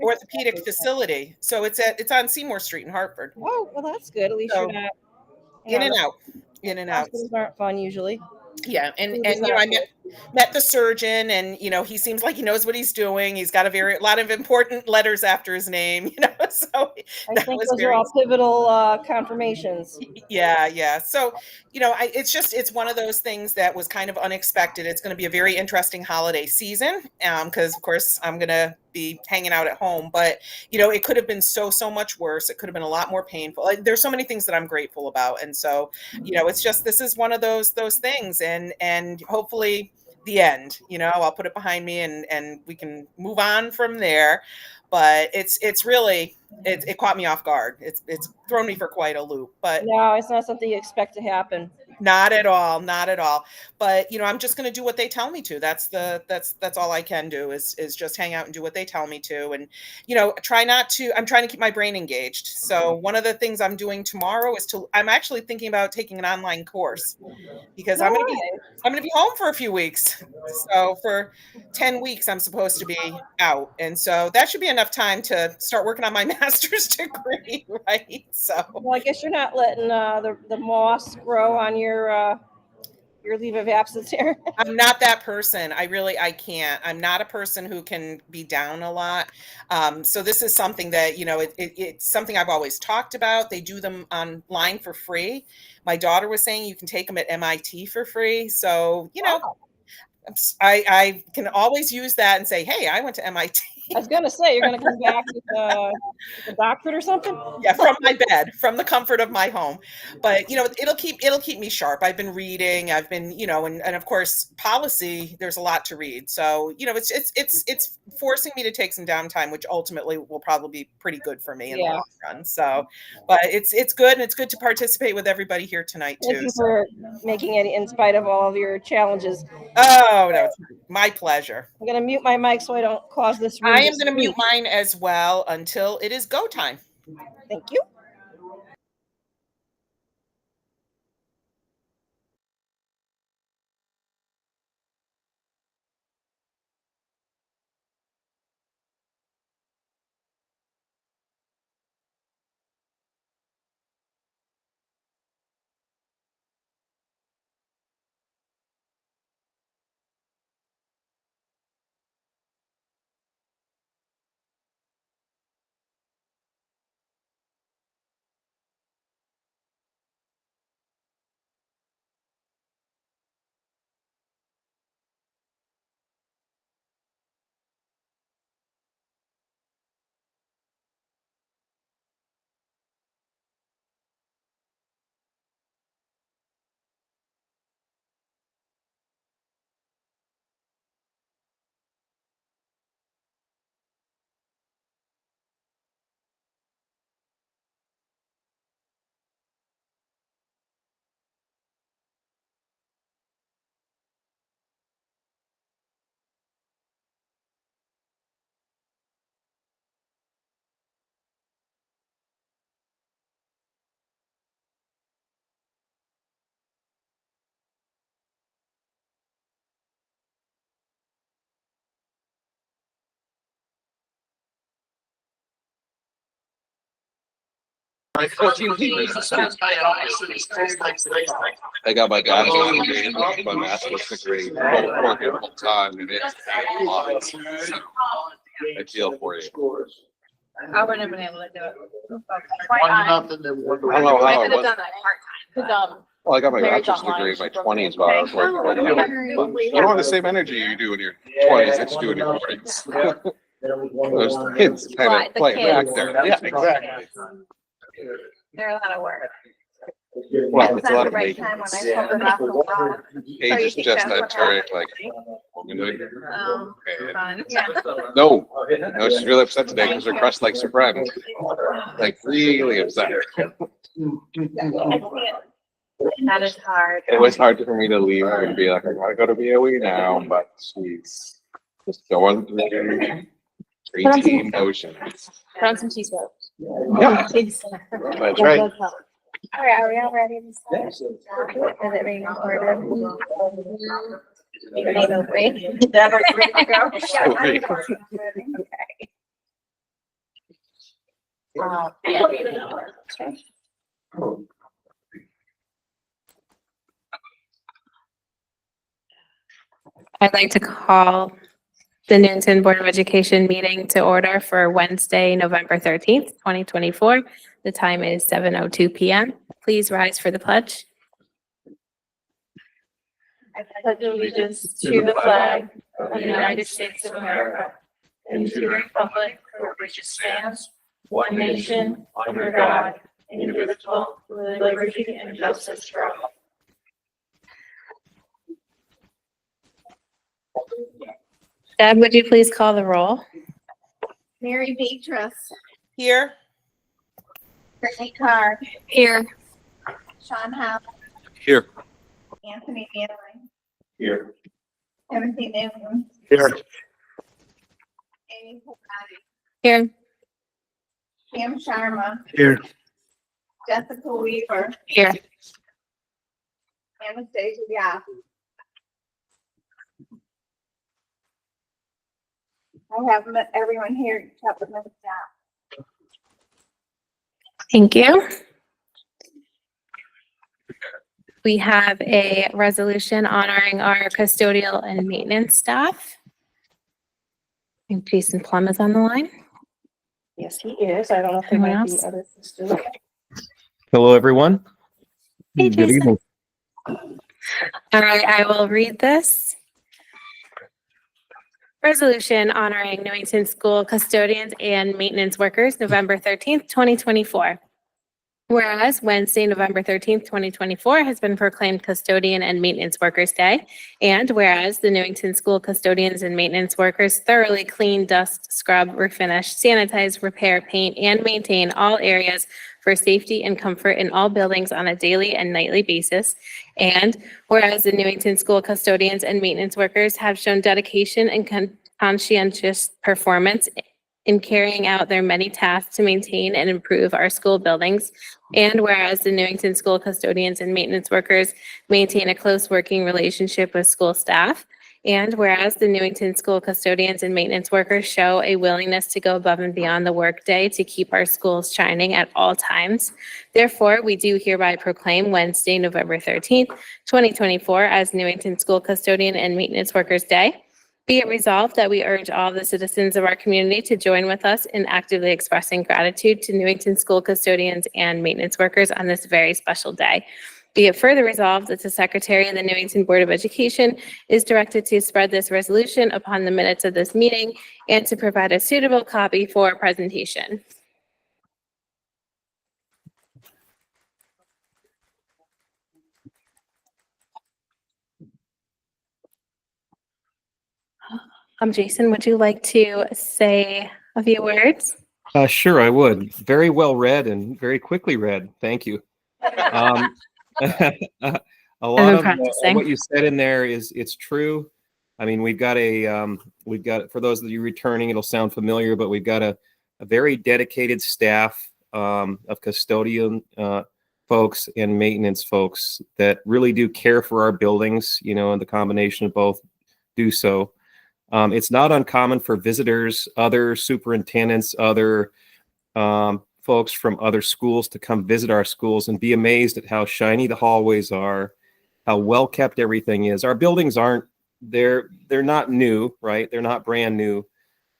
orthopedic facility. So it's on Seymour Street in Hartford. Oh, well, that's good. At least So you're not in and out, in and out. Hospitals aren't fun usually. Yeah, and I met the surgeon, and he seems like he knows what he's doing. He's got a lot of important letters after his name, so I think those are all pivotal confirmations. Yeah. So, it's one of those things that was kind of unexpected. It's going to be a very interesting holiday season, because of course I'm going to be hanging out at home, but it could have been so much worse. It could have been a lot more painful. There's so many things that I'm grateful about, and so it's just, this is one of those things, and hopefully the end. I'll put it behind me, and we can move on from there. But it's really, it caught me off guard. It's thrown me for quite a loop. But no, it's not something you expect to happen. Not at all. But I'm just going to do what they tell me to. That's all I can do is just hang out and do what they tell me to, and I'm trying to keep my brain engaged. So one of the things I'm doing tomorrow is I'm actually thinking about taking an online course, because I'm going to be home for a few weeks. So for 10 weeks I'm supposed to be out, and so that should be enough time to start working on my master's degree, right? So well, I guess you're not letting the moss grow on your leave of absence here. I'm not that person. I can't. I'm not a person who can be down a lot. So this is something that, it's something I've always talked about. They do them online for free. My daughter was saying you can take them at MIT for free. So, Wow. I can always use that and say, hey, I went to MIT. I was going to say, you're going to come back with a doctorate or something? Yeah, from my bed, from the comfort of my home. But, it'll keep me sharp. I've been reading. I've been, and of course, policy, there's a lot to read. So, it's forcing me to take some downtime, which ultimately will probably be pretty good for me in the long run. So, but it's good, and it's good to participate with everybody here tonight too. Thank you for making it in spite of all of your challenges. Oh, no, it's my pleasure. I'm going to mute my mic so I don't cause this room. I am going to mute mine as well until it is go time. Thank you. I got my bachelor's degree and my master's degree, both working full time, and it's a lot. I feel for you. I wouldn't have been able to do it. I could have done that part-time. Well, I got my bachelor's degree in my 20s while I was working. You don't have the same energy you do in your 20s that you do in your 40s. Those kids kind of play back there. Yeah, exactly. They're a lot of work. Well, it's a lot of right making. time when I took them off the wall. Age is just that turn, like, you know, Fun. Yeah. no, she's really upset today because her crush likes her friend. Like, really upset. That is hard. It was hard for me to leave her and be like, I gotta go to BOE now, but she's just going through crazy emotions. Put on some cheese rolls. Yeah, that's right. All right, are we all ready to start? Is it being recorded? You can go free. That is ready to go. Free. Okay. I'd like to call the Newington Board of Education meeting to order for Wednesday, November 13th, 2024. The time is 7:02 p.m. Please rise for the pledge. I pledge allegiance to the flag of the United States of America and to the republic for which it stands, one nation, under God, indivisible, with liberty and justice for all. Deb, would you please call the roll? Mary Beatrice, Here. Brittany Carr, Here. Sean Howe, Here. Anthony Manley, Here. Timothy Newton, Here. Amy Pilati, Here. Pam Sharma, Here. Jessica Weaver, Here. Anastasia Yap. I have everyone here except for Ms. Yap. Thank you. We have a resolution honoring our custodial and maintenance staff. I think Jason Plum is on the line. Yes, he is. I don't know if there Anyone might else? be others. Still. Hello, everyone. Hey, Good Jason. evening. All right, I will read this. Resolution honoring Newington School custodians and maintenance workers, November 13th, 2024. Whereas Wednesday, November 13th, 2024 has been proclaimed Custodian and Maintenance Workers Day. And whereas the Newington School custodians and maintenance workers thoroughly clean, dust, scrub, refinish, sanitize, repair, paint, and maintain all areas for safety and comfort in all buildings on a daily and nightly basis. And whereas the Newington School custodians and maintenance workers have shown dedication and conscientious performance in carrying out their many tasks to maintain and improve our school buildings. And whereas the Newington School custodians and maintenance workers maintain a close working relationship with school staff. And whereas the Newington School custodians and maintenance workers show a willingness to go above and beyond the workday to keep our schools shining at all times. Therefore, we do hereby proclaim Wednesday, November 13th, 2024 as Newington School Custodian and Maintenance Workers Day. Be it resolved that we urge all the citizens of our community to join with us in actively expressing gratitude to Newington School custodians and maintenance workers on this very special day. Be it further resolved that the Secretary of the Newington Board of Education is directed to spread this resolution upon the minutes of this meeting and to provide a suitable copy for presentation. Jason, would you like to say a few words? Sure, I would. Very well read and very quickly read. Thank you. A lot of practicing. what you said in there it's true. I mean, we've got for those of you returning, it'll sound familiar, but we've got a very dedicated staff of custodian folks and maintenance folks that really do care for our buildings, and the combination of both do so. It's not uncommon for visitors, other superintendents, other folks from other schools to come visit our schools and be amazed at how shiny the hallways are, how well kept everything is. Our buildings they're not new, right? They're not brand new,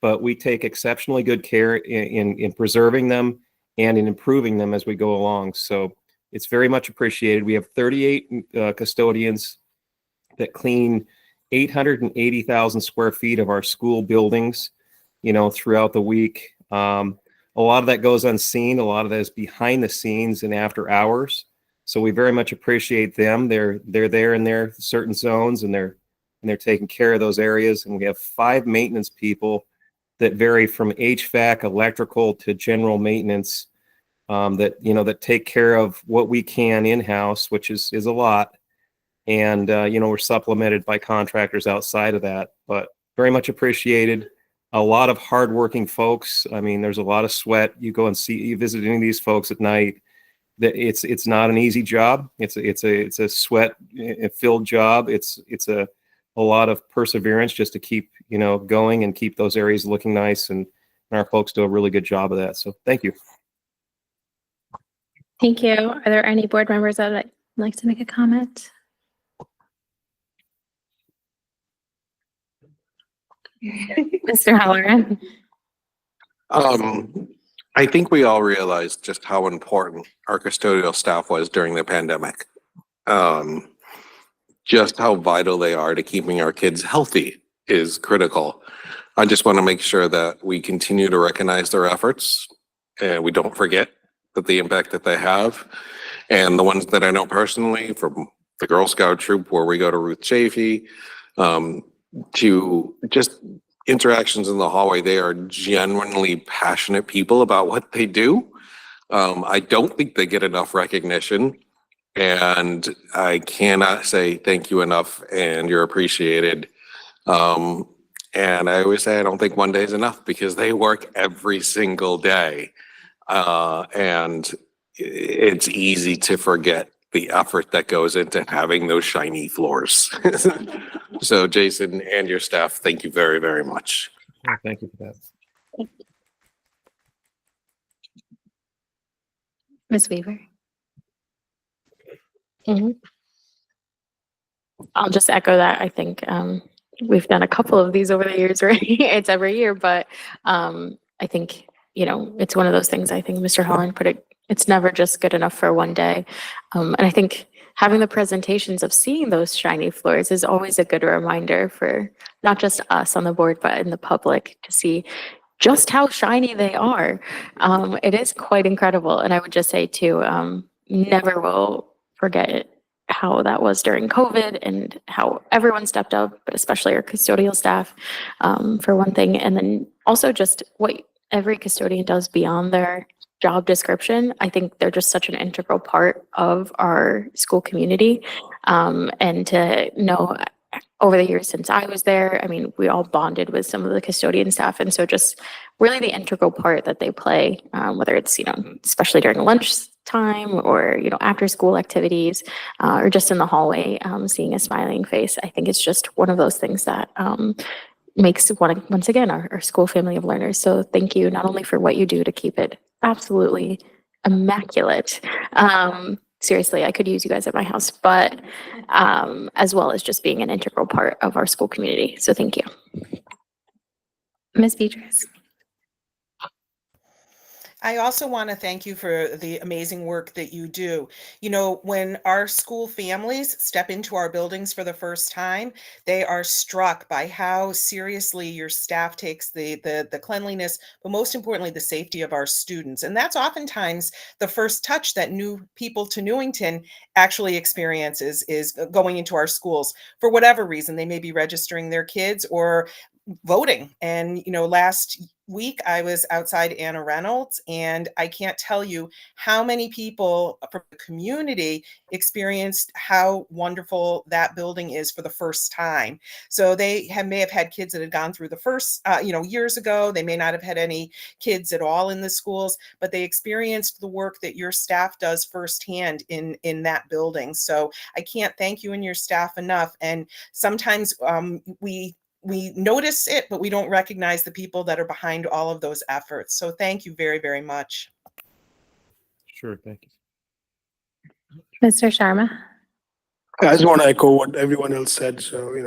but we take exceptionally good care in preserving them and in improving them as we go along. So it's very much appreciated. We have 38 custodians that clean 880,000 square feet of our school buildings, throughout the week. A lot of that goes unseen. A lot of that is behind the scenes and after hours. So we very much appreciate them. They're there in their certain zones and they're taking care of those areas. And we have 5 maintenance people that vary from HVAC, electrical to general maintenance that take care of what we can in-house, which is a lot. And, we're supplemented by contractors outside of that, but very much appreciated. A lot of hardworking folks. I mean, there's a lot of sweat. You visit any of these folks at night. That it's not an easy job. It's a sweat filled job. It's a lot of perseverance just to keep, going and keep those areas looking nice. And our folks do a really good job of that. So thank you. Thank you. Are there any board members that would like to make a comment? Mr. Halloran? I think we all realized just how important our custodial staff was during the pandemic. Just how vital they are to keeping our kids healthy is critical. I just want to make sure that we continue to recognize their efforts and we don't forget that the impact that they have. And the ones that I know personally from the Girl Scout troop where we go to Ruth Chafee, to just interactions in the hallway, they are genuinely passionate people about what they do. I don't think they get enough recognition. And I cannot say thank you enough and you're appreciated. And I always say I don't think one day is enough because they work every single day. And it's easy to forget the effort that goes into having those shiny floors. So Jason and your staff, thank you very, very much. Well, thank you for that. Ms. Weaver? I'll just echo that. I think we've done a couple of these over the years, right? It's every year, but I think, you know, it's one of those things. I think Mr. Holland put it, it's never just good enough for one day. And I think having the presentations of seeing those shiny floors is always a good reminder for not just us on the board, but in the public to see just how shiny they are. It is quite incredible. And I would just say too, never will forget how that was during COVID and how everyone stepped up, but especially our custodial staff, for one thing. And then also just what every custodian does beyond their job description. I think they're just such an integral part of our school community. And to know over the years since I was there, I mean, we all bonded with some of the custodian staff. And so just really the integral part that they play, whether it's, you know, especially during lunch time or, you know, after school activities, or just in the hallway, seeing a smiling face. I think it's just one of those things that makes once again our school family of learners. So thank you not only for what you do to keep it absolutely immaculate. Seriously, I could use you guys at my house, but as well as just being an integral part of our school community. So thank you. Ms. Beatrice. I also want to thank you for the amazing work that you do. You know, when our school families step into our buildings for the first time, they are struck by how seriously your staff takes the cleanliness, but most importantly, the safety of our students. And that's oftentimes the first touch that new people to Newington actually experiences is going into our schools. For whatever reason, they may be registering their kids or voting. And, you know, last week I was outside Anna Reynolds, and I can't tell you how many people from the community experienced how wonderful that building is for the first time. So they may have had kids that had gone through the first, years ago. They may not have had any kids at all in the schools, but they experienced the work that your staff does firsthand in that building. So I can't thank you and your staff enough. And sometimes we notice it, but we don't recognize the people that are behind all of those efforts. So thank you very, very much. Sure, thank you. Mr. Sharma. I just want to echo what everyone else said. So,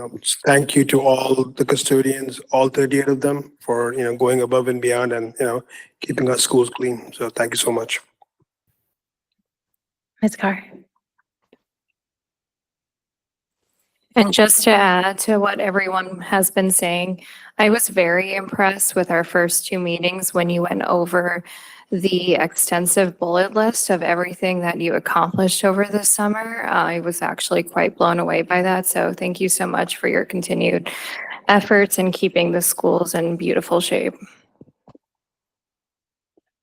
thank you to all the custodians, all 38 of them for, going above and beyond and, keeping our schools clean. So thank you so much. Ms. Carr. And just to add to what everyone has been saying, I was very impressed with our first two meetings when you went over the extensive bullet list of everything that you accomplished over the summer. I was actually quite blown away by that. So thank you so much for your continued efforts in keeping the schools in beautiful shape.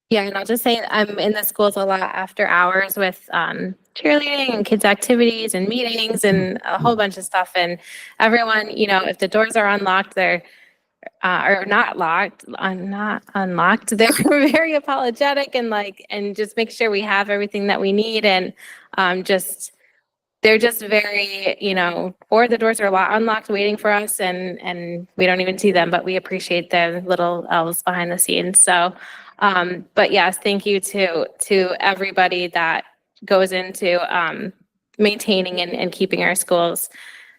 Yeah, and I'll just say I'm in the schools a lot after hours with cheerleading and kids activities and meetings and a whole bunch of stuff. And everyone, if the doors are unlocked, they're or not locked, not unlocked. They're very apologetic and just make sure we have everything that we need. And they're just very, or the doors are unlocked waiting for us and we don't even see them, but we appreciate the little elves behind the scenes. So But yes, thank you to everybody that goes into maintaining and keeping our schools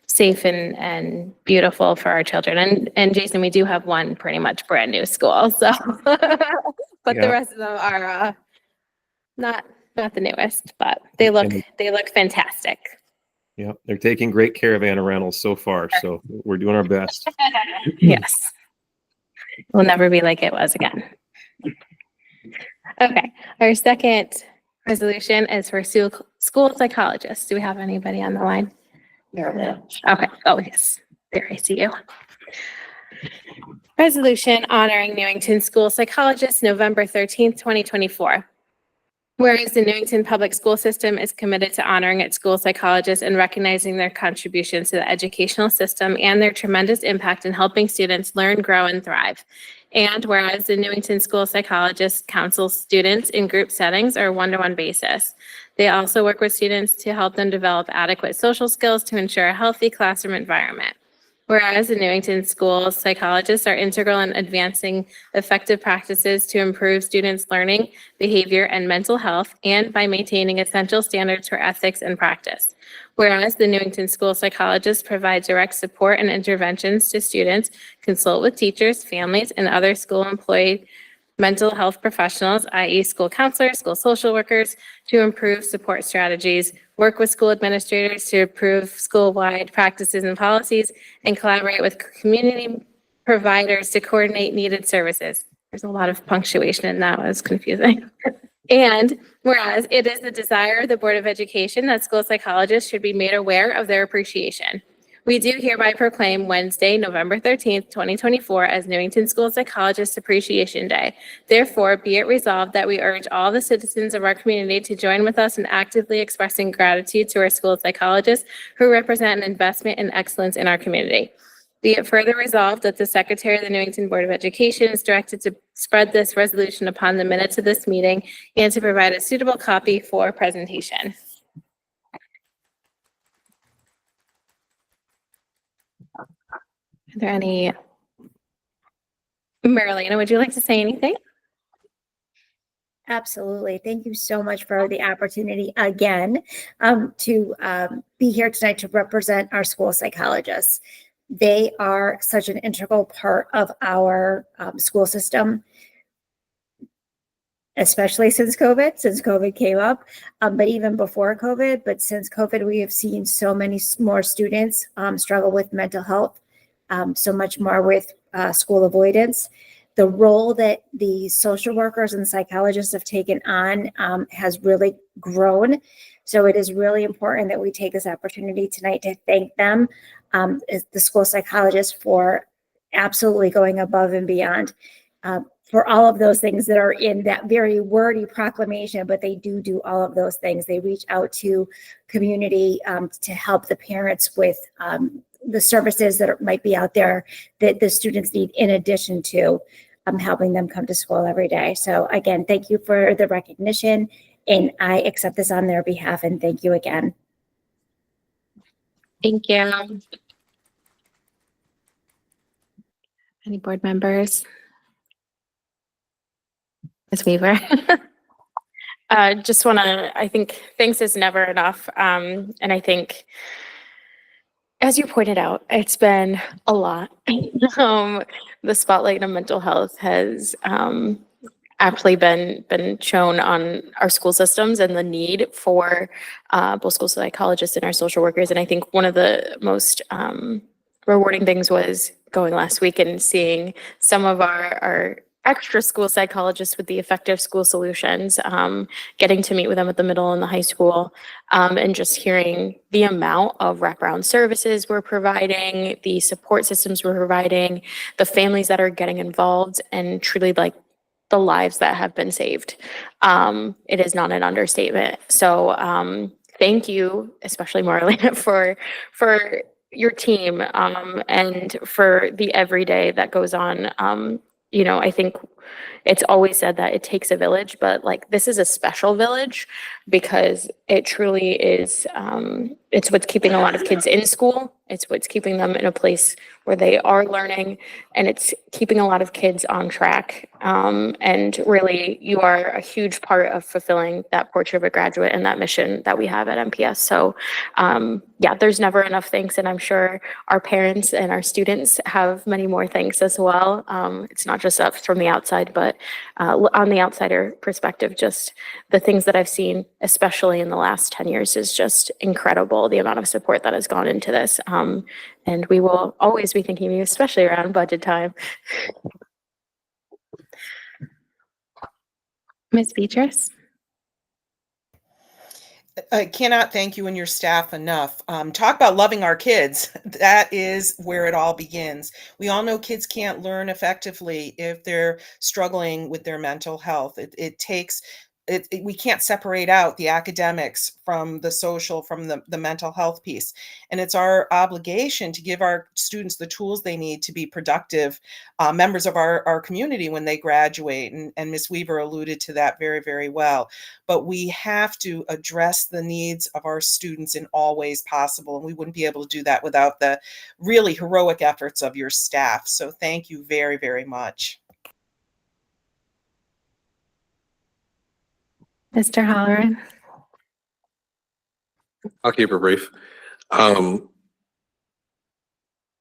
safe and beautiful for our children. And Jason, we do have one pretty much brand new school, so but the Yeah. rest of them are not the newest, but they look fantastic. Yeah, they're taking great care of Anna Reynolds so far, so we're doing our best. Yes. It will never be like it was again. Okay, our second resolution is for school psychologists. Do we have anybody on the line? Okay, oh yes, there, I see you. Resolution honoring Newington School Psychologists, November 13th, 2024. Whereas the Newington Public School System is committed to honoring its school psychologists and recognizing their contributions to the educational system and their tremendous impact in helping students learn, grow, and thrive. And whereas the Newington School Psychologists counsel students in group settings or one-to-one basis. They also work with students to help them develop adequate social skills to ensure a healthy classroom environment. Whereas the Newington School Psychologists are integral in advancing effective practices to improve students' learning, behavior, and mental health, and by maintaining essential standards for ethics and practice. Whereas the Newington School Psychologists provide direct support and interventions to students, consult with teachers, families, and other school-employed mental health professionals, i.e. school counselors, school social workers, to improve support strategies, work with school administrators to improve school-wide practices and policies, and collaborate with community providers to coordinate needed services. There's a lot of punctuation in that. It was confusing. And whereas it is the desire of the Board of Education that school psychologists should be made aware of their appreciation. We do hereby proclaim Wednesday, November 13th, 2024 as Newington School Psychologists Appreciation Day. Therefore, be it resolved that we urge all the citizens of our community to join with us in actively expressing gratitude to our school psychologists who represent an investment in excellence in our community. Be it further resolved that the Secretary of the Newington Board of Education is directed to spread this resolution upon the minutes of this meeting and to provide a suitable copy for presentation. Are there any? Marlena, would you like to say anything? Absolutely. Thank you so much for the opportunity again to be here tonight to represent our school psychologists. They are such an integral part of our school system, especially since COVID came up, but even before COVID. But since COVID, we have seen so many more students struggle with mental health, so much more with school avoidance. The role that the social workers and psychologists have taken on has really grown. So it is really important that we take this opportunity tonight to thank them, the school psychologists, for absolutely going above and beyond for all of those things that are in that very wordy proclamation, but they do all of those things. They reach out to community to help the parents with the services that might be out there that the students need, in addition to helping them come to school every day. So again, thank you for the recognition, and I accept this on their behalf, and thank you again. Thank you. Any board members? Ms. Weaver. Just want to, I think thanks is never enough. And I think, as you pointed out, it's been a lot. The spotlight on mental health has aptly been shown on our school systems and the need for both school psychologists and our social workers. And I think one of the most rewarding things was going last week and seeing some of our extra school psychologists with the effective school solutions, getting to meet with them at the middle and the high school, and just hearing the amount of wraparound services we're providing, the support systems we're providing, the families that are getting involved, and truly like the lives that have been saved. It is not an understatement. So thank you, especially Marlene, for your team and for the everyday that goes on. You know, I think it's always said that it takes a village, but like this is a special village because it truly is, it's what's keeping a lot of kids in school. It's what's keeping them in a place where they are learning, and it's keeping a lot of kids on track. And really, you are a huge part of fulfilling that portrait of a graduate and that mission that we have at NPS. So yeah, there's never enough thanks, and I'm sure our parents and our students have many more thanks as well. It's not just us from the outside, but on the outsider perspective, just the things that I've seen, especially in the last 10 years, is just incredible, the amount of support that has gone into this. And we will always be thinking of you, especially around budget time. Ms. Beatrice? I cannot thank you and your staff enough. Talk about loving our kids. That is where it all begins. We all know kids can't learn effectively if they're struggling with their mental health. It takes, we can't separate out the academics from the social, from the mental health piece. And it's our obligation to give our students the tools they need to be productive members of our community when they graduate. And Ms. Weaver alluded to that very, very well. But we have to address the needs of our students in all ways possible. And we wouldn't be able to do that without the really heroic efforts of your staff. So thank you very, very much. Mr. Halloran? I'll keep it brief.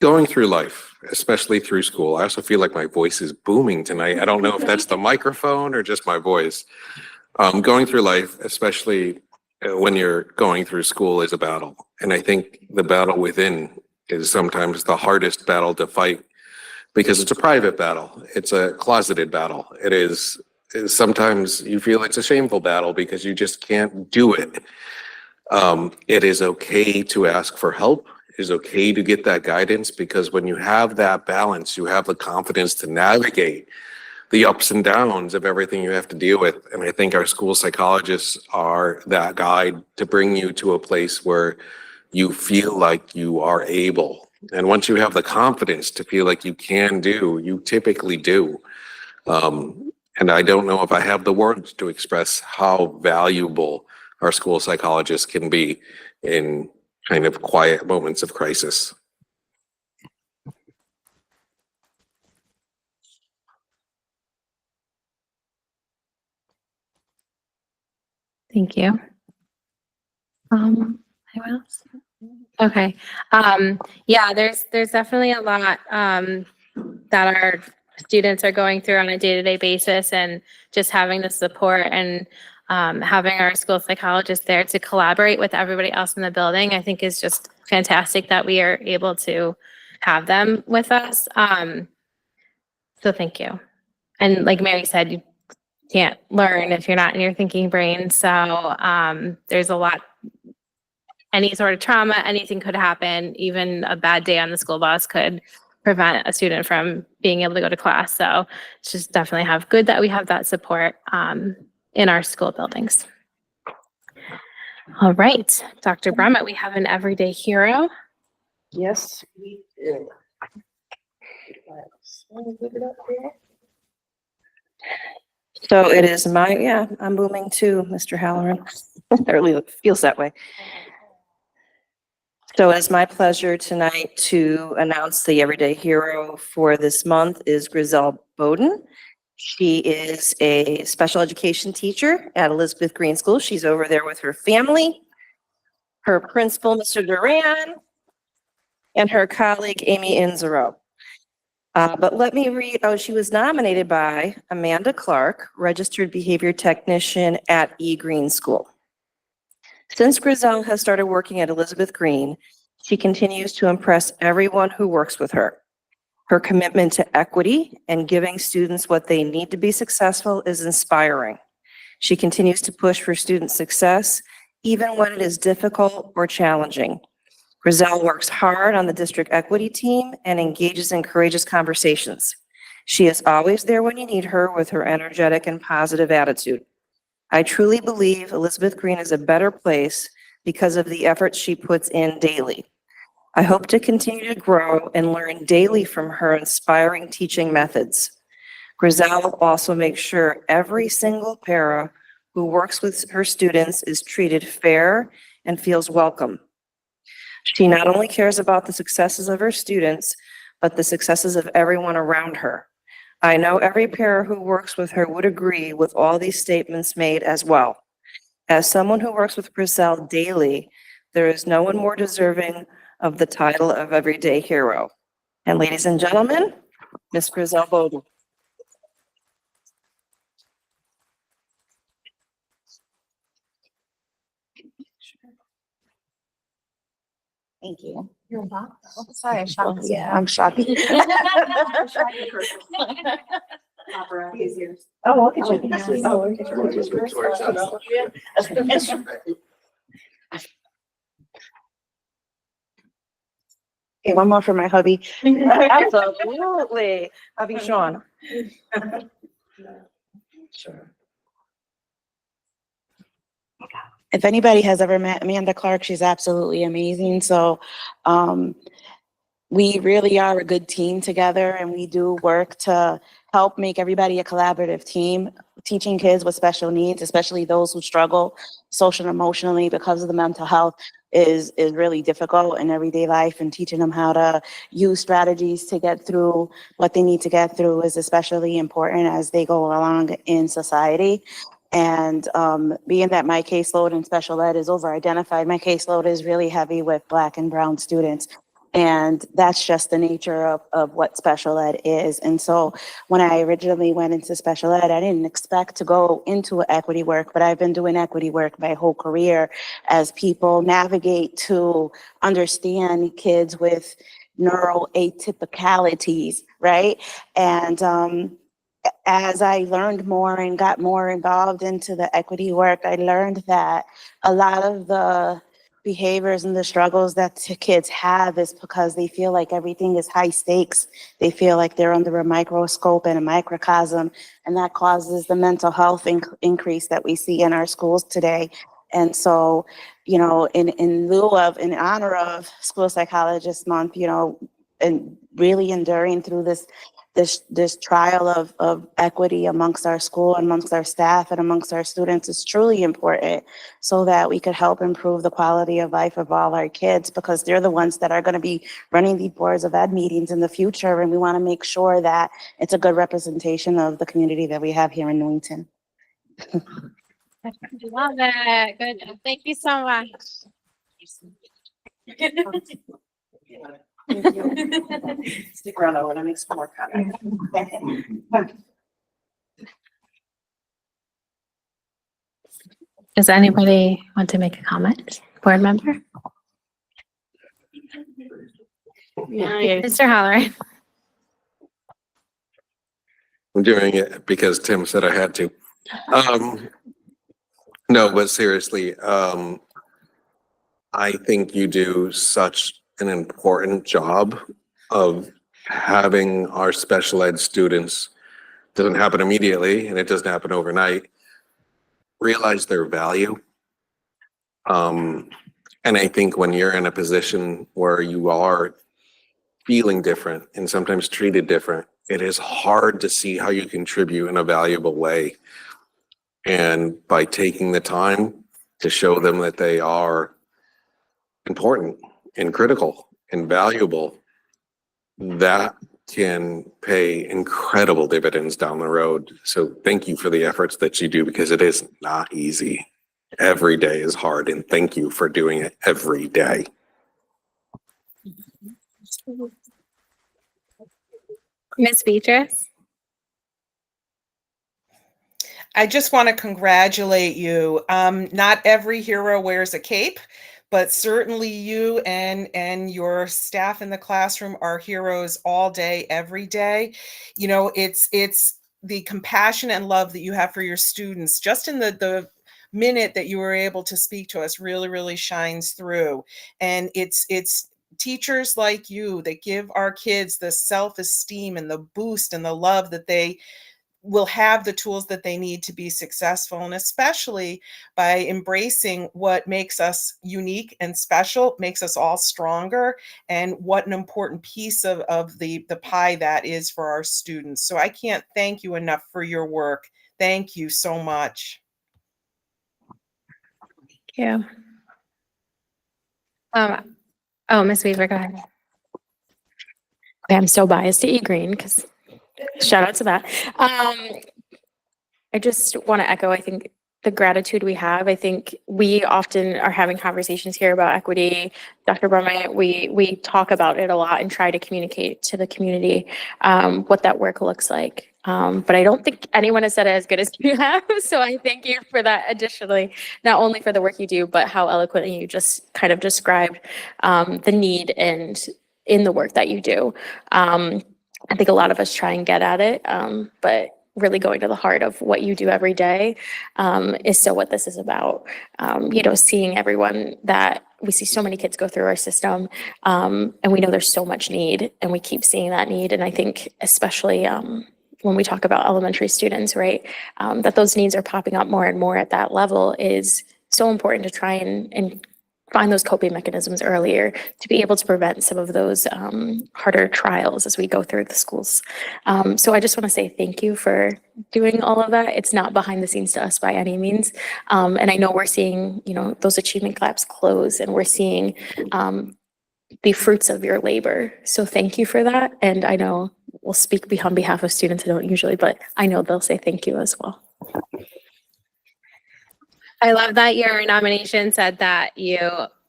Going through life, especially through school, I also feel like my voice is booming tonight. I don't know if that's the microphone or just my voice. Going through life, especially when you're going through school, is a battle. And I think the battle within is sometimes the hardest battle to fight because it's a private battle. It's a closeted battle. It is sometimes you feel it's a shameful battle because you just can't do it. It is okay to ask for help. It is okay to get that guidance, because when you have that balance, you have the confidence to navigate the ups and downs of everything you have to deal with. And I think our school psychologists are that guide to bring you to a place where you feel like you are able. And once you have the confidence to feel like you can do, you typically do. And I don't know if I have the words to express how valuable our school psychologists can be in kind of quiet moments of crisis. Thank you. Anyone else? Okay. Yeah, there's definitely a lot that our students are going through on a day-to-day basis, and just having the support and having our school psychologist there to collaborate with everybody else in the building, I think is just fantastic that we are able to have them with us. So thank you. And like Mary said, you can't learn if you're not in your thinking brain. So there's a lot, any sort of trauma, anything could happen. Even a bad day on the school bus could prevent a student from being able to go to class. So it's just definitely good that we have that support in our school buildings. All right, Dr. Brummett, we have an everyday hero. Yes, we do. So it is I'm booming too, Mr. Halloran. Or at least it feels that way. So it is my pleasure tonight to announce the everyday hero for this month is Grizel Bowden. She is a special education teacher at Elizabeth Green School. She's over there with her family, her principal, Mr. Duran, and her colleague, Amy Inzero. But let me read, she was nominated by Amanda Clark, registered behavior technician at E Green School. Since Grizel has started working at Elizabeth Green, she continues to impress everyone who works with her. Her commitment to equity and giving students what they need to be successful is inspiring. She continues to push for student success, even when it is difficult or challenging. Grizel works hard on the district equity team and engages in courageous conversations. She is always there when you need her with her energetic and positive attitude. I truly believe Elizabeth Green is a better place because of the efforts she puts in daily. I hope to continue to grow and learn daily from her inspiring teaching methods. Grizel also makes sure every single para who works with her students is treated fair and feels welcome. She not only cares about the successes of her students, but the successes of everyone around her. I know every para who works with her would agree with all these statements made as well. As someone who works with Grizel daily, there is no one more deserving of the title of Everyday Hero. And ladies and gentlemen, Miss Grizel Bowden. Thank you. You're welcome. Sorry, I'm shocked. Yeah, I'm shocked. Oh, look at you. Oh, look at you. Okay, one more for my hubby. Absolutely. Hubby Sean. Sure. If anybody has ever met Amanda Clark, she's absolutely amazing. So, we really are a good team together, and we do work to help make everybody a collaborative team. Teaching kids with special needs, especially those who struggle social and emotionally because of the mental health, is really difficult in everyday life, and teaching them how to use strategies to get through what they need to get through is especially important as they go along in society. And being that my caseload in special ed is over-identified, my caseload is really heavy with Black and Brown students. And that's just the nature of what special ed is. And so when I originally went into special ed, I didn't expect to go into equity work, but I've been doing equity work my whole career as people navigate to understand kids with neuroatypicalities, right? And as I learned more and got more involved into the equity work, I learned that a lot of the behaviors and the struggles that kids have is because they feel like everything is high stakes. They feel like they're under a microscope and a microcosm, and that causes the mental health increase that we see in our schools today. And so, you know, in honor of School Psychologist Month, you know, and really enduring through this trial of equity amongst our school, amongst our staff, and amongst our students is truly important, so that we could help improve the quality of life of all our kids, because they're the ones that are going to be running the boards of ed meetings in the future, and we want to make sure that it's a good representation of the community that we have here in Newington. Love it. Good. Thank you so much. Thank you. Stick around, I want to make some more comments. Does anybody want to make a comment? Board member? Mr. Halloran. I'm doing it because Tim said I had to. No, but seriously, I think you do such an important job of having our special ed students, doesn't happen immediately and it doesn't happen overnight, realize their value. And I think when you're in a position where you are feeling different and sometimes treated different, it is hard to see how you contribute in a valuable way. And by taking the time to show them that they are important and critical and valuable, that can pay incredible dividends down the road. So thank you for the efforts that you do, because it is not easy. Every day is hard, and thank you for doing it every day. Ms. Beatrice? I just want to congratulate you. Not every hero wears a cape, but certainly you and your staff in the classroom are heroes all day, every day. You know, it's the compassion and love that you have for your students. Just in the minute that you were able to speak to us really shines through. And it's teachers like you that give our kids the self-esteem and the boost and the love that they will have the tools that they need to be successful, and especially by embracing what makes us unique and special, makes us all stronger, and what an important piece of the pie that is for our students. So I can't thank you enough for your work. Thank you so much. Thank you. Ms. Weaver, go ahead. Okay, I'm so biased to E-Green because shout out to that. I just want to echo, I think, the gratitude we have. I think we often are having conversations here about equity. Dr. Brummett, we talk about it a lot and try to communicate to the community what that work looks like. But I don't think anyone has said it as good as you have. So I thank you for that additionally, not only for the work you do, but how eloquently you just kind of described the need and in the work that you do. I think a lot of us try and get at it, but really going to the heart of what you do every day is so what this is about. Seeing everyone that we see so many kids go through our system, and we know there's so much need, and we keep seeing that need. And I think especially when we talk about elementary students, right, that those needs are popping up more and more at that level is so important to try and find those coping mechanisms earlier to be able to prevent some of those harder trials as we go through the schools. So I just want to say thank you for doing all of that. It's not behind the scenes to us by any means. And I know we're seeing, those achievement gaps close, and we're seeing the fruits of your labor. So thank you for that. And I know we'll speak on behalf of students who don't usually, but I know they'll say thank you as well. I love that your nomination said that you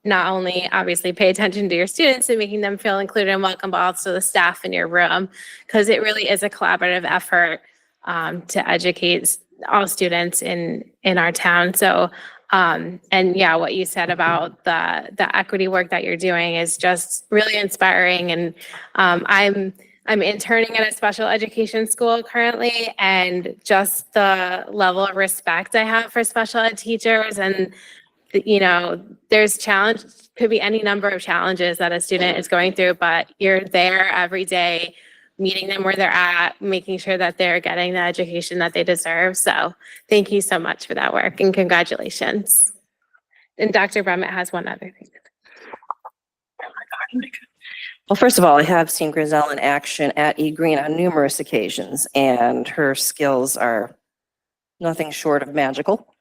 not only obviously pay attention to your students and making them feel included and welcome, but also the staff in your room, because it really is a collaborative effort to educate all students in our town. So, and yeah, what you said about the equity work that you're doing is just really inspiring. And I'm interning at a special education school currently, and just the level of respect I have for special ed teachers, and there's could be any number of challenges that a student is going through, but you're there every day, meeting them where they're at, making sure that they're getting the education that they deserve. So thank you so much for that work, and congratulations. And Dr. Brummett has one other thing. Well, first of all, I have seen Griselle in action at E-Green on numerous occasions, and her skills are nothing short of magical.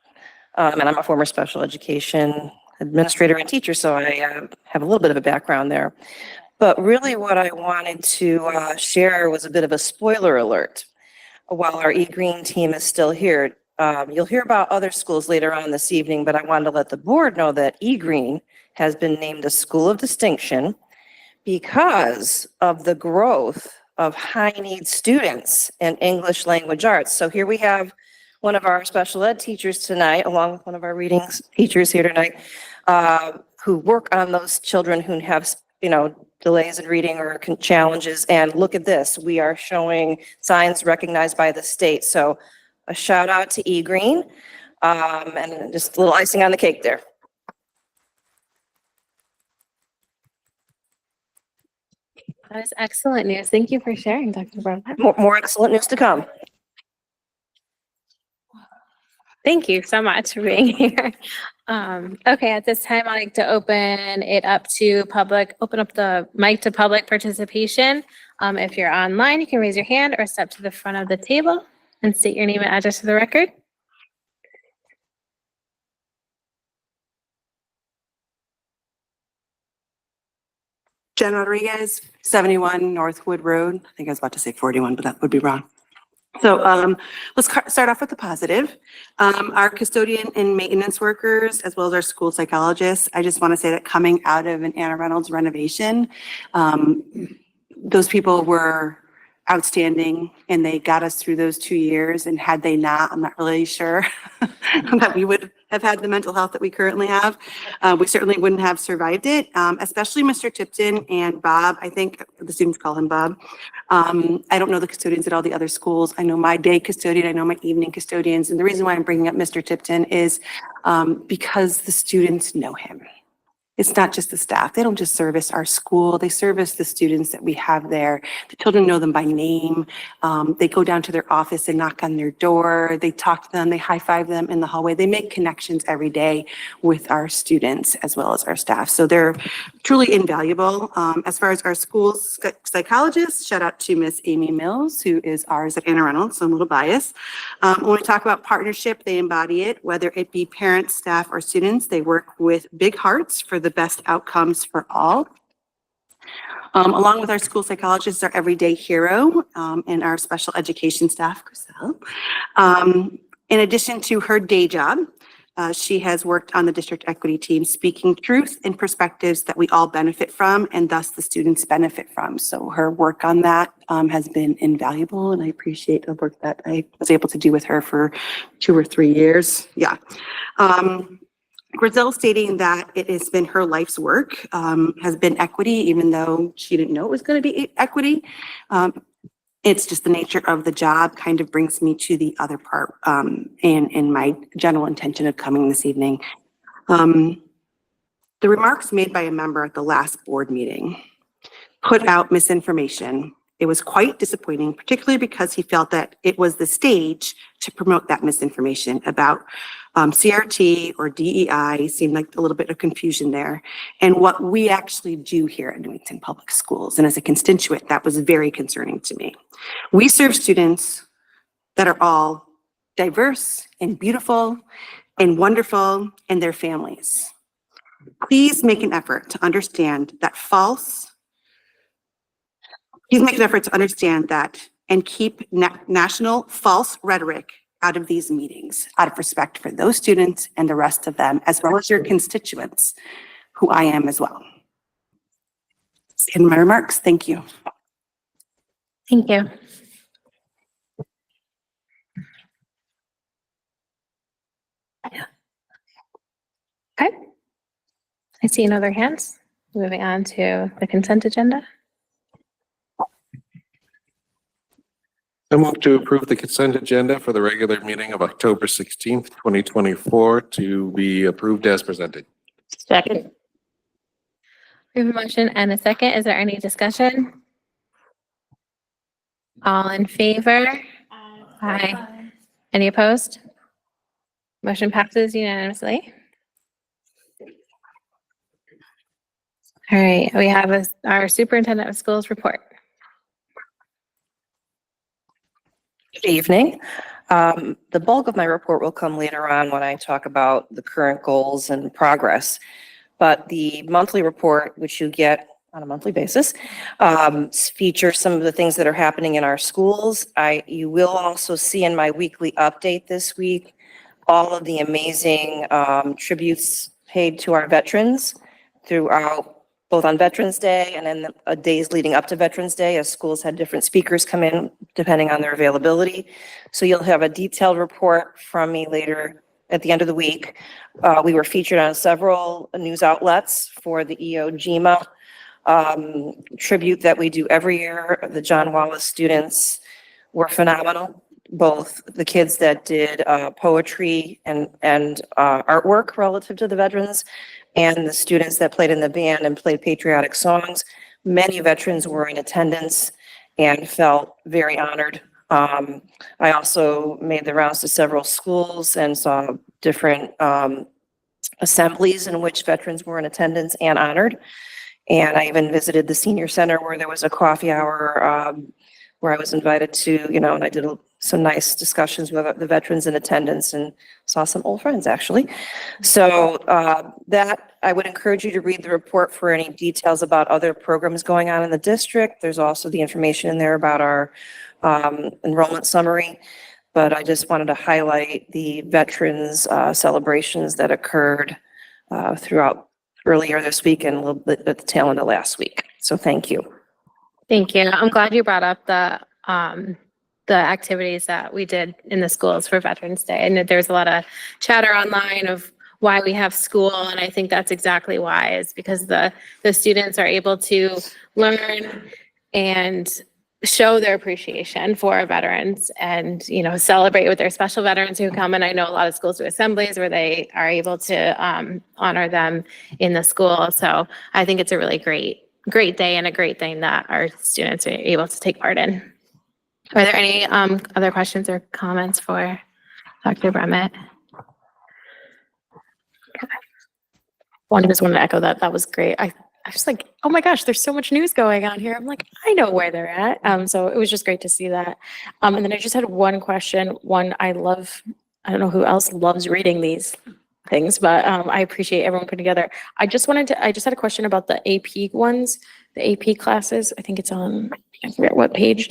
And I'm a former special education administrator and teacher, so I have a little bit of a background there. But really what I wanted to share was a bit of a spoiler alert. While our E-Green team is still here, you'll hear about other schools later on this evening, but I wanted to let the board know that E-Green has been named a school of distinction because of the growth of high-need students in English language arts. So here we have one of our special ed teachers tonight, along with one of our reading teachers here tonight, who work on those children who have, delays in reading or challenges. And look at this, we are showing signs recognized by the state. So a shout out to E-Green, and just a little icing on the cake there. That is excellent news. Thank you for sharing, Dr. Brummett. More excellent news to come. Thank you so much for being here. Okay, at this time, I'd like to open up the mic to public participation. If you're online, you can raise your hand or step to the front of the table and state your name and address for the record. Jen Rodriguez, 71 Northwood Road. I think I was about to say 41, but that would be wrong. So let's start off with the positive. Our custodian and maintenance workers, as well as our school psychologists, I just want to say that coming out of an Anna Reynolds renovation, those people were outstanding, and they got us through those 2 years. And had they not, I'm not really sure that we would have had the mental health that we currently have. We certainly wouldn't have survived it, especially Mr. Tipton and Bob. I think the students call him Bob. I don't know the custodians at all the other schools. I know my day custodian, I know my evening custodians. And the reason why I'm bringing up Mr. Tipton is because the students know him. It's not just the staff. They don't just service our school. They service the students that we have there. The children know them by name. They go down to their office and knock on their door. They talk to them. They high five them in the hallway. They make connections every day with our students as well as our staff. So they're truly invaluable. As far as our school's psychologist, shout out to Miss Amy Mills, who is ours at Anne Arundel, so I'm a little biased. When we talk about partnership, they embody it, whether it be parents, staff, or students. They work with big hearts for the best outcomes for all. Along with our school psychologists, our everyday hero, and our special education staff, Griselle. In addition to her day job, she has worked on the district equity team, speaking truth and perspectives that we all benefit from, and thus the students benefit from. So her work on that has been invaluable, and I appreciate the work that I was able to do with her for 2 or 3 years. Yeah. Griselle stating that it has been her life's work, has been equity, even though she didn't know it was going to be equity. It's just the nature of the job kind of brings me to the other part in my general intention of coming this evening. The remarks made by a member at the last board meeting put out misinformation. It was quite disappointing, particularly because he felt that it was the stage to promote that misinformation about CRT or DEI. Seemed like a little bit of confusion there, and what we actually do here at Newington Public Schools. And as a constituent, that was very concerning to me. We serve students that are all diverse and beautiful and wonderful, and their families. Please make an effort to understand that and keep national false rhetoric out of these meetings, out of respect for those students and the rest of them, as well as your constituents, who I am as well. In my remarks, thank you. Thank you. Okay. I see no other hands. Moving on to the consent agenda. I move to approve the consent agenda for the regular meeting of October 16th, 2024 to be approved as presented. Second. We have a motion and a second. Is there any discussion? All in favor? Aye. Any opposed? Motion passes unanimously. All right, we have our superintendent of schools report. Good evening. The bulk of my report will come later on when I talk about the current goals and progress. But the monthly report, which you get on a monthly basis, features some of the things that are happening in our schools. You will also see in my weekly update this week all of the amazing tributes paid to our veterans throughout, both on Veterans Day and then the days leading up to Veterans Day, as schools had different speakers come in depending on their availability. So you'll have a detailed report from me later at the end of the week. We were featured on several news outlets for the Iwo Jima tribute that we do every year. The John Wallace students were phenomenal. Both the kids that did poetry and artwork relative to the veterans, and the students that played in the band and played patriotic songs. Many veterans were in attendance and felt very honored. I also made the rounds to several schools and saw different assemblies in which veterans were in attendance and honored. And I even visited the senior center where there was a coffee hour where I was invited to, and I did some nice discussions with the veterans in attendance and saw some old friends actually. So that I would encourage you to read the report for any details about other programs going on in the district. There's also the information in there about our enrollment summary, but I just wanted to highlight the veterans celebrations that occurred throughout earlier this week and a little bit at the tail end of last week. So thank you. Thank you. I'm glad you brought up the activities that we did in the schools for Veterans Day. And there's a lot of chatter online of why we have school. And I think that's exactly why, is because the students are able to learn and show their appreciation for our veterans and, celebrate with their special veterans who come. And I know a lot of schools do assemblies where they are able to honor them in the school. So I think it's a really great day and a great thing that our students are able to take part in. Are there any other questions or comments for Dr. Bremmett? Just wanted to echo that. That was great. I was like, oh my gosh, there's so much news going on here. I'm like, I know where they're at. So it was just great to see that. And then I just had one question. I don't know who else loves reading these things, but I appreciate everyone putting together. I just had a question about the AP ones, the AP classes. I think it's on, I forget what page.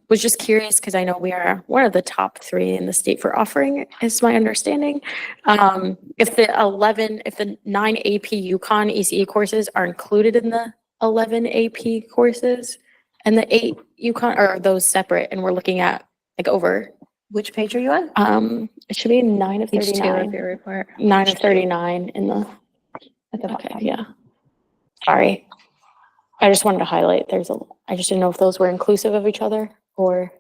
Was just curious because I know we are one of the top 3 in the state for offering, is my understanding. If the 9 AP UConn ECE courses are included in the 11 AP courses and the 8 UConn, or are those separate? And we're looking at over. Which page are you on? It should be 9 of Page 2 39. of your report. 9 of 39 in the, At the okay, bottom. yeah. Sorry. I just wanted to highlight, I just didn't know if those were inclusive of each other or.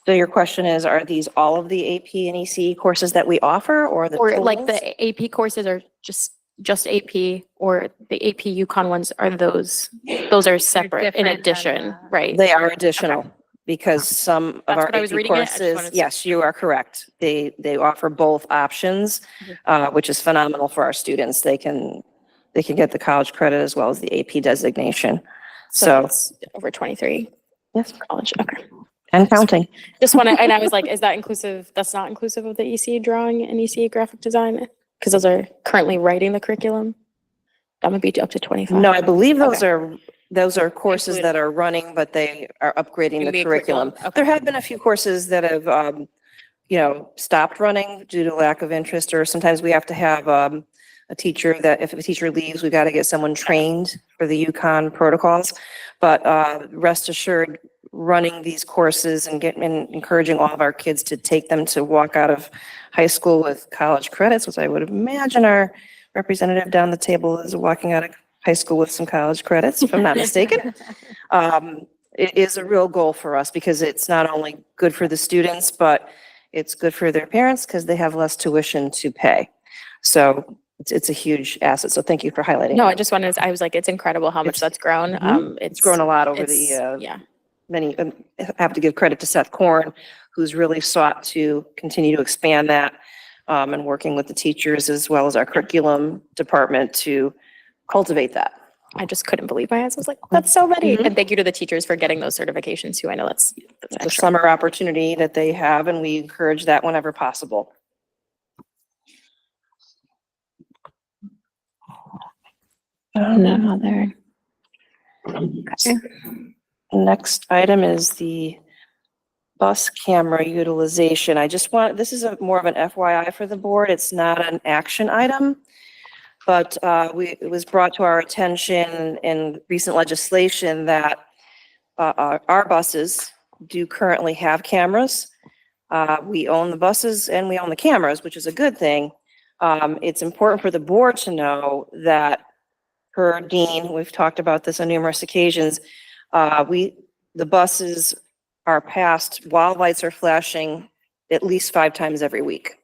So your question is, are these all of the AP and ECE courses that we offer, or the Or like totals? the AP courses are just AP, or the AP UConn ones are those are separate in different than addition, the- right? They are additional because some of That's our what I was AP reading it. I just courses, wanted to- yes, you are correct. They offer both options, which is phenomenal for our students. They can get the college credit as well as the AP designation. So, it's over 23 yes, college, okay. and counting. Just want to, and I was like, is that inclusive? That's not inclusive of the ECE drawing and ECE graphic design? Because those are currently writing the curriculum. That would be up to 25. No, I believe Okay. those are courses Included. that are running, but they are upgrading the The curriculum. curriculum, okay. There have been a few courses that have, stopped running due to lack of interest, or sometimes we have to have a teacher that if a teacher leaves, we got to get someone trained for the UConn protocols. But rest assured, running these courses and encouraging all of our kids to take them to walk out of high school with college credits, which I would imagine our representative down the table is walking out of high school with some college credits, if I'm not mistaken. It is a real goal for us because it's not only good for the students, but it's good for their parents because they have less tuition to pay. So it's a huge asset. So thank you for highlighting. No, I that. just wanted to, I was like, it's incredible how much It's- that's grown. It's grown a lot over it's- the yeah. many. I have to give credit to Seth Korn, who's really sought to continue to expand that and working with the teachers as well as our curriculum department to cultivate that. I just couldn't believe my eyes. I was like, that's so many. Mhm. And thank you to the teachers for getting those certifications too. I know that's It's a extra. summer opportunity that they have, and we encourage that whenever possible. No other. Next item is the bus camera utilization. This is more of an FYI for the board. It's not an action item. But it was brought to our attention in recent legislation that our buses do currently have cameras. We own the buses and we own the cameras, which is a good thing. It's important for the board to know that per Dean, we've talked about this on numerous occasions, the buses are passed while lights are flashing at least 5 times every week.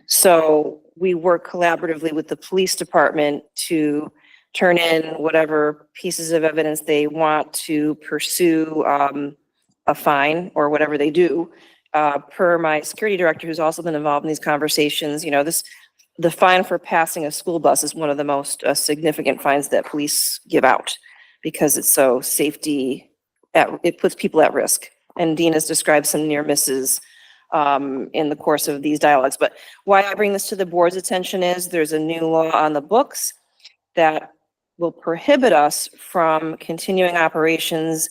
So we work collaboratively with the police department to turn in whatever pieces of evidence they want to pursue a fine or whatever they do. Per my security director, who's also been involved in these conversations, the fine for passing a school bus is one of the most significant fines that police give out because it's so it puts people at risk. And Dean has described some near misses in the course of these dialogues. But why I bring this to the board's attention is there's a new law on the books that will prohibit us from continuing operations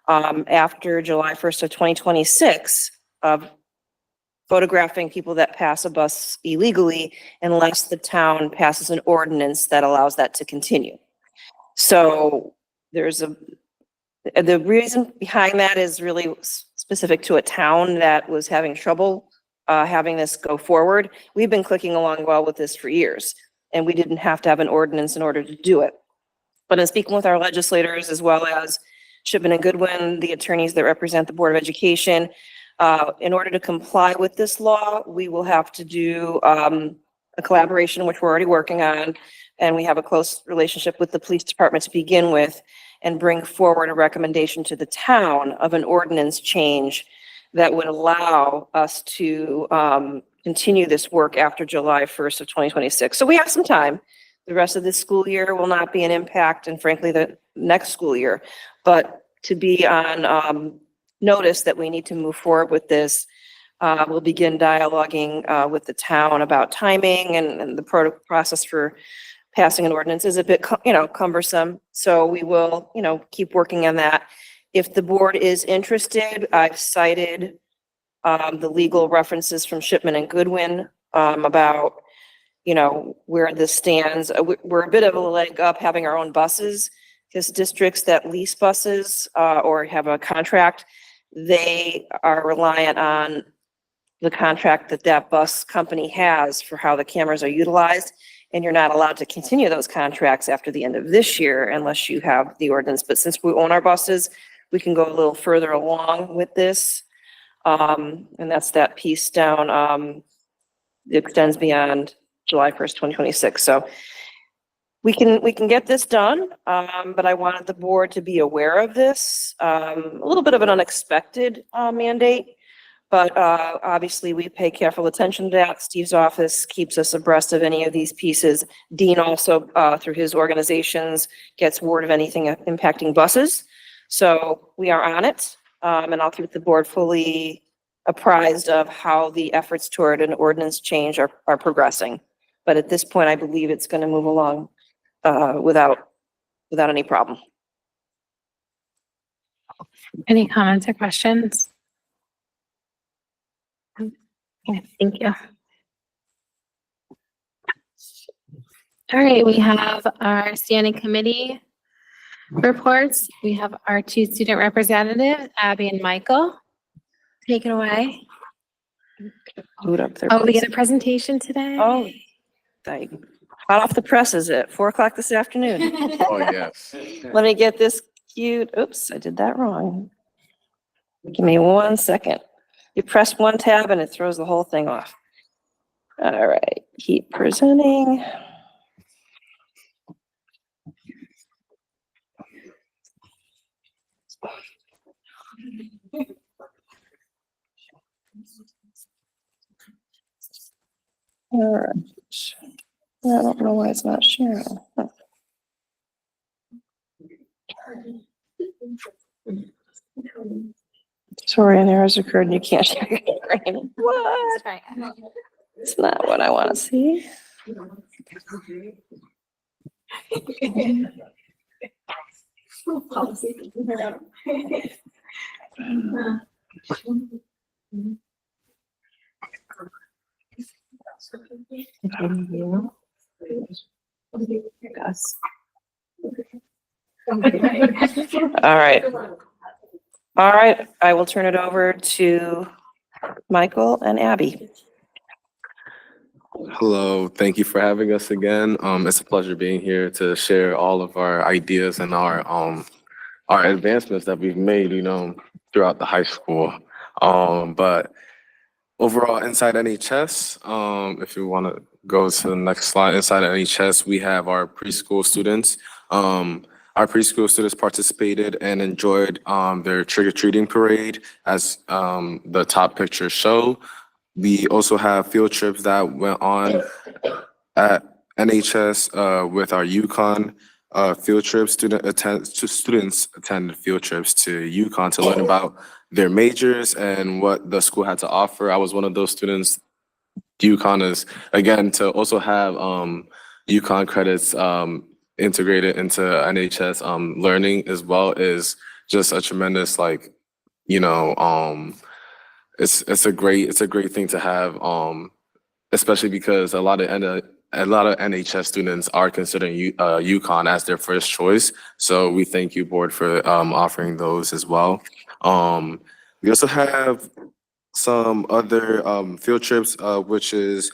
after July 1st of 2026 of photographing people that pass a bus illegally unless the town passes an ordinance that allows that to continue. So the reason behind that is really specific to a town that was having trouble having this go forward. We've been clicking along well with this for years, and we didn't have to have an ordinance in order to do it. But in speaking with our legislators as well as Shipman and Goodwin, the attorneys that represent the Board of Education. In order to comply with this law, we will have to do a collaboration, which we're already working on, and we have a close relationship with the police department to begin with, and bring forward a recommendation to the town of an ordinance change that would allow us to continue this work after July 1st of 2026. So we have some time. The rest of this school year will not be an impact, and frankly, the next school year. But to be on notice that we need to move forward with this, we'll begin dialoguing with the town about timing, and the process for passing an ordinance is a bit, cumbersome. So we will, keep working on that. If the board is interested, I've cited the legal references from Shipman and Goodwin about, where this stands. We're a bit of a leg up having our own buses, because districts that lease buses or have a contract, they are reliant on the contract that bus company has for how the cameras are utilized. And you're not allowed to continue those contracts after the end of this year unless you have the ordinance. But since we own our buses, we can go a little further along with this. And that's that piece down. It extends beyond July 1st, 2026. So we can get this done. But I wanted the board to be aware of this. A little bit of an unexpected mandate. But obviously, we pay careful attention to that. Steve's office keeps us abreast of any of these pieces. Dean also, through his organizations, gets word of anything impacting buses. So we are on it, and I'll keep the board fully apprised of how the efforts toward an ordinance change are progressing. But at this point, I believe it's going to move along without any problem. Any comments or questions? Okay, thank you. All right, we have our standing committee reports. We have our two student representatives, Abby and Michael. Take it away. Boot up there. Oh, we get a presentation today? Oh, hot off the press, is it? 4:00 this afternoon. Oh, yes. Let me get this cute. Oops, I did that wrong. Give me 1 second. You press one tab and it throws the whole thing off. All right, keep presenting. All right. I don't know why it's not sharing. Huh. Sorry, an error's occurred and you can't share your screen. What? It's not what I want to see. All right. All right, I will turn it over to Michael and Abby. Hello, thank you for having us again. It's a pleasure being here to share all of our ideas and our advancements that we've made, throughout the high school. But overall, inside NHS, if you want to go to the next slide, inside NHS, we have our preschool students. Our preschool students participated and enjoyed their trick-or-treating parade, as the top pictures show. We also have field trips that went on at NHS with our UConn field trips. Students attended field trips to UConn to learn about their majors and what the school had to offer. I was one of those students. UConn is, again, to also have UConn credits integrated into NHS learning as well is just a tremendous, it's a great thing to have, especially because a lot of NHS students are considering UConn as their first choice. So we thank you, board, for offering those as well. We also have some other field trips, which is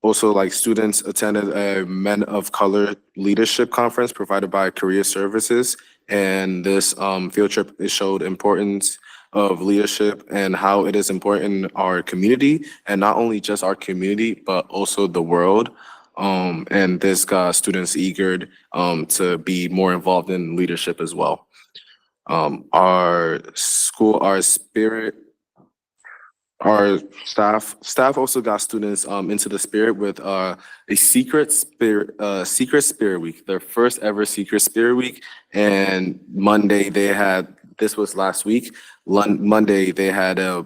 also like students attended a Men of Color Leadership Conference provided by Career Services And this field trip, it showed importance of leadership and how it is important in our community, and not only just our community, but also the world. And this got students eager to be more involved in leadership as well. Our staff also got students into the spirit with a secret spirit week, their first ever secret spirit week. And Monday this was last week. Monday they had a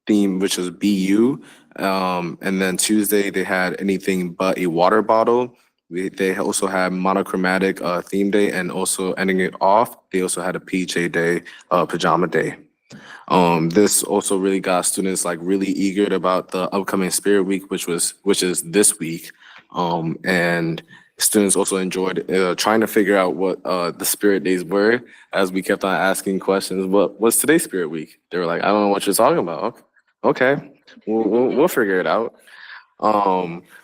theme which was BU, and then Tuesday they had anything but a water bottle. They also had monochromatic theme day, and also ending it off, they also had a PJ day, pajama day. This also really got students like really eager about the upcoming Spirit Week, which is this week. And students also enjoyed trying to figure out what the Spirit Days were, as we kept on asking questions. What's today's Spirit Week? They were like, I don't know what you're talking about. Okay, we'll figure it out.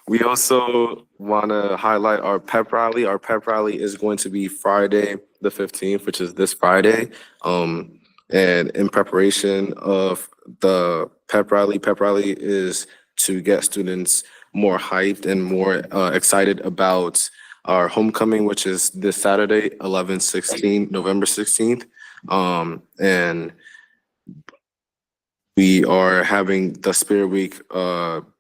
We also want to highlight our pep rally. Our pep rally is going to be Friday the 15th, which is this Friday. And in preparation of the pep rally is to get students more hyped and more excited about our homecoming, which is this Saturday, November 16th. And we are having the Spirit Week,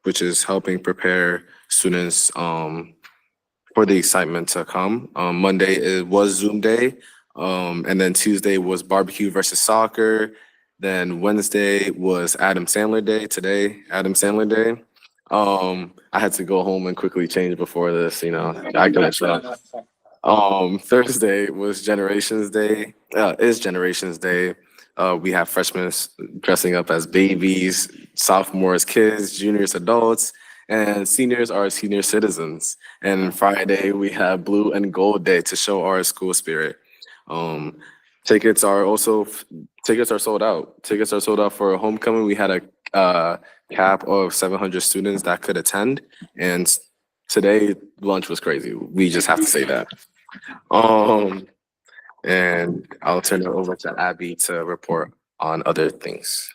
which is helping prepare students for the excitement to come. Monday it was Zoom day. And then Tuesday was barbecue versus soccer. Then Wednesday was Adam Sandler Day. Today, Adam Sandler Day. I had to go home and quickly change before this, I couldn't show. Thursday was Generations Day, is Generations Day. We have freshmen dressing up as babies, sophomores, kids, juniors, adults, and seniors are senior citizens. And Friday, we have Blue and Gold Day to show our school spirit. Tickets are sold out. Tickets are sold out for homecoming. We had a cap of 700 students that could attend, and today lunch was crazy. We just have to say that. And I'll turn it over to Abby to report on other things.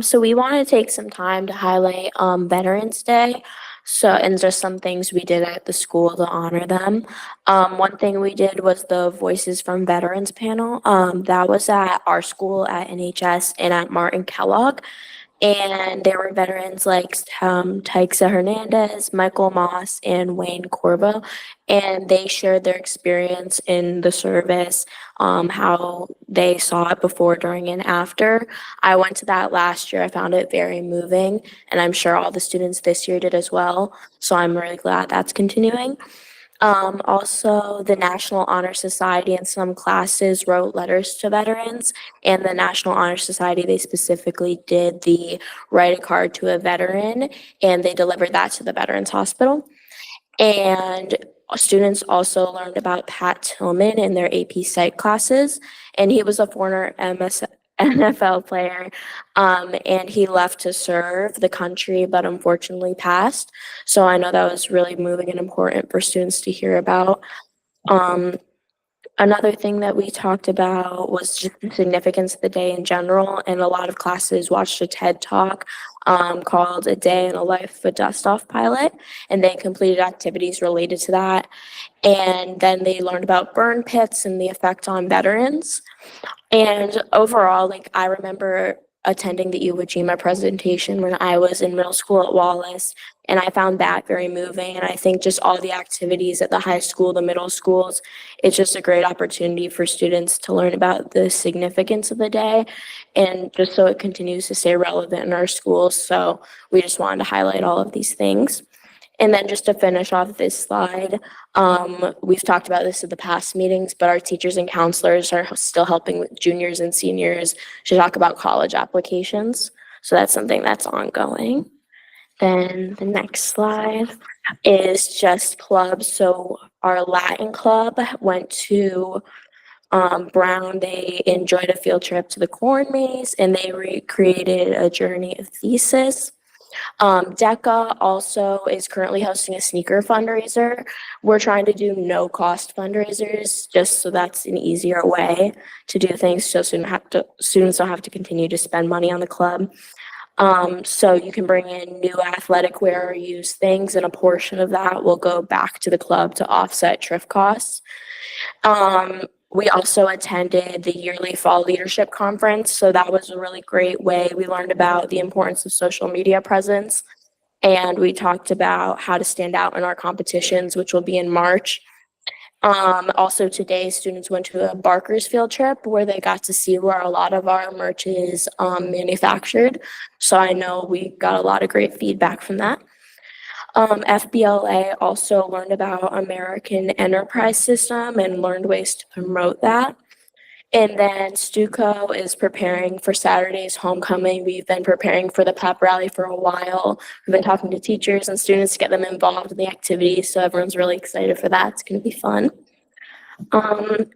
So we want to take some time to highlight Veterans Day. And just some things we did at the school to honor them. One thing we did was the Voices from Veterans panel. That was at our school at NHS and at Martin Kellogg. And there were veterans like Tyxa Hernandez, Michael Moss, and Wayne Corbo. And they shared their experience in the service, how they saw it before, during, and after. I went to that last year. I found it very moving, and I'm sure all the students this year did as well. So I'm really glad that's continuing. Also, the National Honor Society and some classes wrote letters to veterans, and the National Honor Society, they specifically did the write a card to a veteran, and they delivered that to the Veterans Hospital. And students also learned about Pat Tillman in their AP Psych classes, and he was a former NFL player, and he left to serve the country, but unfortunately passed. So I know that was really moving and important for students to hear about. Another thing that we talked about was just the significance of the day in general, and a lot of classes watched a TED Talk called A Day in the Life of a Dust-Off Pilot, and they completed activities related to that. And then they learned about burn pits and the effect on veterans. And overall, I remember attending the Iwo Jima presentation when I was in middle school at Wallace, and I found that very moving. And I think just all the activities at the high school, the middle schools, it's just a great opportunity for students to learn about the significance of the day, and just so it continues to stay relevant in our schools. So we just wanted to highlight all of these things. And then just to finish off this slide, we've talked about this at the past meetings, but our teachers and counselors are still helping with juniors and seniors to talk about college applications. So that's something that's ongoing. Then the next slide is just clubs. So our Latin club went to Brown. They enjoyed a field trip to the corn maze, and they recreated a journey of thesis. DECA also is currently hosting a sneaker fundraiser. We're trying to do no cost fundraisers just so that's an easier way to do things so students don't have to continue to spend money on the club. So you can bring in new athletic wear or used things, and a portion of that will go back to the club to offset thrift costs. We also attended the yearly fall leadership conference. So that was a really great way. We learned about the importance of social media presence, and we talked about how to stand out in our competitions, which will be in March. Also today, students went to a Barker's field trip where they got to see where a lot of our merch is manufactured. So I know we got a lot of great feedback from that. FBLA also learned about American Enterprise System and learned ways to promote that. And then Stuco is preparing for Saturday's homecoming. We've been preparing for the pep rally for a while. We've been talking to teachers and students to get them involved in the activities. So everyone's really excited for that. It's going to be fun. And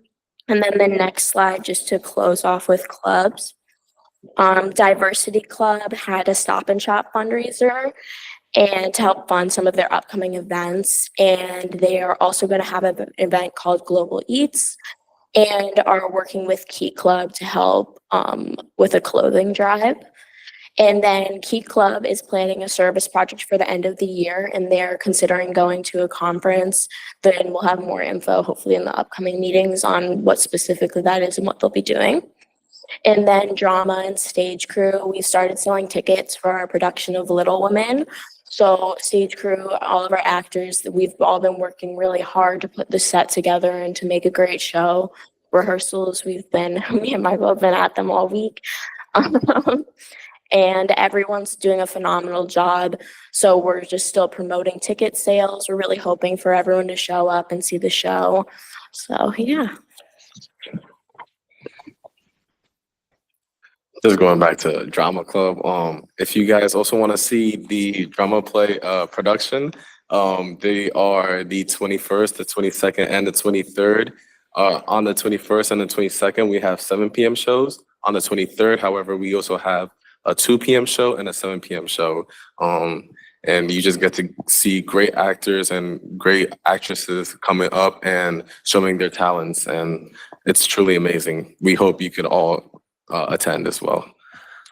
then the next slide, just to close off with clubs. Diversity Club had a Stop and Shop fundraiser and to help fund some of their upcoming events. And they are also going to have an event called Global Eats and are working with Key Club to help with a clothing drive. And then Key Club is planning a service project for the end of the year, and they're considering going to a conference. Then we'll have more info, hopefully in the upcoming meetings, on what specifically that is and what they'll be doing. And then Drama and Stage Crew, we started selling tickets for our production of Little Women. So Stage Crew, all of our actors, we've all been working really hard to put the set together and to make a great show. Rehearsals, me and Michael have been at them all week. And everyone's doing a phenomenal job. So we're just still promoting ticket sales. We're really hoping for everyone to show up and see the show. So yeah. Just going back to Drama Club, if you guys also want to see the drama play production, they are the 21st, the 22nd, and the 23rd. On the 21st and the 22nd, we have 7 p.m. shows. On the 23rd, however, we also have a 2 p.m. show and a 7 p.m. show. And you just get to see great actors and great actresses coming up and showing their talents. And it's truly amazing. We hope you could all attend as well.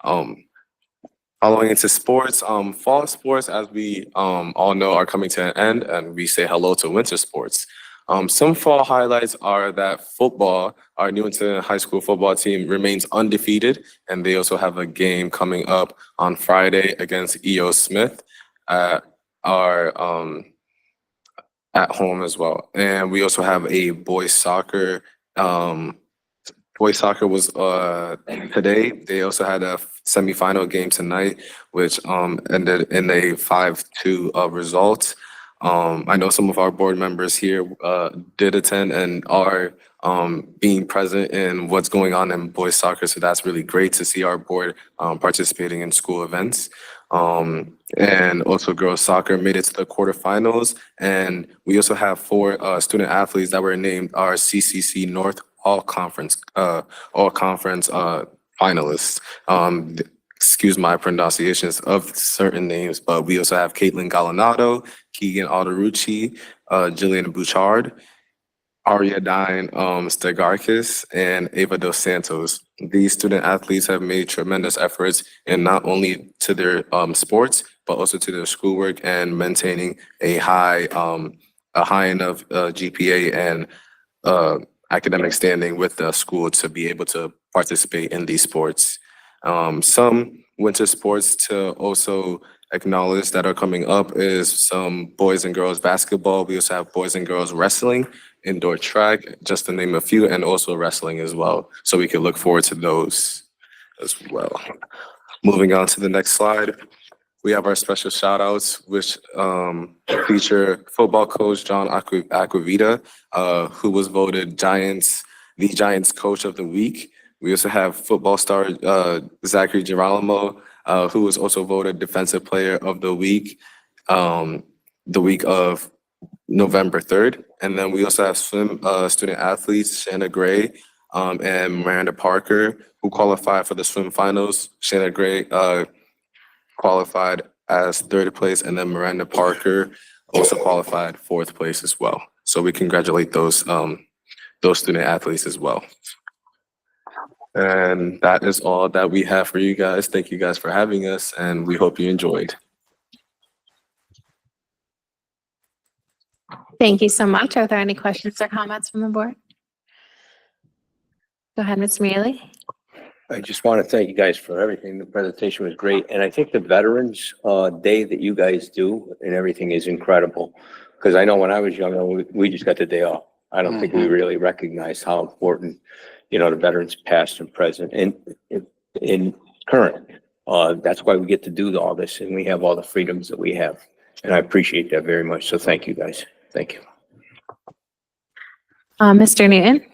Following into sports, fall sports, as we all know, are coming to an end, and we say hello to winter sports. Some fall highlights are that football, our Newington High School football team remains undefeated, and they also have a game coming up on Friday against E.O. Smith at home as well. And we also have a boys soccer. Boys soccer was today. They also had a semifinal game tonight, which ended in a 5-2 result. I know some of our board members here did attend and are being present in what's going on in boys soccer. So that's really great to see our board participating in school events. And also girls soccer made it to the quarterfinals. And we also have 4 student athletes that were named our CCC North all conference finalists. Excuse my pronunciations of certain names, but we also have Caitlin Galanado, Keegan Alderucci, Jillian Bouchard, Aria Dine Stegarkis, and Ava Dos Santos. These student athletes have made tremendous efforts in not only to their sports, but also to their schoolwork and maintaining a high enough GPA and academic standing with the school to be able to participate in these sports. Some winter sports to also acknowledge that are coming up is some boys and girls basketball. We also have boys and girls wrestling, indoor track, just to name a few, and also wrestling as well. So we can look forward to those as well. Moving on to the next slide. We have our special shout outs, which feature football coach John Aquavita, who was voted the Giants coach of the week. We also have football star Zachary Girolamo, who was also voted defensive player of the week of November 3rd. And then we also have swim student athletes, Shanna Gray and Miranda Parker, who qualified for the swim finals. Shanna Gray qualified as third place, and then Miranda Parker also qualified fourth place as well. So we congratulate those student athletes as well. And that is all that we have for you guys. Thank you guys for having us, and we hope you enjoyed. Thank you so much. Are there any questions or comments from the board? Go ahead, Ms. Mealy. I just want to thank you guys for everything. The presentation was great. And I think the Veterans Day that you guys do and everything is incredible. Because I know when I was younger, we just got the day off. I don't think we really recognized how important, you know, the veterans past and present and in current. That's why we get to do all this and we have all the freedoms that we have. And I appreciate that very much. So thank you guys. Thank you. Mr. Newton.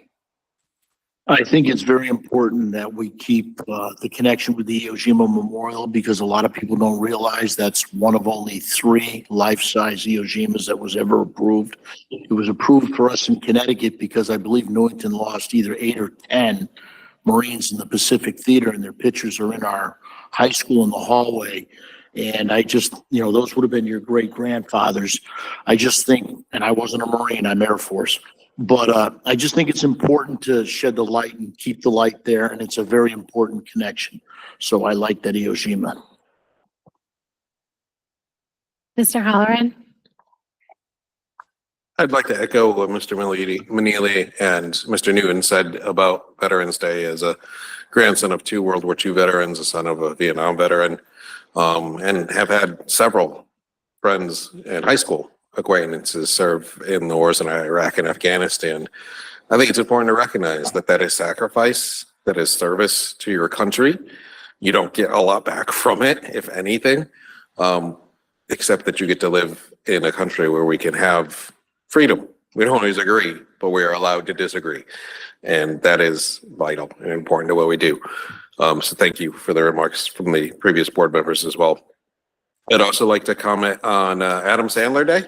I think it's very important that we keep the connection with the Iwo Jima Memorial because a lot of people don't realize that's one of only 3 life-size Iwo Jimas that was ever approved. It was approved for us in Connecticut because I believe Newington lost either 8 or 10 Marines in the Pacific Theater, and their pictures are in our high school in the hallway. And I just, you know, those would have been your great-grandfathers. I just think, and I wasn't a Marine, I'm Air Force. But I just think it's important to shed the light and keep the light there, and it's a very important connection. So I like that Iwo Jima. Mr. Halloran. I'd like to echo what Mr. Mealy and Mr. Newton said about Veterans Day. As a grandson of 2 World War II veterans, a son of a Vietnam veteran, and have had several friends in high school acquaintances serve in the wars in Iraq and Afghanistan. I think it's important to recognize that that is sacrifice, that is service to your country. You don't get a lot back from it, if anything, except that you get to live in a country where we can have freedom. We don't always agree, but we are allowed to disagree. And that is vital and important to what we do. So thank you for the remarks from the previous board members as well. I'd also like to comment on Adam Sandler Day.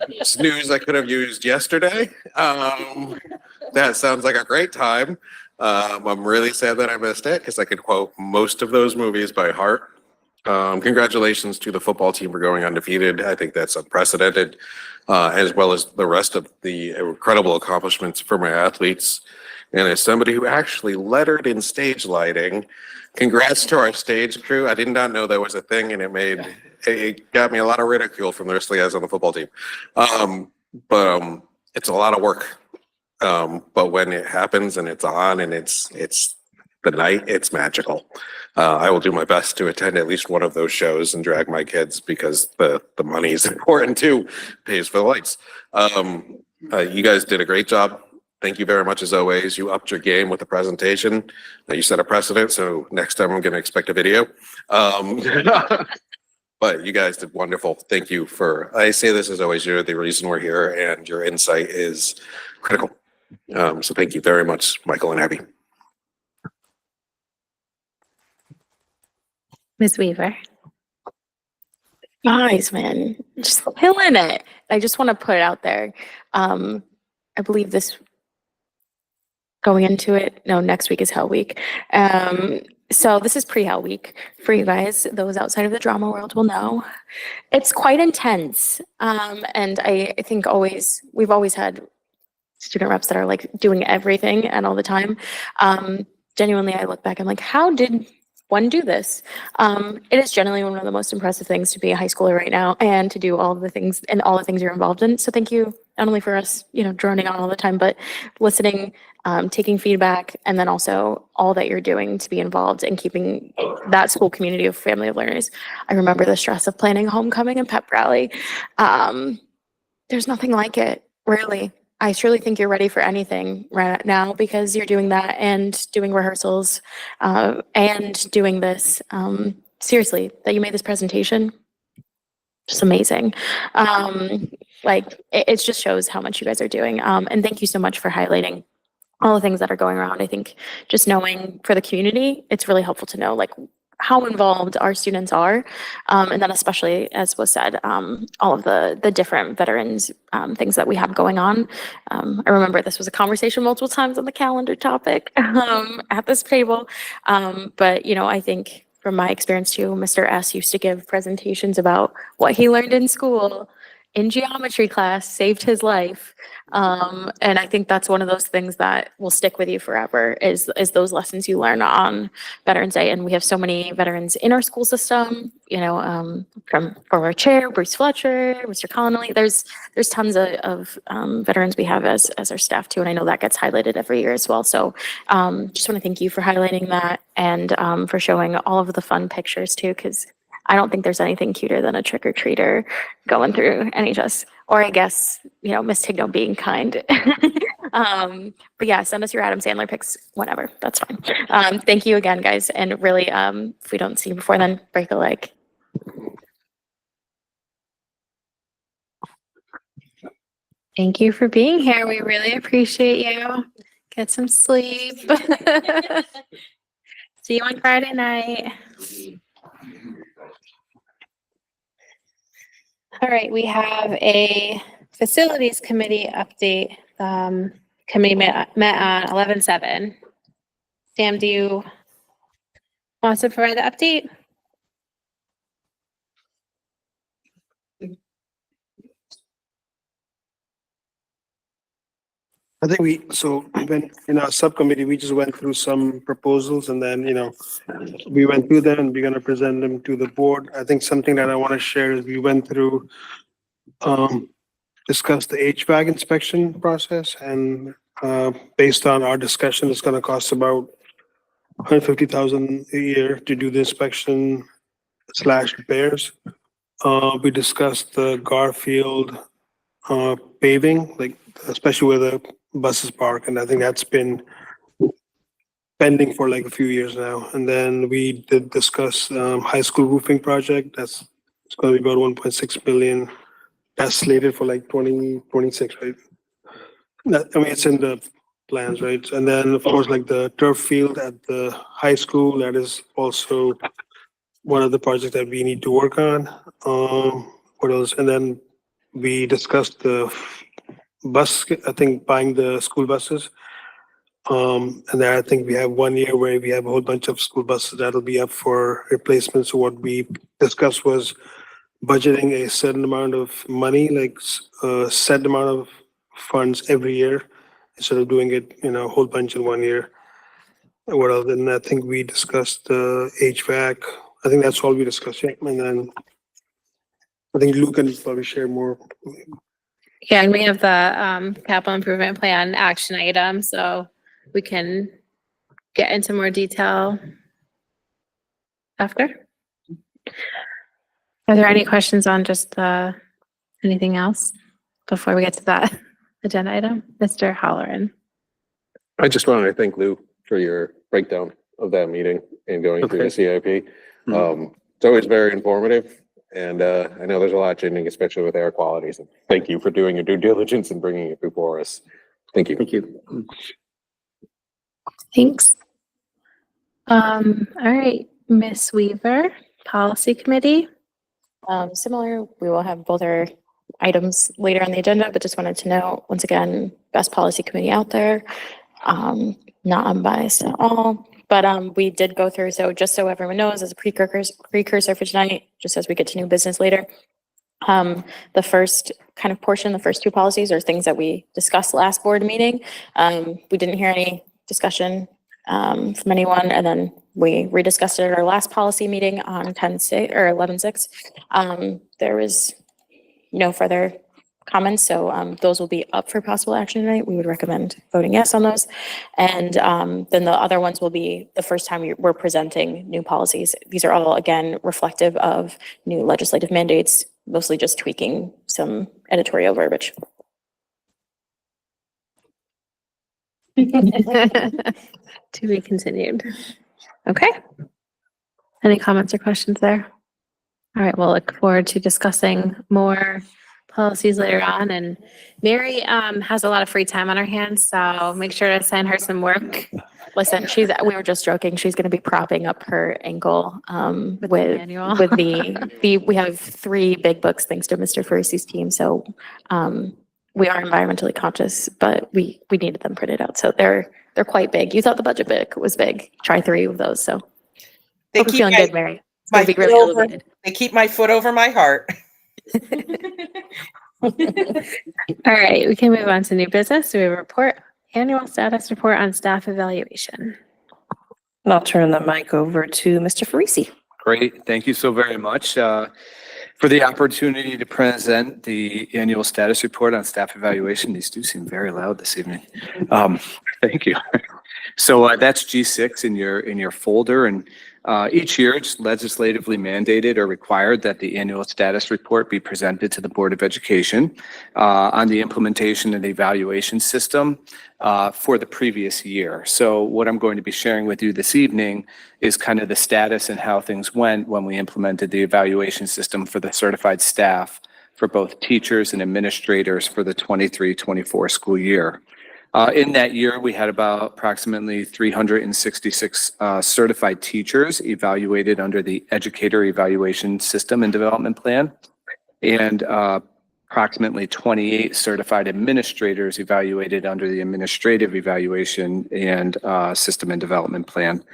It's news I could have used yesterday. That sounds like a great time. I'm really sad that I missed it because I could quote most of those movies by heart. Congratulations to the football team for going undefeated. I think that's unprecedented, as well as the rest of the incredible accomplishments for my athletes. And as somebody who actually lettered in stage lighting, congrats to our stage crew. I did not know that was a thing, and it got me a lot of ridicule from the rest of the guys on the football team. But it's a lot of work. But when it happens and it's on and it's the night, it's magical. I will do my best to attend at least one of those shows and drag my kids because the money is important too. Pays for the lights. You guys did a great job. Thank you very much as always. You upped your game with the presentation. You set a precedent, so next time I'm going to expect a video. But you guys did wonderful. Thank you for, I say this as always, you're the reason we're here and your insight is critical. So thank you very much, Michael and Abby. Ms. Weaver. Guys, man, just killing it. I just want to put it out there. I believe this going into it. No, next week is Hell Week. So this is pre-Hell Week for you guys. Those outside of the drama world will know. It's quite intense. And I think we've always had student reps that are like doing everything and all the time. Genuinely, I look back, I'm like, how did one do this? It is generally one of the most impressive things to be a high schooler right now and to do all the things and all the things you're involved in. So thank you, not only for us, droning on all the time, but listening, taking feedback, and then also all that you're doing to be involved and keeping that school community of family of learners. I remember the stress of planning homecoming and pep rally. There's nothing like it, really. I truly think you're ready for anything right now because you're doing that and doing rehearsals and doing this. Seriously, that you made this presentation, just amazing. It just shows how much you guys are doing. And thank you so much for highlighting all the things that are going around. I think just knowing for the community, it's really helpful to know how involved our students are. And then especially, as was said, all of the different veterans things that we have going on. I remember this was a conversation multiple times on the calendar topic at this table. But, I think from my experience too, Mr. S used to give presentations about what he learned in school in geometry class, saved his life. And I think that's one of those things that will stick with you forever is those lessons you learn on Veterans Day. And we have so many veterans in our school system, you know, from our chair, Bruce Fletcher, Mr. Connolly. There's tons of veterans we have as our staff too. And I know that gets highlighted every year as well. So just want to thank you for highlighting that and for showing all of the fun pictures too, because I don't think there's anything cuter than a trick-or-treater going through NHS, or I guess, you know, Miss Tigno being kind. But yeah, send us your Adam Sandler pics, whatever, that's fine. Thank you again, guys. And really, if we don't see you before then, break a leg. Thank you for being here. We really appreciate you. Get some sleep. See you on Friday night. All right, we have a facilities committee update. Committee met on 11/7. Sam, do you want to provide the update? I think when in our subcommittee, we just went through some proposals and then, you know, we went through them and we're going to present them to the board. I think something that I want to share is we went through, discussed the HVAC inspection process, and based on our discussion, it's going to cost about $150,000 a year to do the inspection / repairs. We discussed the Garfield paving, like especially where the buses park, and I think that's been pending for like a few years now. And then we did discuss high school roofing project. It's going to be about 1.6 billion. That's slated for like 2026, right? I mean, it's in the plans, right? And then of course, like the turf field at the high school, that is also one of the projects that we need to work on. What else? And then we discussed the bus, I think buying the school buses. And then I think we have 1 year where we have a whole bunch of school buses that'll be up for replacement. So what we discussed was budgeting a certain amount of money, like a set amount of funds every year, instead of doing it, you know, a whole bunch in 1 year. What else? And I think we discussed HVAC. I think that's all we discussed. Yeah. And then I think Luke can probably share more. Yeah, and we have the capital improvement plan action item, so we can get into more detail after. Are there any questions on just anything else before we get to that agenda item? Mr. Halloran. I just wanted to thank Lou for your breakdown of that meeting and going through the CIP. It's always very informative. And I know there's a lot changing, especially with air quality. So thank you for doing your due diligence and bringing it before us. Thank you. Thank you. Thanks. All right, Miss Weaver, Policy Committee. Similar, we will have both our items later on the agenda, but just wanted to know, once again, best policy committee out there. Not unbiased at all, but we did go through, so just so everyone knows, as a precursor for tonight, just as we get to new business later, the first kind of portion, the first two policies are things that we discussed last board meeting. We didn't hear any discussion from anyone, and then we rediscussed it at our last policy meeting on 10/6 or 11/6. There was no further comments, so those will be up for possible action tonight. We would recommend voting yes on those. And then the other ones will be the first time we're presenting new policies. These are all, again, reflective of new legislative mandates, mostly just tweaking some editorial verbiage. To be continued. Okay. Any comments or questions there? All right, we'll look forward to discussing more policies later on. And Mary has a lot of free time on her hands, so make sure to send her some work. Listen, we were just joking. She's going to be propping up her ankle with the we have 3 big books thanks to Mr. Farisi's team. So we are environmentally conscious, but we needed them printed out. So they're quite big. You thought the budget book was big. Try 3 of those. So They Hope you're keep feeling my, good, Mary. It's my gonna be foot really over, elevated. they keep my foot over my heart. All right, we can move on to new business. We have a report, annual status report on staff evaluation. And I'll turn the mic over to Mr. Farisi. Great. Thank you so very much for the opportunity to present the annual status report on staff evaluation. These do seem very loud this evening. Thank you. So that's G6 in your folder, and each year it's legislatively mandated or required that the annual status report be presented to the Board of Education on the implementation of the evaluation system for the previous year. So what I'm going to be sharing with you this evening is kind of the status and how things went when we implemented the evaluation system for the certified staff for both teachers and administrators for the 23-24 school year. In that year, we had about approximately 366 certified teachers evaluated under the Educator Evaluation System and Development Plan, and approximately 28 certified administrators evaluated under the Administrative Evaluation and System and Development Plan.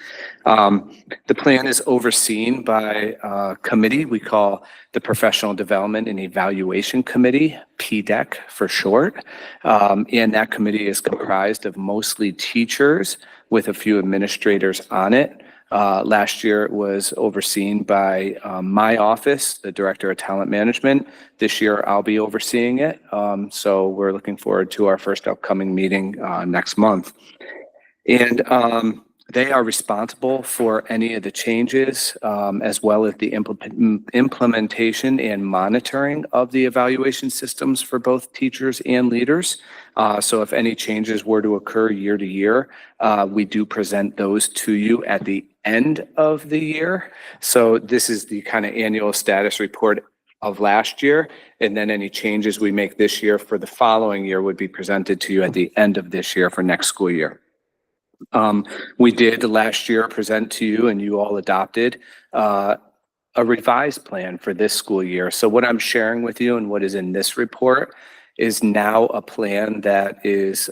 The plan is overseen by a committee we call the Professional Development and Evaluation Committee, PDEC for short. And that committee is comprised of mostly teachers with a few administrators on it. Last year it was overseen by my office, the Director of Talent Management. This year I'll be overseeing it. So we're looking forward to our first upcoming meeting next month. And they are responsible for any of the changes as well as the implementation and monitoring of the evaluation systems for both teachers and leaders. So if any changes were to occur year to year, we do present those to you at the end of the year. So this is the kind of annual status report of last year, and then any changes we make this year for the following year would be presented to you at the end of this year for next school year. We did last year present to you, and you all adopted a revised plan for this school year. So what I'm sharing with you and what is in this report is now a plan that is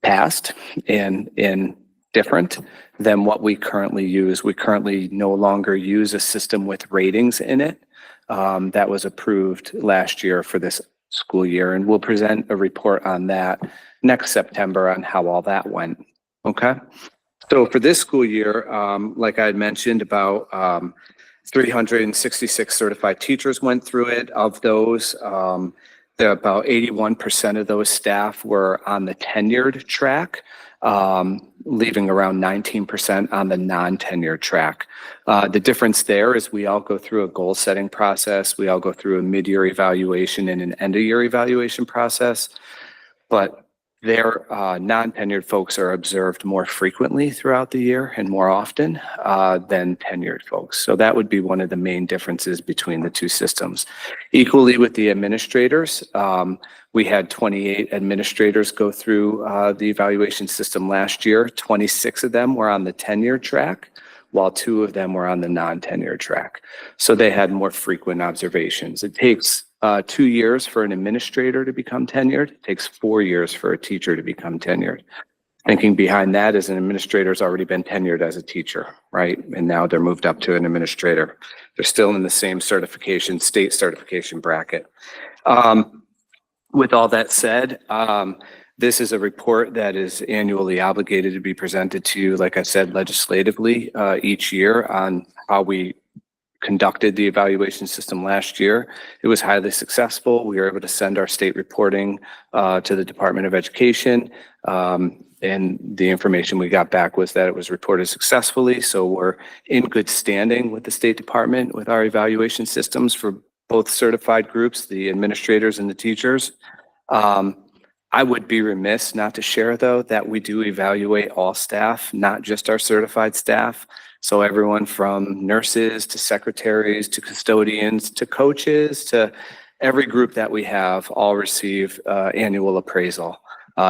passed and different than what we currently use. We currently no longer use a system with ratings in it. That was approved last year for this school year, and we'll present a report on that next September on how all that went. Okay. So for this school year, like I had mentioned, about 366 certified teachers went through it. Of those, about 81% of those staff were on the tenured track, leaving around 19% on the non-tenured track. The difference there is we all go through a goal setting process. We all go through a mid-year evaluation and an end-of-year evaluation process, but their non-tenured folks are observed more frequently throughout the year and more often than tenured folks. So that would be one of the main differences between the two systems. Equally with the administrators, we had 28 administrators go through the evaluation system last year. 26 of them were on the tenured track, while 2 of them were on the non-tenured track. So they had more frequent observations. It takes 2 years for an administrator to become tenured. It takes 4 years for a teacher to become tenured. Thinking behind that is an administrator's already been tenured as a teacher, right? And now they're moved up to an administrator. They're still in the same certification, state certification bracket. With all that said, this is a report that is annually obligated to be presented to you, like I said, legislatively each year on how we conducted the evaluation system last year. It was highly successful. We were able to send our state reporting to the Department of Education. And the information we got back was that it was reported successfully. So we're in good standing with the State Department with our evaluation systems for both certified groups, the administrators and the teachers. I would be remiss not to share, though, that we do evaluate all staff, not just our certified staff. So everyone from nurses to secretaries to custodians to coaches to every group that we have all receive annual appraisal.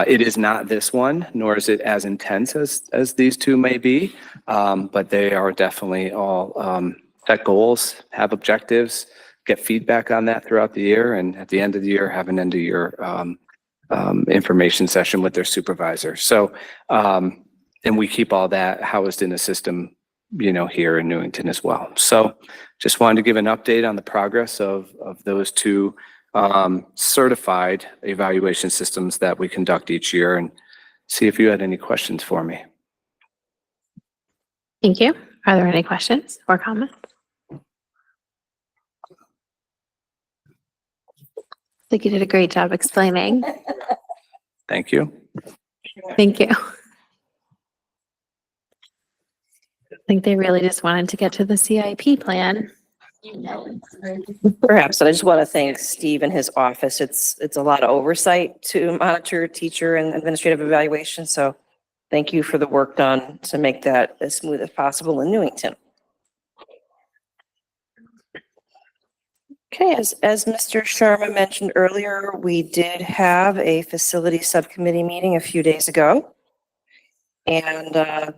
It is not this one, nor is it as intense as these two may be, but they are definitely all set goals, have objectives, get feedback on that throughout the year, and at the end of the year have an end of year information session with their supervisor. So, and we keep all that housed in a system here in Newington as well. So just wanted to give an update on the progress of those two certified evaluation systems that we conduct each year, and see if you had any questions for me. Thank you. Are there any questions or comments? I think you did a great job explaining. Thank you. Thank you. I think they really just wanted to get to the CIP plan. Perhaps, but I just want to thank Steve and his office. It's a lot of oversight to monitor teacher and administrative evaluation. So thank you for the work done to make that as smooth as possible in Newington. Okay, as Mr. Sharma mentioned earlier, we did have a facility subcommittee meeting a few days ago. And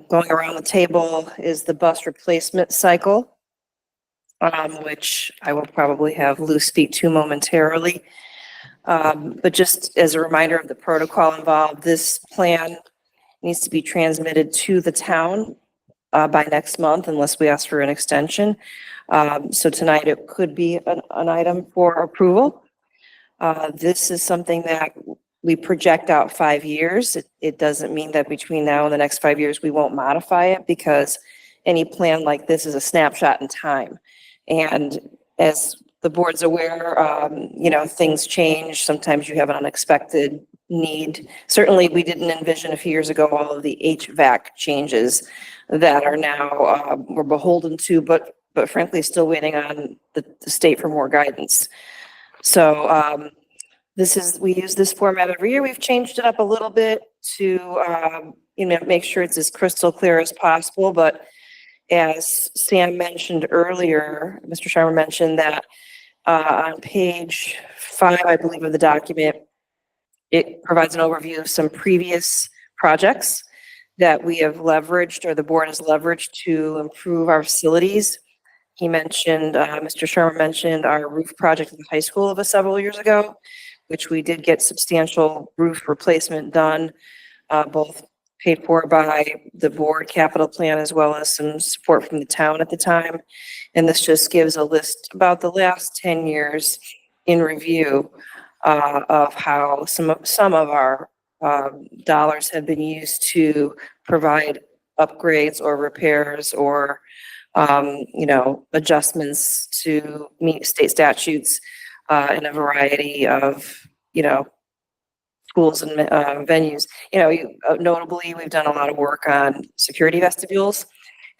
going around the table is the bus replacement cycle, which I will probably have Lou speak to momentarily. But just as a reminder of the protocol involved, this plan needs to be transmitted to the town by next month unless we ask for an extension. So tonight it could be an item for approval. This is something that we project out 5 years. It doesn't mean that between now and the next 5 years, we won't modify it, because any plan like this is a snapshot in time. And as the board's aware, things change. Sometimes you have an unexpected need. Certainly, we didn't envision a few years ago all of the HVAC changes that are now we're beholden to, but frankly, still waiting on the state for more guidance. So we use this format every year. We've changed it up a little bit to make sure it's as crystal clear as possible. But as Sam mentioned earlier, Mr. Sharma mentioned that on page 5, I believe, of the document, it provides an overview of some previous projects that we have leveraged, or the board has leveraged, to improve our facilities. He mentioned, Mr. Sharma mentioned our roof project at the high school of several years ago, which we did get substantial roof replacement done, both paid for by the board capital plan as well as some support from the town at the time. And this just gives a list about the last 10 years in review of how some of our dollars have been used to provide upgrades or repairs or adjustments to meet state statutes in a variety of schools and venues. Notably, we've done a lot of work on security vestibules.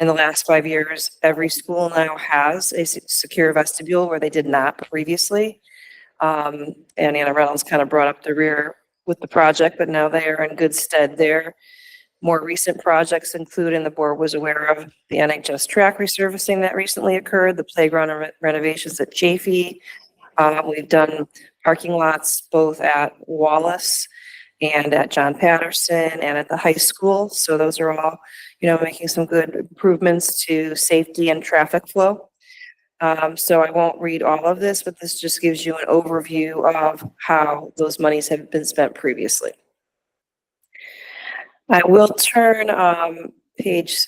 In the last 5 years, every school now has a secure vestibule where they did not previously. And Anna Reynolds kind of brought up the rear with the project, but now they are in good stead there. More recent projects include, and the board was aware of, the NHS track resurfacing that recently occurred, the playground renovations at Chafee. We've done parking lots both at Wallace and at John Patterson and at the high school. So those are all, making some good improvements to safety and traffic flow. So I won't read all of this, but this just gives you an overview of how those monies have been spent previously. I will turn it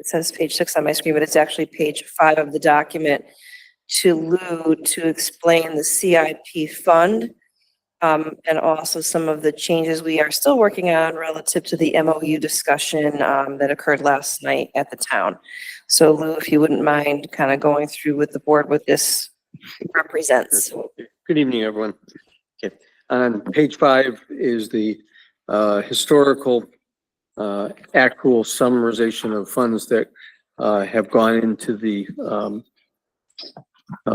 says page 6 on my screen, but it's actually page 5 of the document, to Lou to explain the CIP fund and also some of the changes we are still working on relative to the MOU discussion that occurred last night at the town. So Lou, if you wouldn't mind kind of going through with the board what this represents. Good evening, everyone. Okay. On page 5 is the historical actual summarization of funds that have gone into the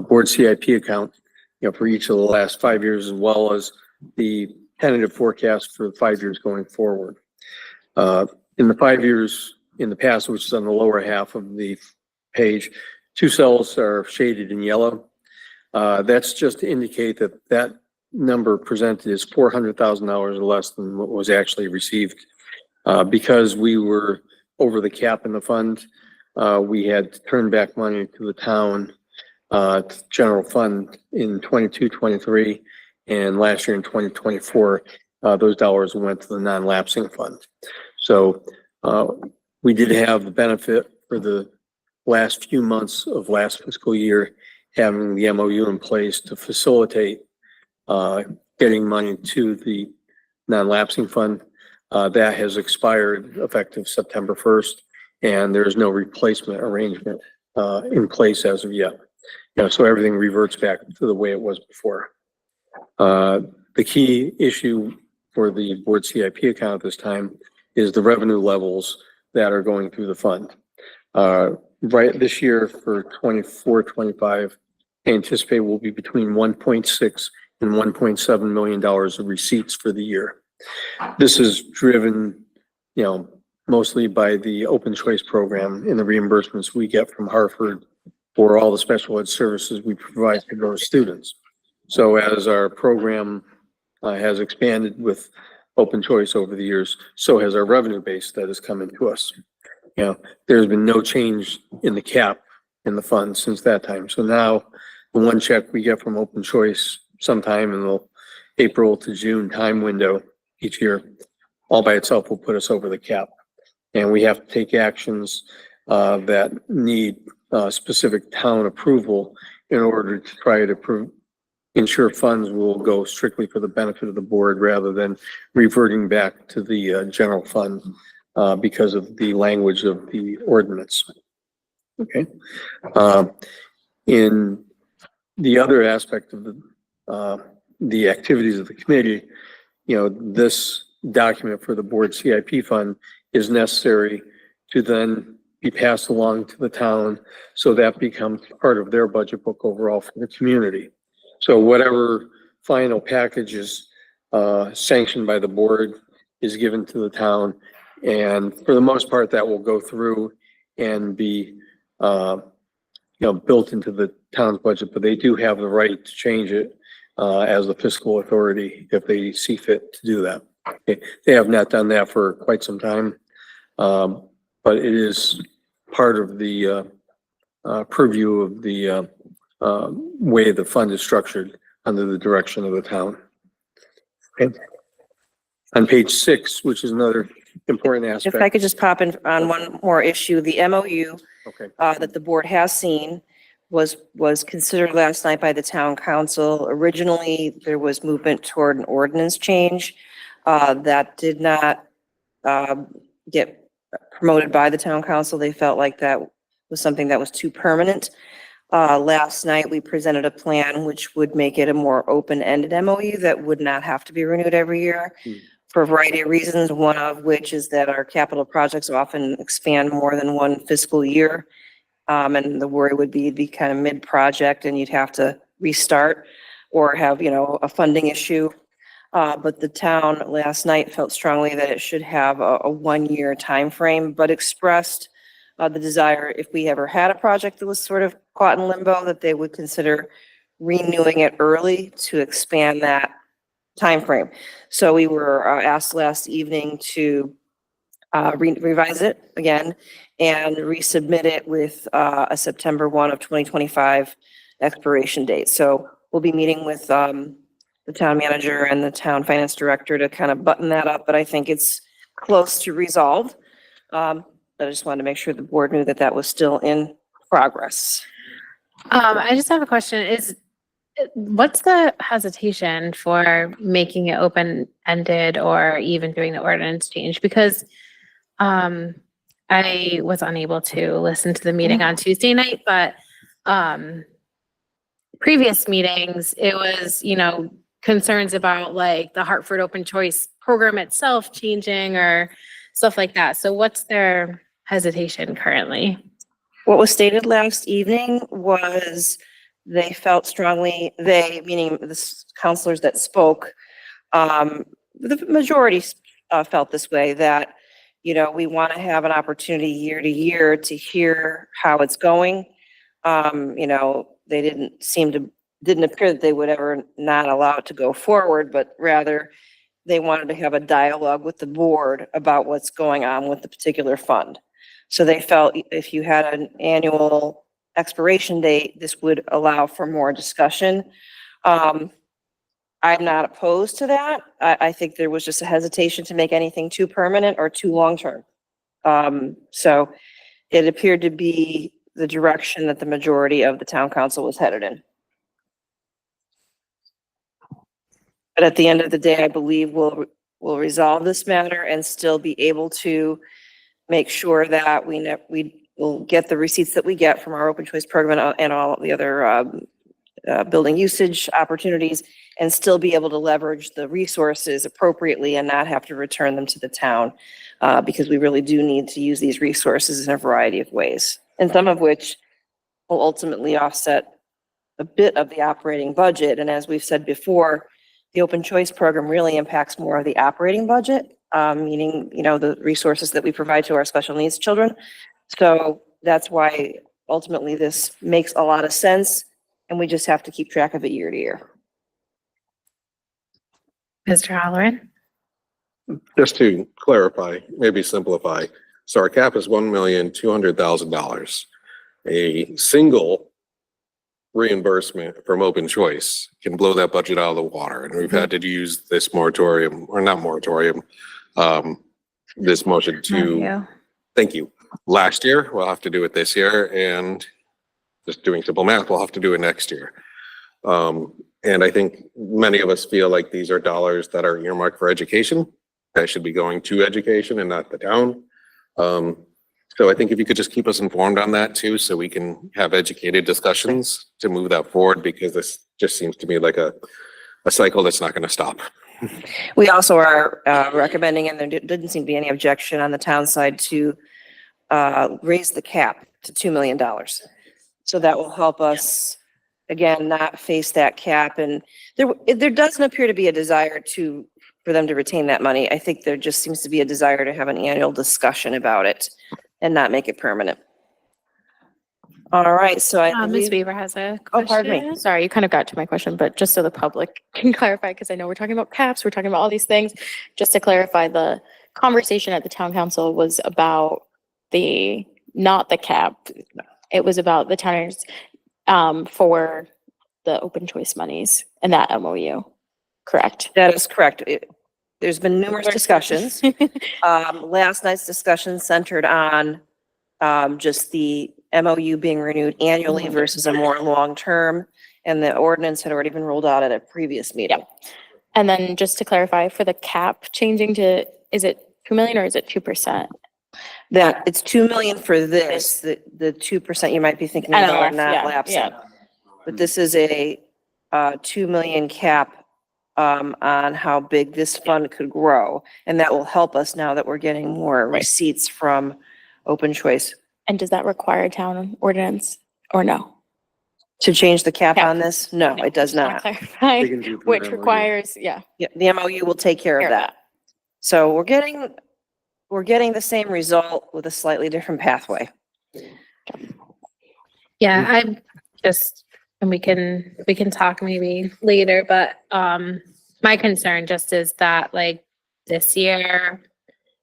board CIP account, for each of the last 5 years, as well as the tentative forecast for 5 years going forward. In the 5 years in the past, which is on the lower half of the page, 2 cells are shaded in yellow. That's just to indicate that that number presented is $400,000 less than what was actually received. Because we were over the cap in the fund, we had to turn back money to the town general fund in 22-23, and last year in 2024, those dollars went to the non-lapsing fund. So we did have the benefit for the last few months of last fiscal year, having the MOU in place to facilitate getting money to the non-lapsing fund. That has expired effective September 1st, and there is no replacement arrangement in place as of yet. So everything reverts back to the way it was before. The key issue for the board CIP account at this time is the revenue levels that are going through the fund. Right this year for 24-25, I anticipate will be between 1.6 and $1.7 million of receipts for the year. This is driven, mostly by the open choice program and the reimbursements we get from Hartford for all the special ed services we provide to those students. So as our program has expanded with open choice over the years, so has our revenue base that has come into us. There's been no change in the cap in the fund since that time. So now the one check we get from open choice sometime in the April to June time window each year, all by itself will put us over the cap. And we have to take actions that need specific town approval in order to try to ensure funds will go strictly for the benefit of the board rather than reverting back to the general fund because of the language of the ordinance. Okay. In the other aspect of the activities of the committee, this document for the board CIP fund is necessary to then be passed along to the town, so that becomes part of their budget book overall for the community. So whatever final package is sanctioned by the board is given to the town, and for the most part that will go through and be built into the town's budget, but they do have the right to change it as the fiscal authority if they see fit to do that. Okay. They have not done that for quite some time, but it is part of the purview of the way the fund is structured under the direction of the town. Okay. On page 6, which is another important aspect. If I could just pop in on one more issue, the MOU Okay. that the board has seen was considered last night by the town council. Originally, there was movement toward an ordinance change that did not get promoted by the town council. They felt like that was something that was too permanent. Last night, we presented a plan which would make it a more open-ended MOU that would not have to be renewed every year for a variety of reasons, one of which is that our capital projects often expand more than one fiscal year. And the worry would be kind of mid-project and you'd have to restart or have, a funding issue. But the town last night felt strongly that it should have a 1-year time frame, but expressed the desire, if we ever had a project that was sort of caught in limbo, that they would consider renewing it early to expand that time frame. So we were asked last evening to revise it again and resubmit it with a September 1 of 2025 expiration date. So we'll be meeting with the town manager and the town finance director to kind of button that up, but I think it's close to resolved. I just wanted to make sure the board knew that that was still in progress. I just have a question. What's the hesitation for making it open-ended or even doing the ordinance change? Because I was unable to listen to the meeting on Tuesday night, but previous meetings, it was, concerns about like the Hartford Open Choice program itself changing or stuff like that. So what's their hesitation currently? What was stated last evening was they felt strongly, meaning the counselors that spoke, the majority felt this way, that, we want to have an opportunity year to year to hear how it's going. They didn't appear that they would ever not allow it to go forward, but rather they wanted to have a dialogue with the board about what's going on with the particular fund. So they felt if you had an annual expiration date, this would allow for more discussion. I'm not opposed to that. I think there was just a hesitation to make anything too permanent or too long-term. So it appeared to be the direction that the majority of the town council was headed in. But at the end of the day, I believe we'll resolve this matter and still be able to make sure that we will get the receipts that we get from our open choice program and all the other building usage opportunities, and still be able to leverage the resources appropriately and not have to return them to the town, because we really do need to use these resources in a variety of ways, and some of which will ultimately offset a bit of the operating budget. And as we've said before, the open choice program really impacts more of the operating budget, meaning, the resources that we provide to our special needs children. So that's why ultimately this makes a lot of sense, and we just have to keep track of it year to year. Mr. Halloran? Just to clarify, maybe simplify. So our cap is $1,200,000. A single reimbursement from open choice can blow that budget out of the water. And we've had to use this moratorium, or not moratorium, this motion to, thank you. Last year, we'll have to do it this year, and just doing simple math, we'll have to do it next year. And I think many of us feel like these are dollars that are earmarked for education, that should be going to education and not the town. So I think if you could just keep us informed on that too, so we can have educated discussions to move that forward, because this just seems to me like a cycle that's not going to stop. We also are recommending, and there didn't seem to be any objection on the town side, to raise the cap to $2 million. So that will help us, again, not face that cap. And there doesn't appear to be a desire for them to retain that money. I think there just seems to be a desire to have an annual discussion about it and not make it permanent. All right, so I Ms. believe, Weaver has a question. Oh, pardon me. Sorry, you kind of got to my question, but just so the public can clarify, because I know we're talking about caps, we're talking about all these things. Just to clarify, the conversation at the town council was about not the cap. It was about the towners for the open choice monies and that MOU, correct? that is correct. There's been numerous discussions. Last night's discussion centered on just the MOU being renewed annually versus a more long-term, and the ordinance had already been rolled out at a previous meeting. And then just to clarify, for the cap changing to, is it 2 million or is it 2%? That it's 2 million for this, the 2% you might be thinking about not lapsing. But this is a 2 million cap on how big this fund could grow. And that will help us now that we're getting more receipts from open choice. And does that require a town ordinance or no? To change the cap on this? No, it does Just wanna not. clarify, which requires, Yeah, the MOU will take care of that. So we're getting the same result with a slightly different pathway. Yeah, I'm just, and we can talk maybe later, but my concern just is that like this year,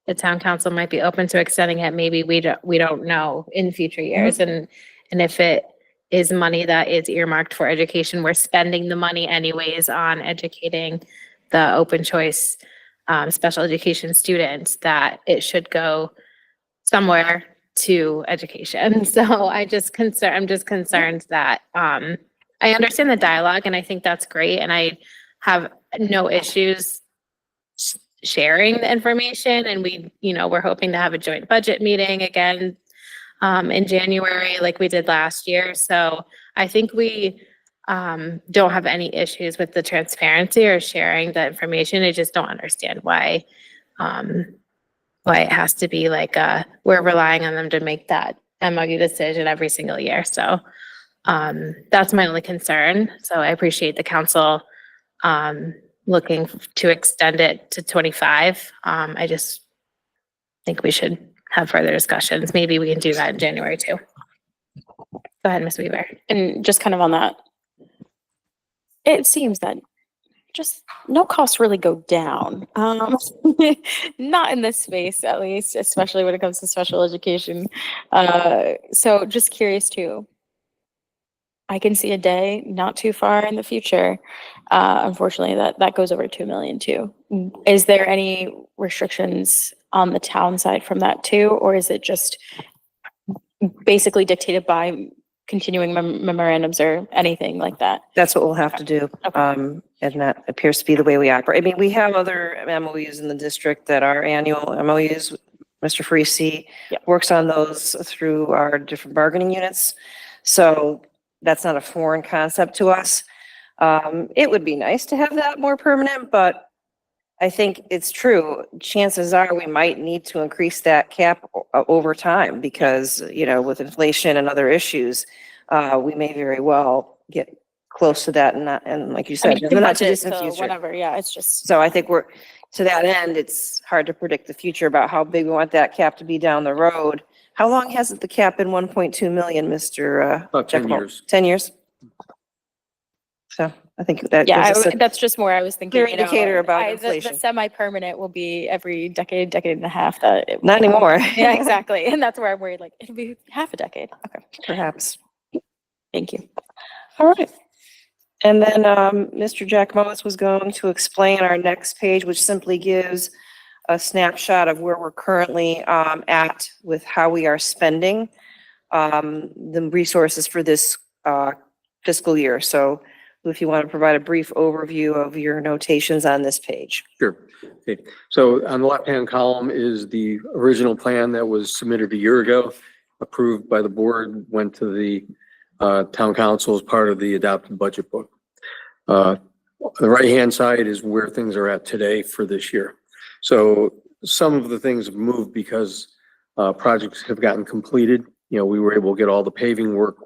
the town council might be open to extending it. Maybe we don't know in future years. And if it is money that is earmarked for education, we're spending the money anyways on educating the open choice special education students, that it should go somewhere to education. So I'm just concerned that I understand the dialogue, and I think that's great, and I have no issues sharing the information. And we're hoping to have a joint budget meeting again in January like we did last year. So I think we don't have any issues with the transparency or sharing the information. I just don't understand why it has to be like we're relying on them to make that MOU decision every single year. So that's my only concern. So I appreciate the council looking to extend it to 25. I just think we should have further discussions. Maybe we can do that in January too. Go ahead, Ms. Weaver. And just kind of on that, it seems that just no costs really go down. Not in this space, at least, especially when it comes to special education. So just curious too. I can see a day not too far in the future. Unfortunately, that goes over 2 million too. Is there any restrictions on the town side from that too? Or is it just basically dictated by continuing memorandums or anything like that? That's what we'll have to do. And that appears to be the way we operate. I mean, we have other MOUs in the district that are annual MOUs. Mr. Freese works on those through our different bargaining units. So that's not a foreign concept to us. It would be nice to have that more permanent, but I think it's true. Chances are we might need to increase that cap over time because, you know, with inflation and other issues, we may very well get close to that and like you said, you in can the not too budget distant to future. whatever, yeah, it's just. So I think we're, to that end, it's hard to predict the future about how big we want that cap to be down the road. How long hasn't the cap been 1.2 million, Mr. About 10 Giacomo? years. 10 years? So I think that Yeah, gives us a that's just more I was thinking. clear you know, indicator about the inflation. semi-permanent will be every decade and a half. That it Not will- anymore. Yeah, exactly. And that's where I'm worried, like, it'll be half a decade. Okay. Perhaps. Thank you. All right. And then Mr. Giacomo was going to explain our next page, which simply gives a snapshot of where we're currently at with how we are spending the resources for this fiscal year. So if you want to provide a brief overview of your notations on this page. Sure. Okay. So on the left-hand column is the original plan that was submitted a year ago, approved by the board, went to the town council as part of the adopted budget book. The right-hand side is where things are at today for this year. So some of the things have moved because projects have gotten completed. You know, we were able to get all the paving work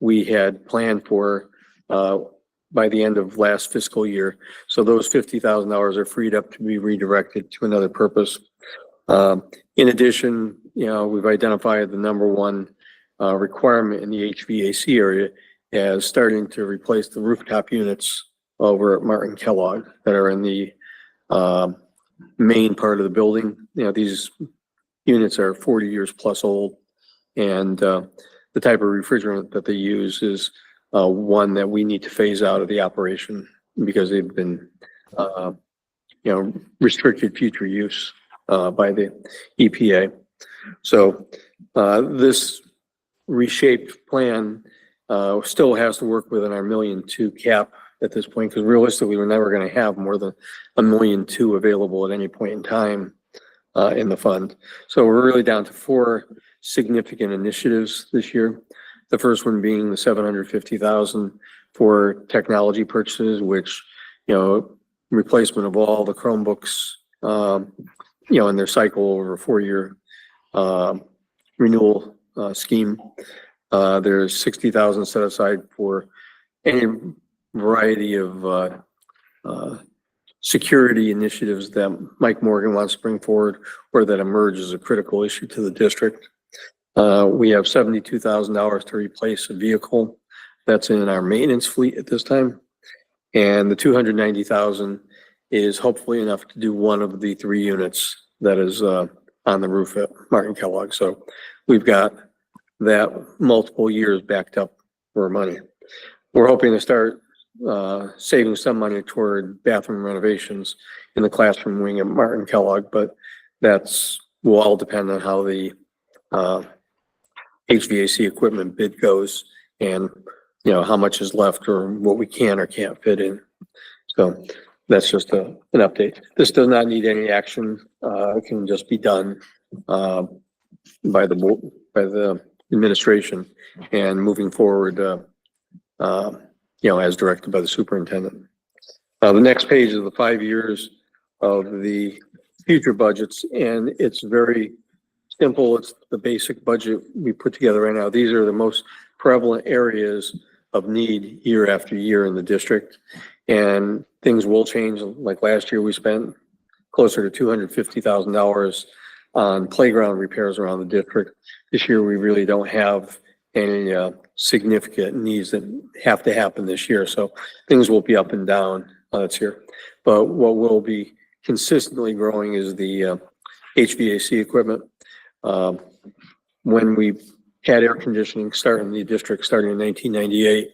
we had planned for by the end of last fiscal year. So those $50,000 are freed up to be redirected to another purpose. In addition, you know, we've identified the number one requirement in the HVAC area as starting to replace the rooftop units over at Martin Kellogg that are in the main part of the building. You know, these units are 40 years plus old, and the type of refrigerant that they use is one that we need to phase out of the operation because they've been, you know, restricted future use by the EPA. So this reshaped plan still has to work within our $1.2 million cap at this point, because realistically, we're never going to have more than $1.2 million available at any point in time in the fund. So we're really down to 4 significant initiatives this year. The first one being the $750,000 for technology purchases, which, you know, replacement of all the Chromebooks, you know, in their cycle over a 4-year renewal scheme. There's $60,000 set aside for any variety of security initiatives that Mike Morgan wants to bring forward or that emerge as a critical issue to the district. We have $72,000 to replace a vehicle that's in our maintenance fleet at this time. And the $290,000 is hopefully enough to do one of the 3 units that is on the roof at Martin Kellogg. So we've got that multiple years backed up for money. We're hoping to start saving some money toward bathroom renovations in the classroom wing at Martin Kellogg, but will all depend on how the HVAC equipment bid goes and, you know, how much is left or what we can or can't fit in. So that's just an update. This does not need any action. It can just be done by the administration and moving forward, you know, as directed by the superintendent. The next page is the 5 years of the future budgets, and it's very simple. It's the basic budget we put together right now. These are the most prevalent areas of need year after year in the district, and things will change. Like last year, we spent closer to $250,000 on playground repairs around the district. This year, we really don't have any significant needs that have to happen this year. So things will be up and down this year. But what will be consistently growing is the HVAC equipment. When we had air conditioning start in the district starting in 1998,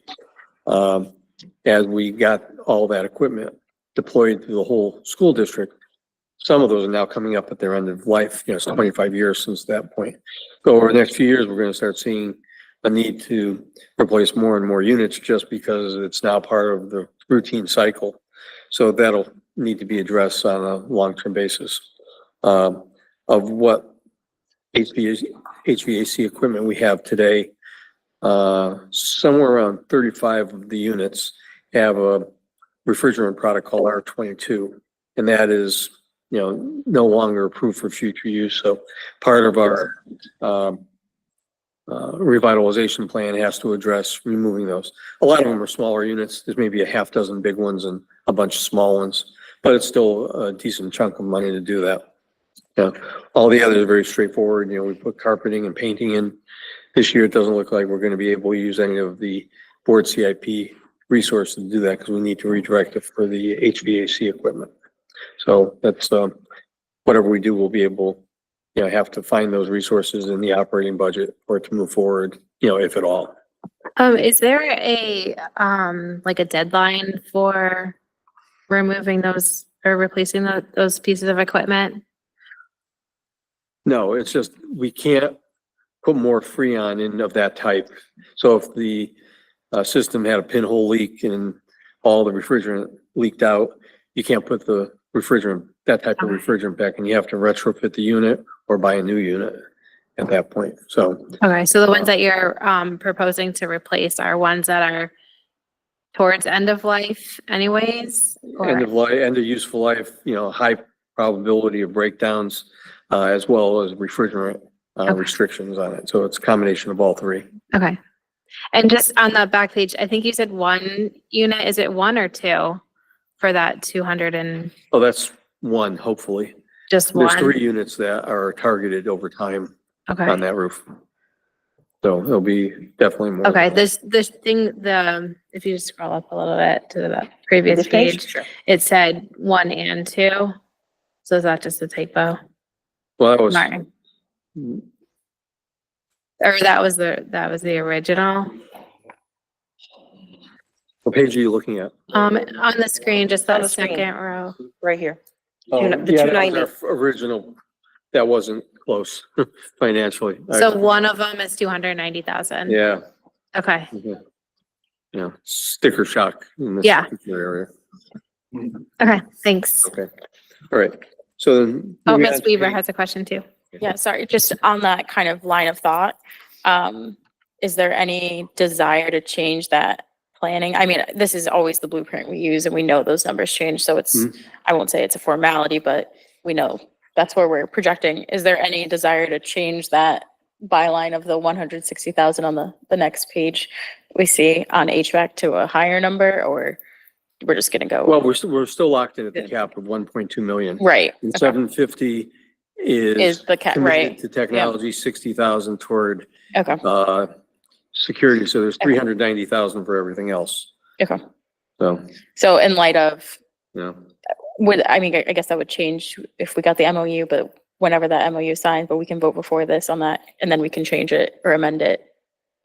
as we got all that equipment deployed through the whole school district, some of those are now coming up at their end of life, it's 25 years since that point. So over the next few years, we're going to start seeing a need to replace more and more units just because it's now part of the routine cycle. So that'll need to be addressed on a long-term basis. Of what HVAC equipment we have today, somewhere around 35 of the units have a refrigerant product called R22, and that is, no longer approved for future use. So part of our revitalization plan has to address removing those. A lot of them are smaller units. There's maybe a half dozen big ones and a bunch of small ones, but it's still a decent chunk of money to do that. All the others are very straightforward. We put carpeting and painting in. This year, it doesn't look like we're going to be able to use any of the board CIP resources to do that because we need to redirect it for the HVAC equipment. So that's whatever we do, we'll be able, have to find those resources in the operating budget for it to move forward, if at all. Is there a like a deadline for removing those or replacing those pieces of equipment? No, it's just, we can't put more Freon in of that type. So if the system had a pinhole leak and all the refrigerant leaked out, you can't put the refrigerant, that type of refrigerant back, and you have to retrofit the unit or buy a new unit at that point. So. Okay, so the ones that you're proposing to replace are ones that are towards end of life anyways? End of life, end of useful life, high probability of breakdowns, as well as refrigerant restrictions on it. So it's a combination of all three. Okay. And just on the back page, I think you said one unit. Is it one or two for that 200 and? Oh, that's one, hopefully. Just one? There's 3 units that are targeted over time on that roof. So it'll be definitely more. Okay, this thing, if you just scroll up a little bit to the previous page, it said 1 and 2. So is that just a typo? Well, that was. Martin. Or that was the original. What page are you looking at? On the screen, just On that the screen. second row. Right here. Oh, The yeah, 290. that was our original. That wasn't close financially. So one of them is 290,000. Yeah. Okay. Yeah, sticker shock in this Yeah. particular area. Okay, thanks. Okay, all right. So then. Oh, moving Ms. on to Weaver page- has a question too. Yeah, sorry, just on that kind of line of thought, is there any desire to change that planning? I mean, this is always the blueprint we use and we know those numbers change, so it's, I won't say it's a formality, but we know that's where we're projecting. Is there any desire to change that byline of the 160,000 on the next page we see on HVAC to a higher number, or we're just gonna go? Well, we're still locked in at the cap of 1.2 million. Right. And Okay. 750 is the cap, committed right? to technology, 60,000 toward Okay. security. So there's 390,000 for everything else. Okay. So, in light of, yeah. I guess that would change if we got the MOU, but whenever that MOU is signed, but we can vote before this on that, and then we can change it or amend it.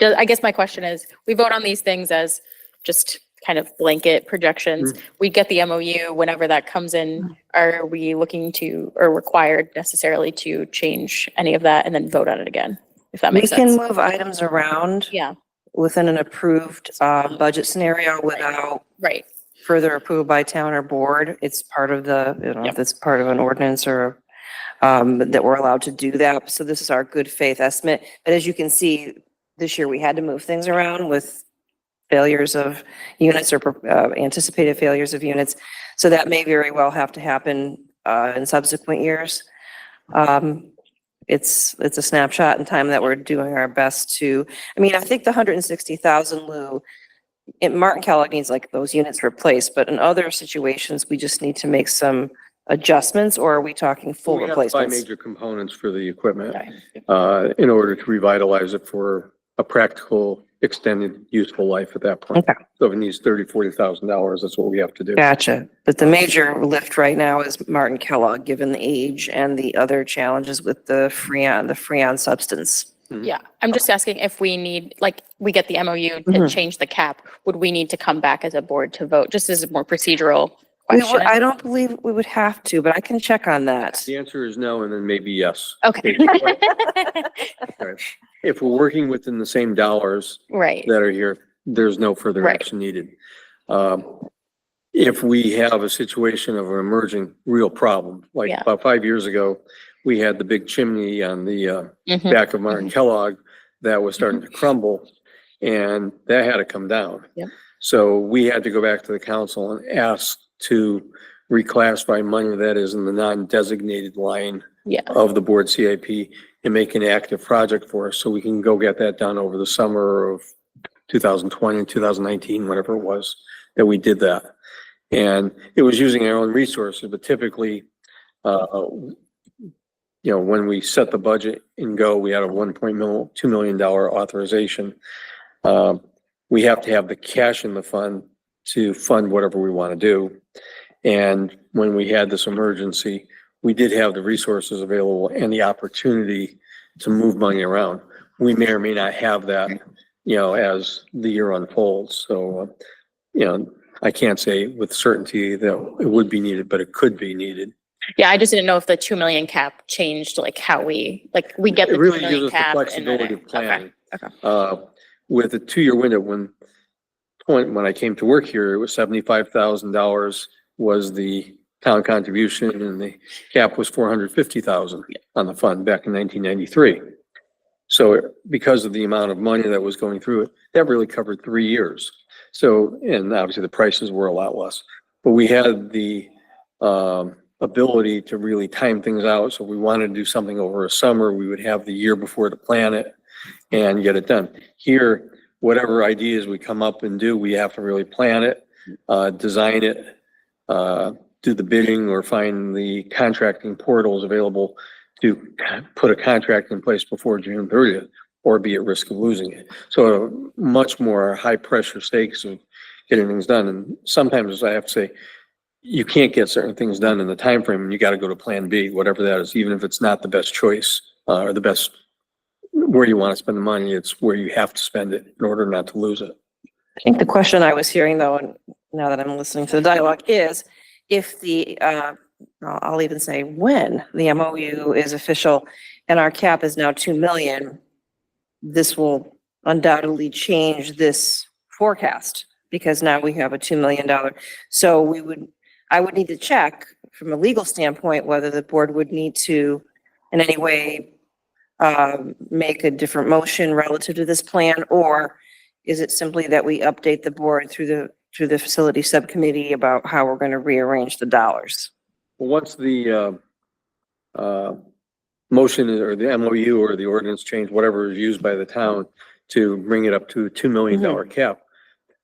I guess my question is, we vote on these things as just kind of blanket projections. We get the MOU, whenever that comes in, are we looking to, or required necessarily to change any of that and then vote on it again? If that makes We sense. can move items around. Yeah. Within an approved budget scenario without Right. further approval by town or board. It's part of the, if it's part of an ordinance or that we're allowed to do that. So this is our good faith estimate. But as you can see, this year we had to move things around with failures of units or anticipated failures of units. So that may very well have to happen in subsequent years. It's a snapshot in time that we're doing our best to, I think the 160,000, Lou, Martin Kellogg needs like those units replaced, but in other situations, we just need to make some adjustments, or are we talking full We have to buy replacements? major components for the equipment in order to revitalize it for a practical, extended, useful life at that point. Okay. So if it needs $30,000-$40,000, that's what we have to do. Gotcha. But the major lift right now is Martin Kellogg, given the age and the other challenges with the Freon substance. Yeah, I'm just asking if we need, like, we get the MOU to change the cap, would we need to come back as a board to vote, just as a more procedural I don't believe we would have to, but I can check on that. The answer is no, and then maybe yes. Okay. Right. If we're working within the same dollars Right. that are here, there's no further Right. action needed. If we have a situation of an emerging real problem, like Yeah. about 5 years ago, we had the big chimney on the Mhm. back of Martin Kellogg that was starting to crumble, and that had to come down. Yep. So we had to go back to the council and ask to reclassify money that is in the non-designated line Yeah. of the board CIP and make an active project for us, so we can go get that done over the summer of 2020, 2019, whatever it was, that we did that. And it was using our own resources, but typically, when we set the budget and go, we had a $1.2 million authorization. We have to have the cash in the fund to fund whatever we want to do. And when we had this emergency, we did have the resources available and the opportunity to move money around. We may or may not have that, as the year unfolds. So, I can't say with certainty that it would be needed, but it could be needed. Yeah, I just didn't know if the 2 million cap changed how we get the It really 2 gives million us the cap. flexibility of planning. Okay. With a 2-year window, when I came to work here, it was $75,000 was the town contribution, and the cap was $450,000 on the fund back in 1993. So because of the amount of money that was going through it, that really covered 3 years. So, and obviously the prices were a lot less, but we had the ability to really time things out. So if we wanted to do something over a summer, we would have the year before to plan it and get it done. Here, whatever ideas we come up and do, we have to really plan it, design it, do the bidding, or find the contracting portals available to put a contract in place before June 30th, or be at risk of losing it. So much more high pressure stakes of getting things done. And sometimes I have to say, you can't get certain things done in the time frame, and you got to go to plan B, whatever that is, even if it's not the best choice, or the best where you want to spend the money. It's where you have to spend it in order not to lose it. I think the question I was hearing, though, and now that I'm listening to the dialogue, is if I'll even say when the MOU is official and our cap is now 2 million, this will undoubtedly change this forecast, because now we have a $2 million. So I would need to check from a legal standpoint whether the board would need to in any way make a different motion relative to this plan, or is it simply that we update the board through the facility subcommittee about how we're going to rearrange the dollars? Well, once the motion or the MOU or the ordinance change, whatever is used by the town to bring it up to a $2 million cap,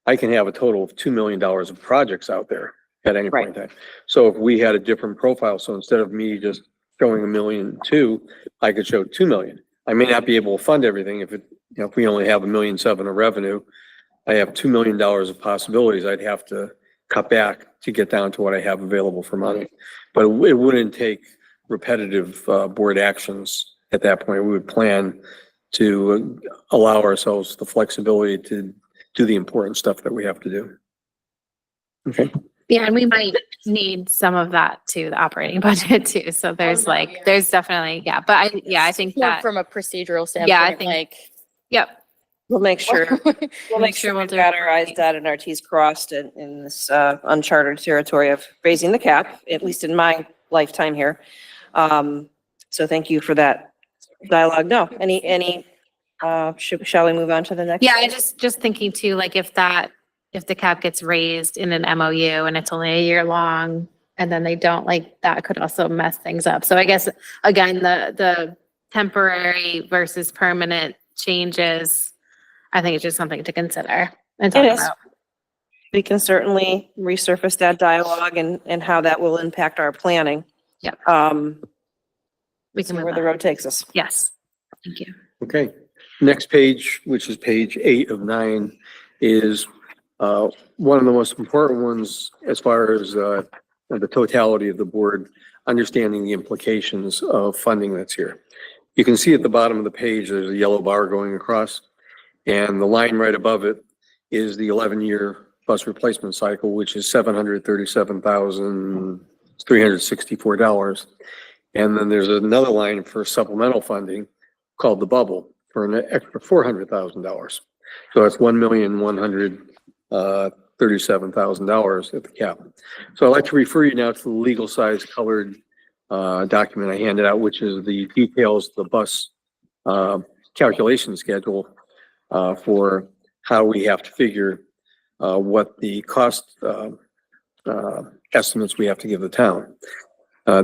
I can have a total of $2 million of projects out there at any point in time. So if we had a different profile, so instead of me just showing $1.2 million, I could show $2 million. I may not be able to fund everything if we only have $1.7 million of revenue. I have $2 million of possibilities. I'd have to cut back to get down to what I have available for money. But it wouldn't take repetitive board actions at that point. We would plan to allow ourselves the flexibility to do the important stuff that we have to do. Okay. Yeah, and we might need some of that to the operating budget too. So there's there's definitely, but I think More that from a procedural standpoint, Yeah, I think- yep. We'll make sure we'll we've do got it our I's dotted and our T's crossed in this uncharted territory of raising the cap, at least in my lifetime here. So thank you for that dialogue. No, shall we move on to the next? Yeah, I just thinking too, if the cap gets raised in an MOU and it's only a year long, and then they don't, that could also mess things up. So I guess, again, the temporary versus permanent changes, I think it's just something to consider and talk It is. about. We can certainly resurface that dialogue and how that will impact our planning. Yep. We can see where the road takes us. Yes. Thank you. Okay. Next page, which is page 8 of 9, is one of the most important ones as far as the totality of the board understanding the implications of funding that's here. You can see at the bottom of the page, there's a yellow bar going across, and the line right above it is the 11-year bus replacement cycle, which is $737,364. And then there's another line for supplemental funding called the bubble for an extra $400,000. So that's $1,137,000 at the cap. So I'd like to refer you now to the legal size colored document I handed out, which is the details of the bus calculation schedule for how we have to figure what the cost estimates we have to give the town.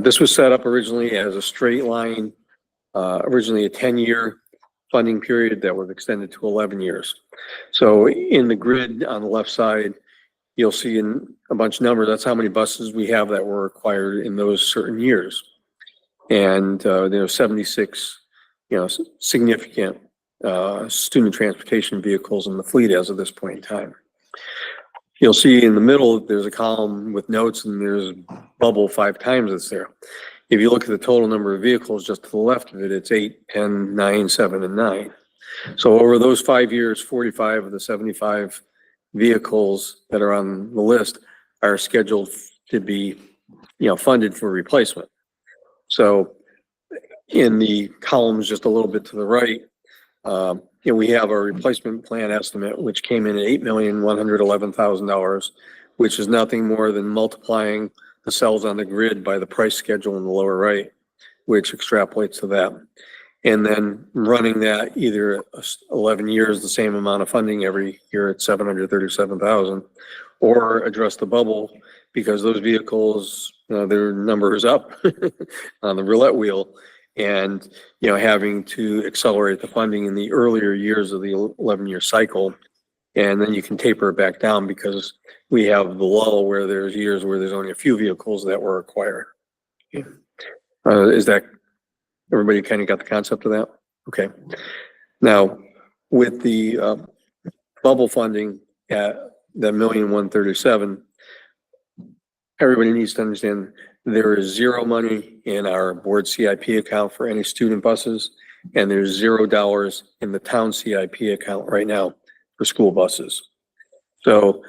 This was set up originally as a straight line, originally a 10-year funding period that was extended to 11 years. So in the grid on the left side, you'll see in a bunch of numbers, that's how many buses we have that were acquired in those certain years. And there are 76, significant student transportation vehicles in the fleet as of this point in time. You'll see in the middle, there's a column with notes and there's bubble 5 times it's there. If you look at the total number of vehicles just to the left of it, it's 8, 10, 9, 7, and 9. So over those 5 years, 45 of the 75 vehicles that are on the list are scheduled to be, funded for replacement. So in the columns just a little bit to the right, we have our replacement plan estimate, which came in at $8,111,000, which is nothing more than multiplying the cells on the grid by the price schedule in the lower right, which extrapolates to that. And then running that either 11 years, the same amount of funding every year at $737,000, or address the bubble because those vehicles, their number is up on the roulette wheel. And, having to accelerate the funding in the earlier years of the 11-year cycle. And then you can taper it back down because we have the lull where there's years where there's only a few vehicles that were acquired. Is that, everybody kind of got the concept of that? Okay. Now, with the bubble funding at the $1,137,000, everybody needs to understand there is zero money in our board CIP account for any student buses, and there's $0 in the town CIP account right now for school buses. So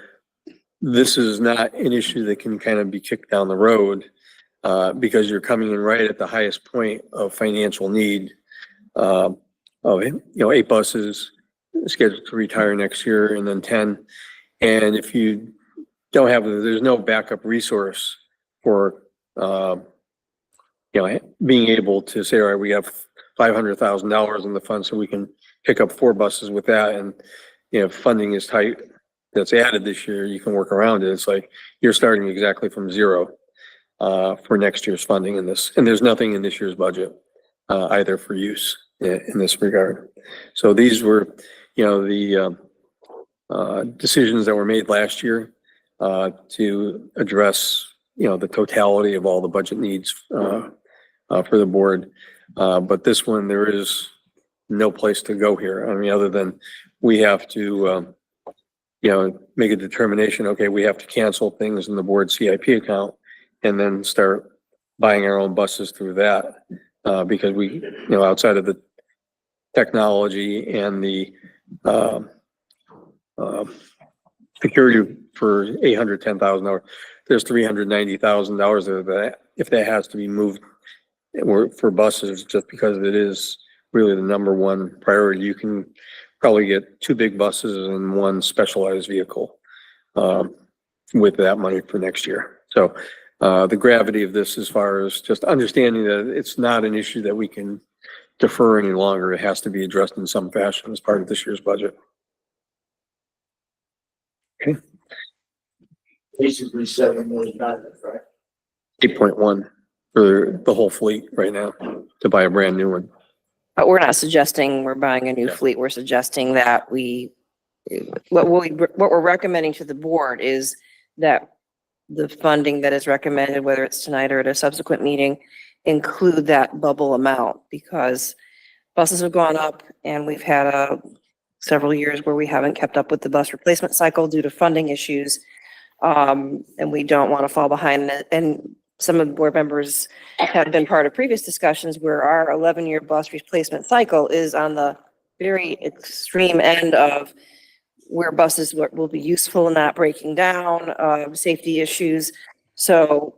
this is not an issue that can kind of be kicked down the road because you're coming in right at the highest point of financial need of 8 buses scheduled to retire next year and then 10. And if you don't have, there's no backup resource for being able to say, all right, we have $500,000 in the fund so we can pick up 4 buses with that. And, if funding is tight that's added this year, you can work around it. It's like you're starting exactly from zero for next year's funding in this. And there's nothing in this year's budget either for use in this regard. So these were, the decisions that were made last year to address the totality of all the budget needs for the board. But this one, there is no place to go here. I mean, other than we have to, make a determination, okay, we have to cancel things in the board CIP account and then start buying our own buses through that. Because we, outside of the technology and the security for $810,000, there's $390,000 there that if that has to be moved for buses, just because it is really the number one priority, you can probably get 2 big buses and 1 specialized vehicle with that money for next year. So the gravity of this, as far as just understanding that it's not an issue that we can defer any longer, it has to be addressed in some fashion as part of this year's budget. Okay. Basically $7 million, right? 8.1 for the whole fleet right now to buy a brand new one. But we're not suggesting we're buying a new fleet. We're suggesting that what we're recommending to the board is that the funding that is recommended, whether it's tonight or at a subsequent meeting, include that bubble amount, because buses have gone up and we've had several years where we haven't kept up with the bus replacement cycle due to funding issues. And we don't want to fall behind. And some of the board members have been part of previous discussions where our 11-year bus replacement cycle is on the very extreme end of where buses will be useful and not breaking down, safety issues. So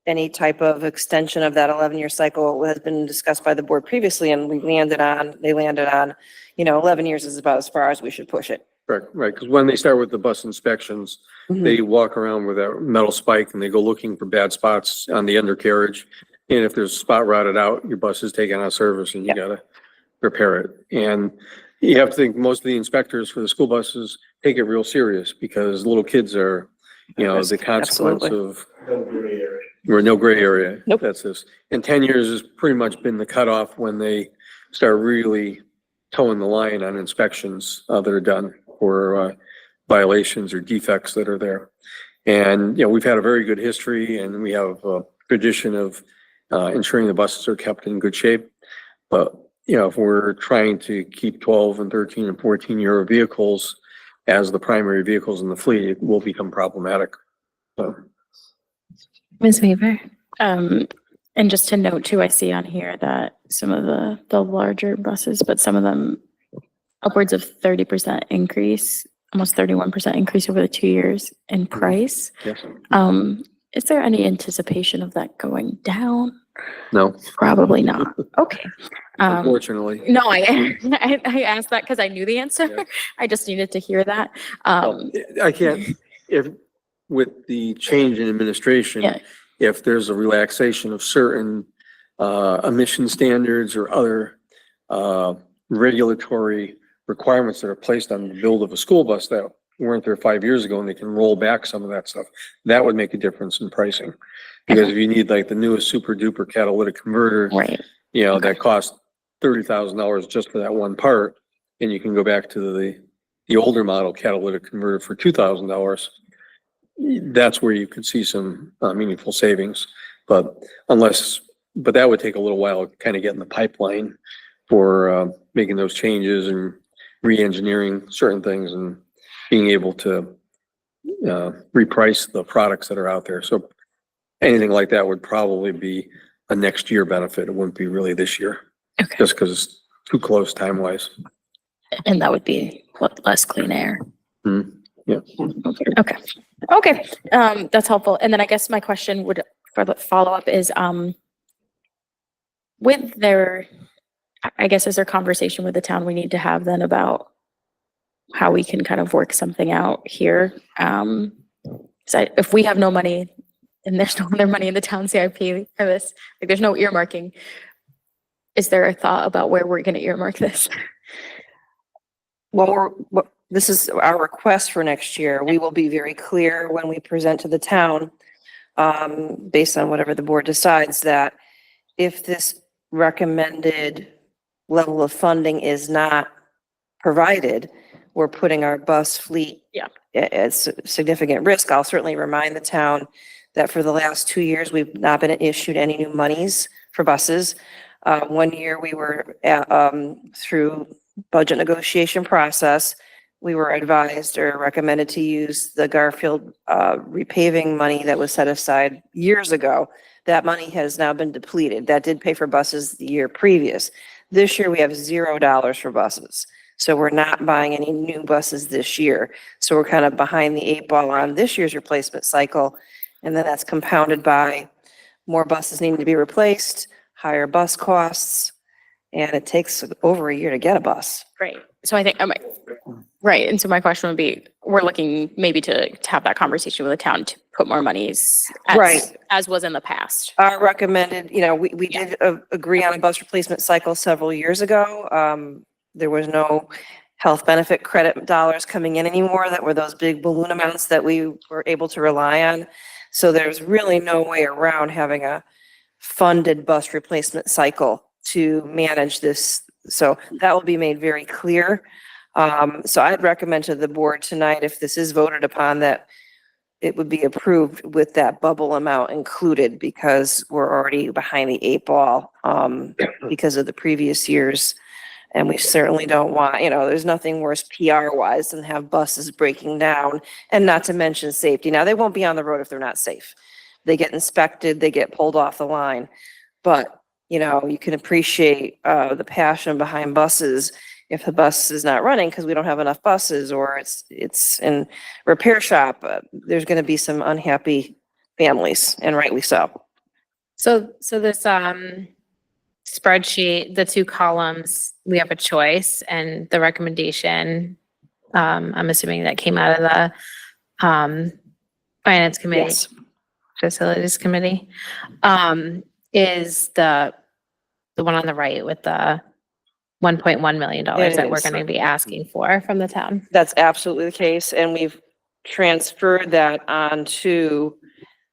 any type of extension of that 11-year cycle has been discussed by the board previously, and they landed on, 11 years is about as far as we should push it. Right, because when they start with the bus inspections, they walk around with that metal spike and they go looking for bad spots on the undercarriage. And if there's a spot rotted out, your bus is taken out of service and you gotta repair it. And you have to think most of the inspectors for the school buses take it real serious because little kids are, the consequence of. We're no gray area. Nope. That's this. And 10 years has pretty much been the cutoff when they start really towing the line on inspections that are done for violations or defects that are there. And, we've had a very good history and we have a tradition of ensuring the buses are kept in good shape. But, if we're trying to keep 12 and 13 and 14-year vehicles as the primary vehicles in the fleet, it will become problematic. So. Ms. Weaver? And just to note too, I see on here that some of the larger buses, but some of them upwards of 30% increase, almost 31% increase over the 2 years in price. Yes. Is there any anticipation of that going down? No. Probably not. Okay. Unfortunately. No, I asked that because I knew the answer. Yeah. I just needed to hear that. I can't, with the change in administration, if there's a relaxation of certain emission standards or other regulatory requirements that are placed on the build of a school bus that weren't there 5 years ago, and they can roll back some of that stuff, that would make a difference in pricing. Because if you need like the newest super duper catalytic converter, Right. That costs $30,000 just for that one part, and you can go back to the older model catalytic converter for $2,000. That's where you could see some meaningful savings. But that would take a little while to kind of get in the pipeline for making those changes and re-engineering certain things and being able to reprice the products that are out there. So anything like that would probably be a next year benefit. It wouldn't be really this year. Okay. Just because it's too close time-wise. And that would be less clean air. Yeah. Okay. That's helpful. And then I guess my question would, for the follow-up is, is there conversation with the town we need to have then about how we can kind of work something out here? So if we have no money and there's no other money in the town CIP for this, like there's no earmarking, is there a thought about where we're going to earmark this? Well, this is our request for next year. We will be very clear when we present to the town, based on whatever the board decides, that if this recommended level of funding is not provided, we're putting our bus fleet at significant risk. I'll certainly remind the town that for the last 2 years, we've not been issued any new monies for buses. 1 year we were through budget negotiation process, we were advised or recommended to use the Garfield repaving money that was set aside years ago. That money has now been depleted. That did pay for buses the year previous. This year we have $0 for buses. So we're not buying any new buses this year. So we're kind of behind the 8 ball on this year's replacement cycle. And then that's compounded by more buses needing to be replaced, higher bus costs, and it takes over a year to get a bus. Right. So I think, right. And so my question would be, we're looking maybe to have that conversation with the town to put more monies as was in the past. Our recommended, we did agree on a bus replacement cycle several years ago. There was no health benefit credit dollars coming in anymore. That were those big balloon amounts that we were able to rely on. So there's really no way around having a funded bus replacement cycle to manage this. So that will be made very clear. So I'd recommend to the board tonight, if this is voted upon, that it would be approved with that bubble amount included, because we're already behind the 8 ball because of the previous years. And we certainly don't want, there's nothing worse PR wise than have buses breaking down, and not to mention safety. Now, they won't be on the road if they're not safe. They get inspected, they get pulled off the line. But, you can appreciate the passion behind buses if the bus is not running because we don't have enough buses or it's in repair shop, there's going to be some unhappy families, and rightly so. So this spreadsheet, the two columns, we have a choice, and the recommendation, I'm assuming that came out of the finance committee, Yes. facilities committee, is the one on the right with the $1.1 million It that we're is. going to be asking for from the town. That's absolutely the case, and we've transferred that onto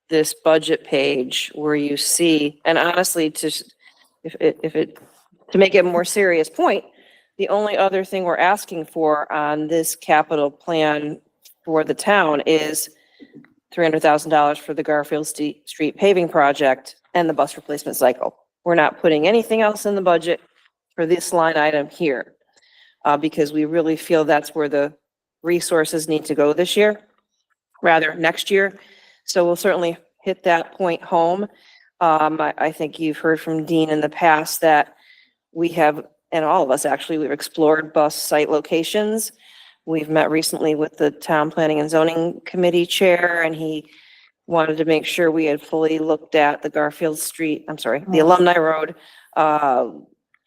this budget page where you see, and honestly, to make it a more serious point, the only other thing we're asking for on this capital plan for the town is $300,000 for the Garfield Street paving project and the bus replacement cycle. We're not putting anything else in the budget for this line item here, because we really feel that's where the resources need to go this year, rather next year. So we'll certainly hit that point home. I think you've heard from Dean in the past that we have, and all of us actually, we've explored bus site locations. We've met recently with the Town Planning and Zoning Committee Chair, and he wanted to make sure we had fully looked at the Garfield Street, the Alumni Road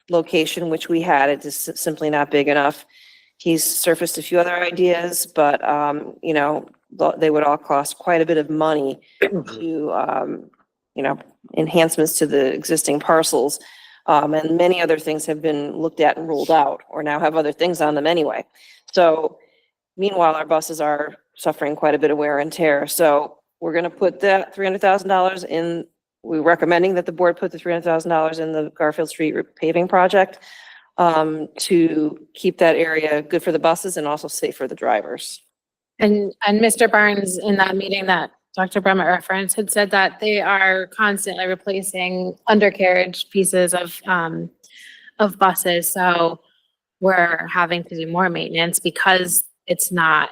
location, which we had. It is simply not big enough. He's surfaced a few other ideas, but, you know, they would all cost quite a bit of money to, you know, enhancements to the existing parcels. And many other things have been looked at and ruled out, or now have other things on them anyway. So meanwhile, our buses are suffering quite a bit of wear and tear. So we're going to put that $300,000 in. We're recommending that the board put the $300,000 in the Garfield Street paving project to keep that area good for the buses and also safe for the drivers. And Mr. Barnes, in that meeting that Dr. Brummett referenced, had said that they are constantly replacing undercarriage pieces of buses. So we're having to do more maintenance because it's not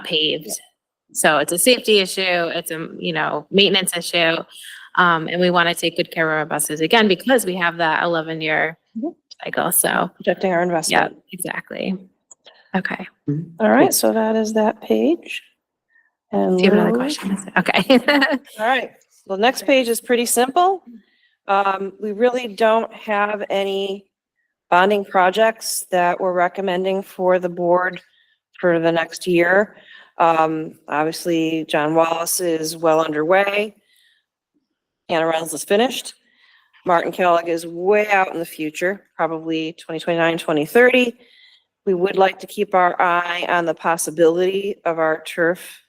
paved. So it's a safety issue. It's a, you know, maintenance issue. And we want to take good care of our buses again, because we have that 11-year cycle. So Protecting our investment. yeah, exactly. Okay. All right. So that is that page. And Do you have another Lou? question? Okay. All right. The next page is pretty simple. We really don't have any bonding projects that we're recommending for the board for the next year. Obviously, John Wallace is well underway. Anna Reynolds is finished. Martin Kellogg is way out in the future, probably 2029, 2030. We would like to keep our eye on the possibility of our turf,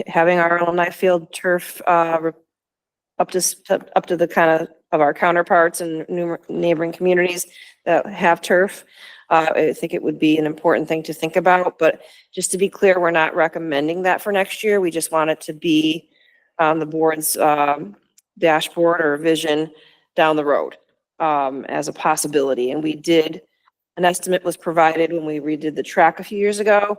having our alumni field turf up to the kind of our counterparts in neighboring communities that have turf. I think it would be an important thing to think about, but just to be clear, we're not recommending that for next year. We just want it to be on the board's dashboard or vision down the road as a possibility. And we did, an estimate was provided when we redid the track a few years ago,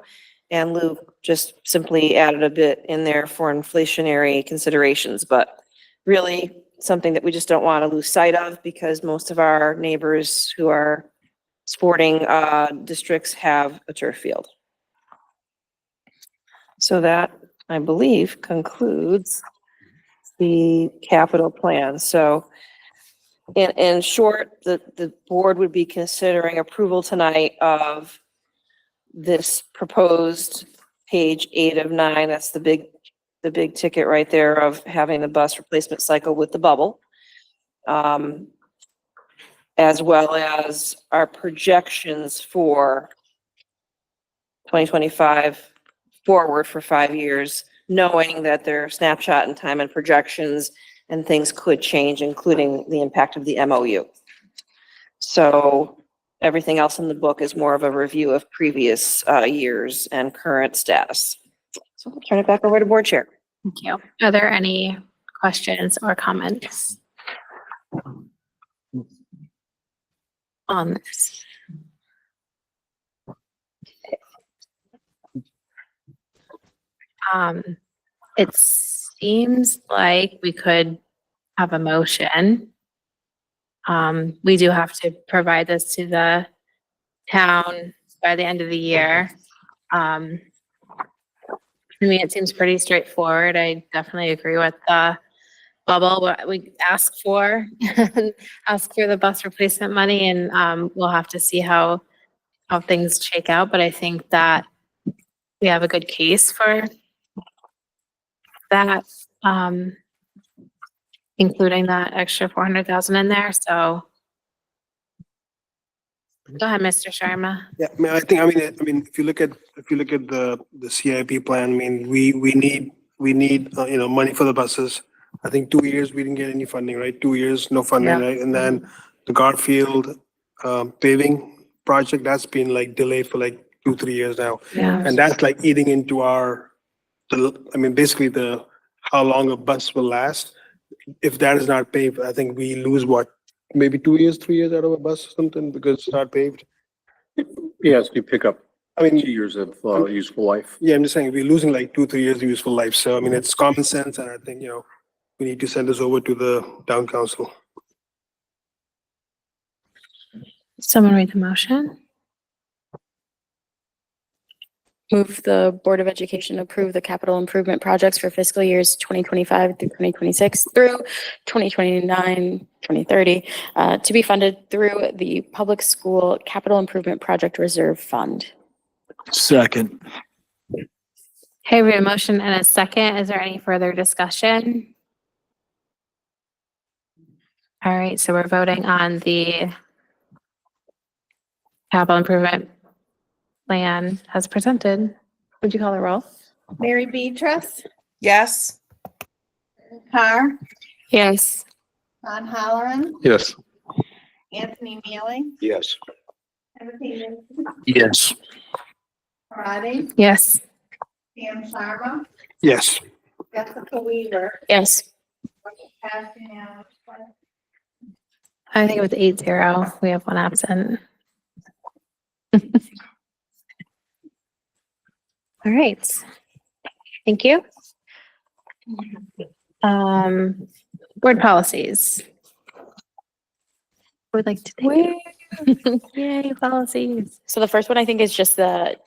and Lou just simply added a bit in there for inflationary considerations, but really something that we just don't want to lose sight of, because most of our neighbors who are sporting districts have a turf field. So that, I believe, concludes the capital plan. So in short, the board would be considering approval tonight of this proposed page 8 of 9. That's the big ticket right there of having the bus replacement cycle with the bubble. As well as our projections for 2025 forward for 5 years, knowing that there are snapshot in time and projections and things could change, including the impact of the MOU. So everything else in the book is more of a review of previous years and current status. So I'll turn it back over to board chair. Thank you. Are there any questions or comments on this? It seems like we could have a motion. We do have to provide this to the town by the end of the year. I mean, it seems pretty straightforward. I definitely agree with the bubble, what we ask for, ask for the bus replacement money, and we'll have to see how things shake out. But I think that we have a good case for that, including that extra 400,000 in there. So go ahead, Mr. Sharma. Yeah, I mean, if you look at the CIP plan, I mean, we need money for the buses. I think 2 years we didn't get any funding, right? 2 years, no funding, Yeah. right? And then the Garfield paving project, that's been like delayed for like 2-3 years now. Yeah. And that's like eating into basically how long a bus will last. If that is not paved, I think we lose maybe 2 years, 3 years out of a bus or something because it's not paved. Yes, you pick up I mean, 2 years of useful life. yeah, I'm just saying we're losing like 2-3 years of useful life. So I mean, it's common sense, and I think we need to send this over to the town council. Someone read the motion. Move the Board of Education approve the capital improvement projects for fiscal years 2025 through 2026 through 2029, 2030, to be funded through the Public School Capital Improvement Project Reserve Fund. Second. Okay, we have a motion and a second. Is there any further discussion? All right, so we're voting on the capital improvement plan as presented. Would you call the roll? Mary Beatrice, Yes. Carr, Yes. Ron Halloran, Yes. Anthony Neely, Yes. Timothy Yes. Friday, Yes. Sam Sharma, Yes. Jessica Weaver, Yes. passed unanimously. I think it was 8-0. We have one absent. All right. Thank you. Board policies. Would like to take Yay, policies. So the first one I think is just the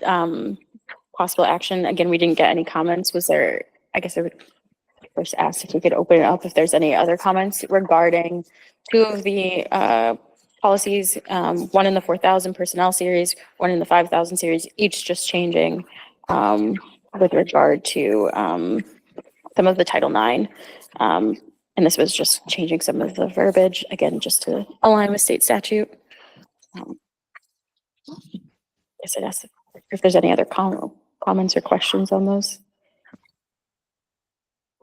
possible action. Again, we didn't get any comments. Was there, I guess I would first ask if we could open it up if there's any other comments regarding two of the policies, one in the 4,000 personnel series, one in the 5,000 series, each just changing with regard to some of the Title IX. And this was just changing some of the verbiage, again, just to align with state statute. I guess I'd ask if there's any other comments or questions on those.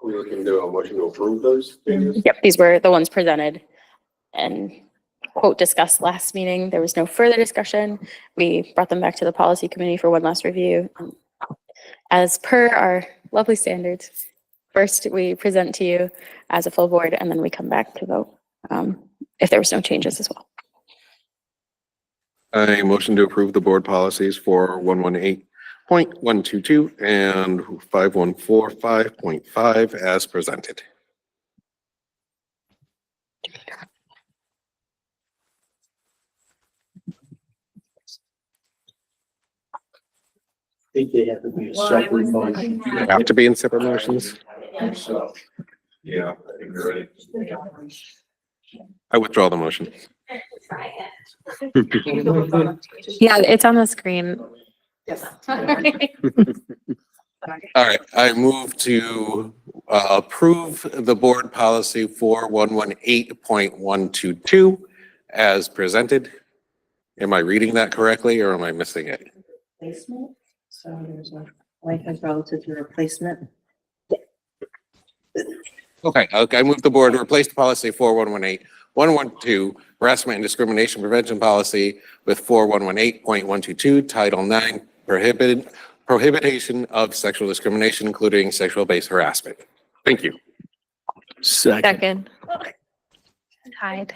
We looking to do a motion to approve those changes? Yep, these were the ones presented and quote discussed last meeting. There was no further discussion. We brought them back to the policy committee for one last review. As per our lovely standards, first we present to you as a full board and then we come back to vote if there was no changes as well. I motion to approve the board policies for 118.122 and 5145.5 as presented. I think they have to be a separate motion. They have to be in separate motions. So, Yeah, I think you're ready. I withdraw the motion. Yeah, it's on the screen. Yes. All right, I move to approve the board policy for 118.122 as presented. Am I reading that correctly or am I missing it? Replacement, so there's a lifetime relative to replacement. Okay, I move the board to replace the policy 4118.112 harassment and discrimination prevention policy with 4118.122 Title IX prohibition of sexual discrimination, including sexual-based harassment. Thank you. second. Tied.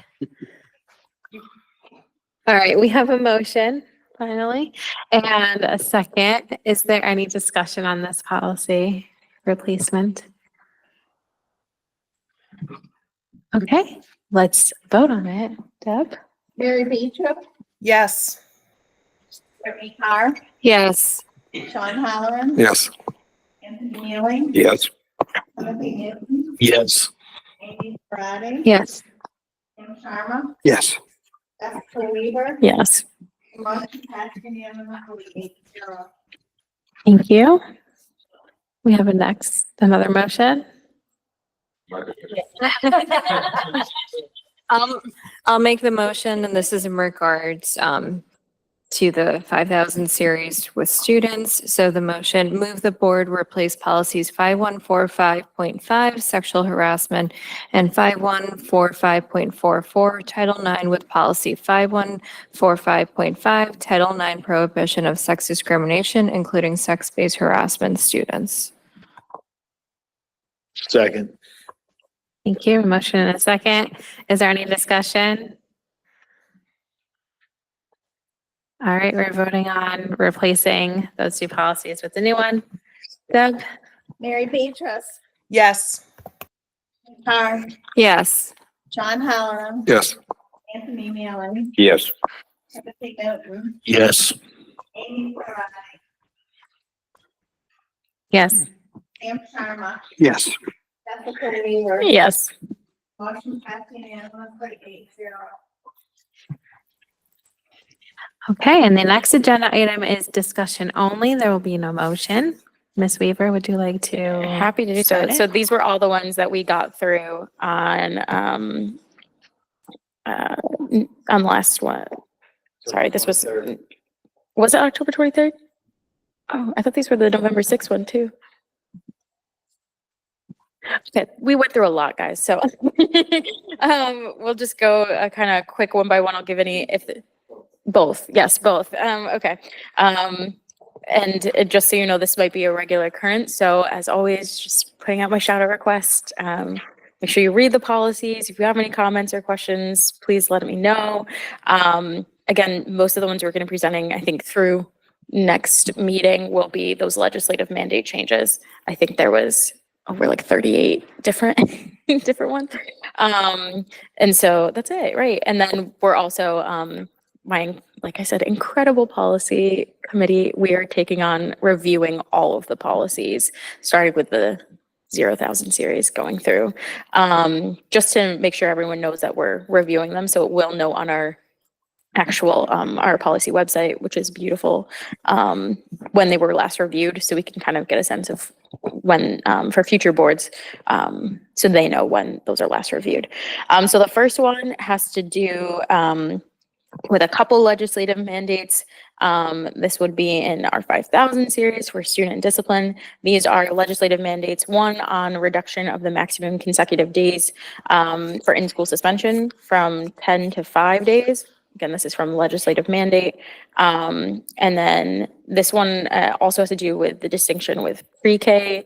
All right, we have a motion finally and a second. Is there any discussion on this policy replacement? Okay, let's vote on it. Deb? Mary Beatrice, Yes. Brittany Carr, Yes. Sean Halloran. Yes. Anthony Mailing. Yes. Timothy Newton. Yes. Amy Friday. Yes. Sam Sharma. Yes. Jessica Weaver. Yes. Motion passed unanimously 8-0. Thank you. We have another motion. I'll make the motion, and this is in regards to the 5,000 series with students. So the motion, move the board replace policies 5145.5 sexual harassment and 5145.44 Title IX with policy 5145.5 Title IX prohibition of sex discrimination, including sex-based harassment students. Second. Thank you. A motion and a second. Is there any discussion? All right, we're voting on replacing those two policies with the new one. Doug? Mary Beatrice. Yes. Carr. Yes. Sean Halloran. Yes. Anthony Mailing. Yes. Timothy Newton. Yes. Amy Friday. Yes. Sam Sharma. Yes. Jessica Weaver. Yes. Motion passed unanimously 8-0. Okay, and the next agenda item is discussion only. There will be no motion. Ms. Weaver, would you like to? Happy to do so. start it? So these were all the ones that we got through on the last one. Sorry, this was it October 23rd? Oh, I thought these were the November 6th one too. Okay, we went through a lot, guys. So we'll just go kind of quick one by one. I'll give any both. Yes, both. Okay. And just so you know, this might be a regular occurrence. So as always, just putting out my shout out request. Make sure you read the policies. If you have any comments or questions, please let me know. Again, most of the ones we're going to be presenting, I think through next meeting will be those legislative mandate changes. I think there was over like 38 different different ones. And so that's it, right? And then we're also like I said, incredible policy committee. We are taking on reviewing all of the policies, starting with the 0,000 series going through, just to make sure everyone knows that we're reviewing them. So it will know on our actual our policy website, which is beautiful, when they were last reviewed, so we can kind of get a sense of when for future boards, so they know when those are last reviewed. So the first one has to do with a couple legislative mandates. This would be in our 5,000 series for student discipline. These are legislative mandates, one on reduction of the maximum consecutive days for in-school suspension from 10 to 5 days. Again, this is from legislative mandate. And then this one also has to do with the distinction with pre-K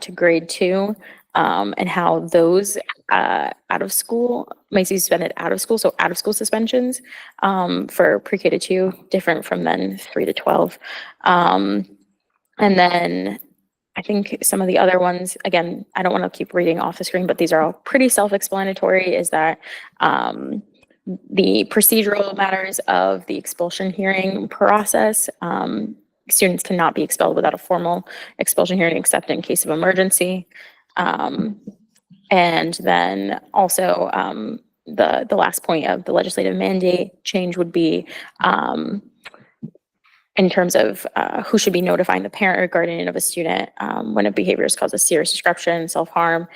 to grade 2, and how those out of school might be suspended out of school. So out of school suspensions for pre-K to 2, different from then 3 to 12. And then I think some of the other ones, again, I don't want to keep reading off the screen, but these are all pretty self-explanatory, is that the procedural matters of the expulsion hearing process. Students cannot be expelled without a formal expulsion hearing except in case of emergency. And then also the last point of the legislative mandate change would be in terms of who should be notifying the parent or guardian of a student when a behavior is caused a serious disruption, self-harm.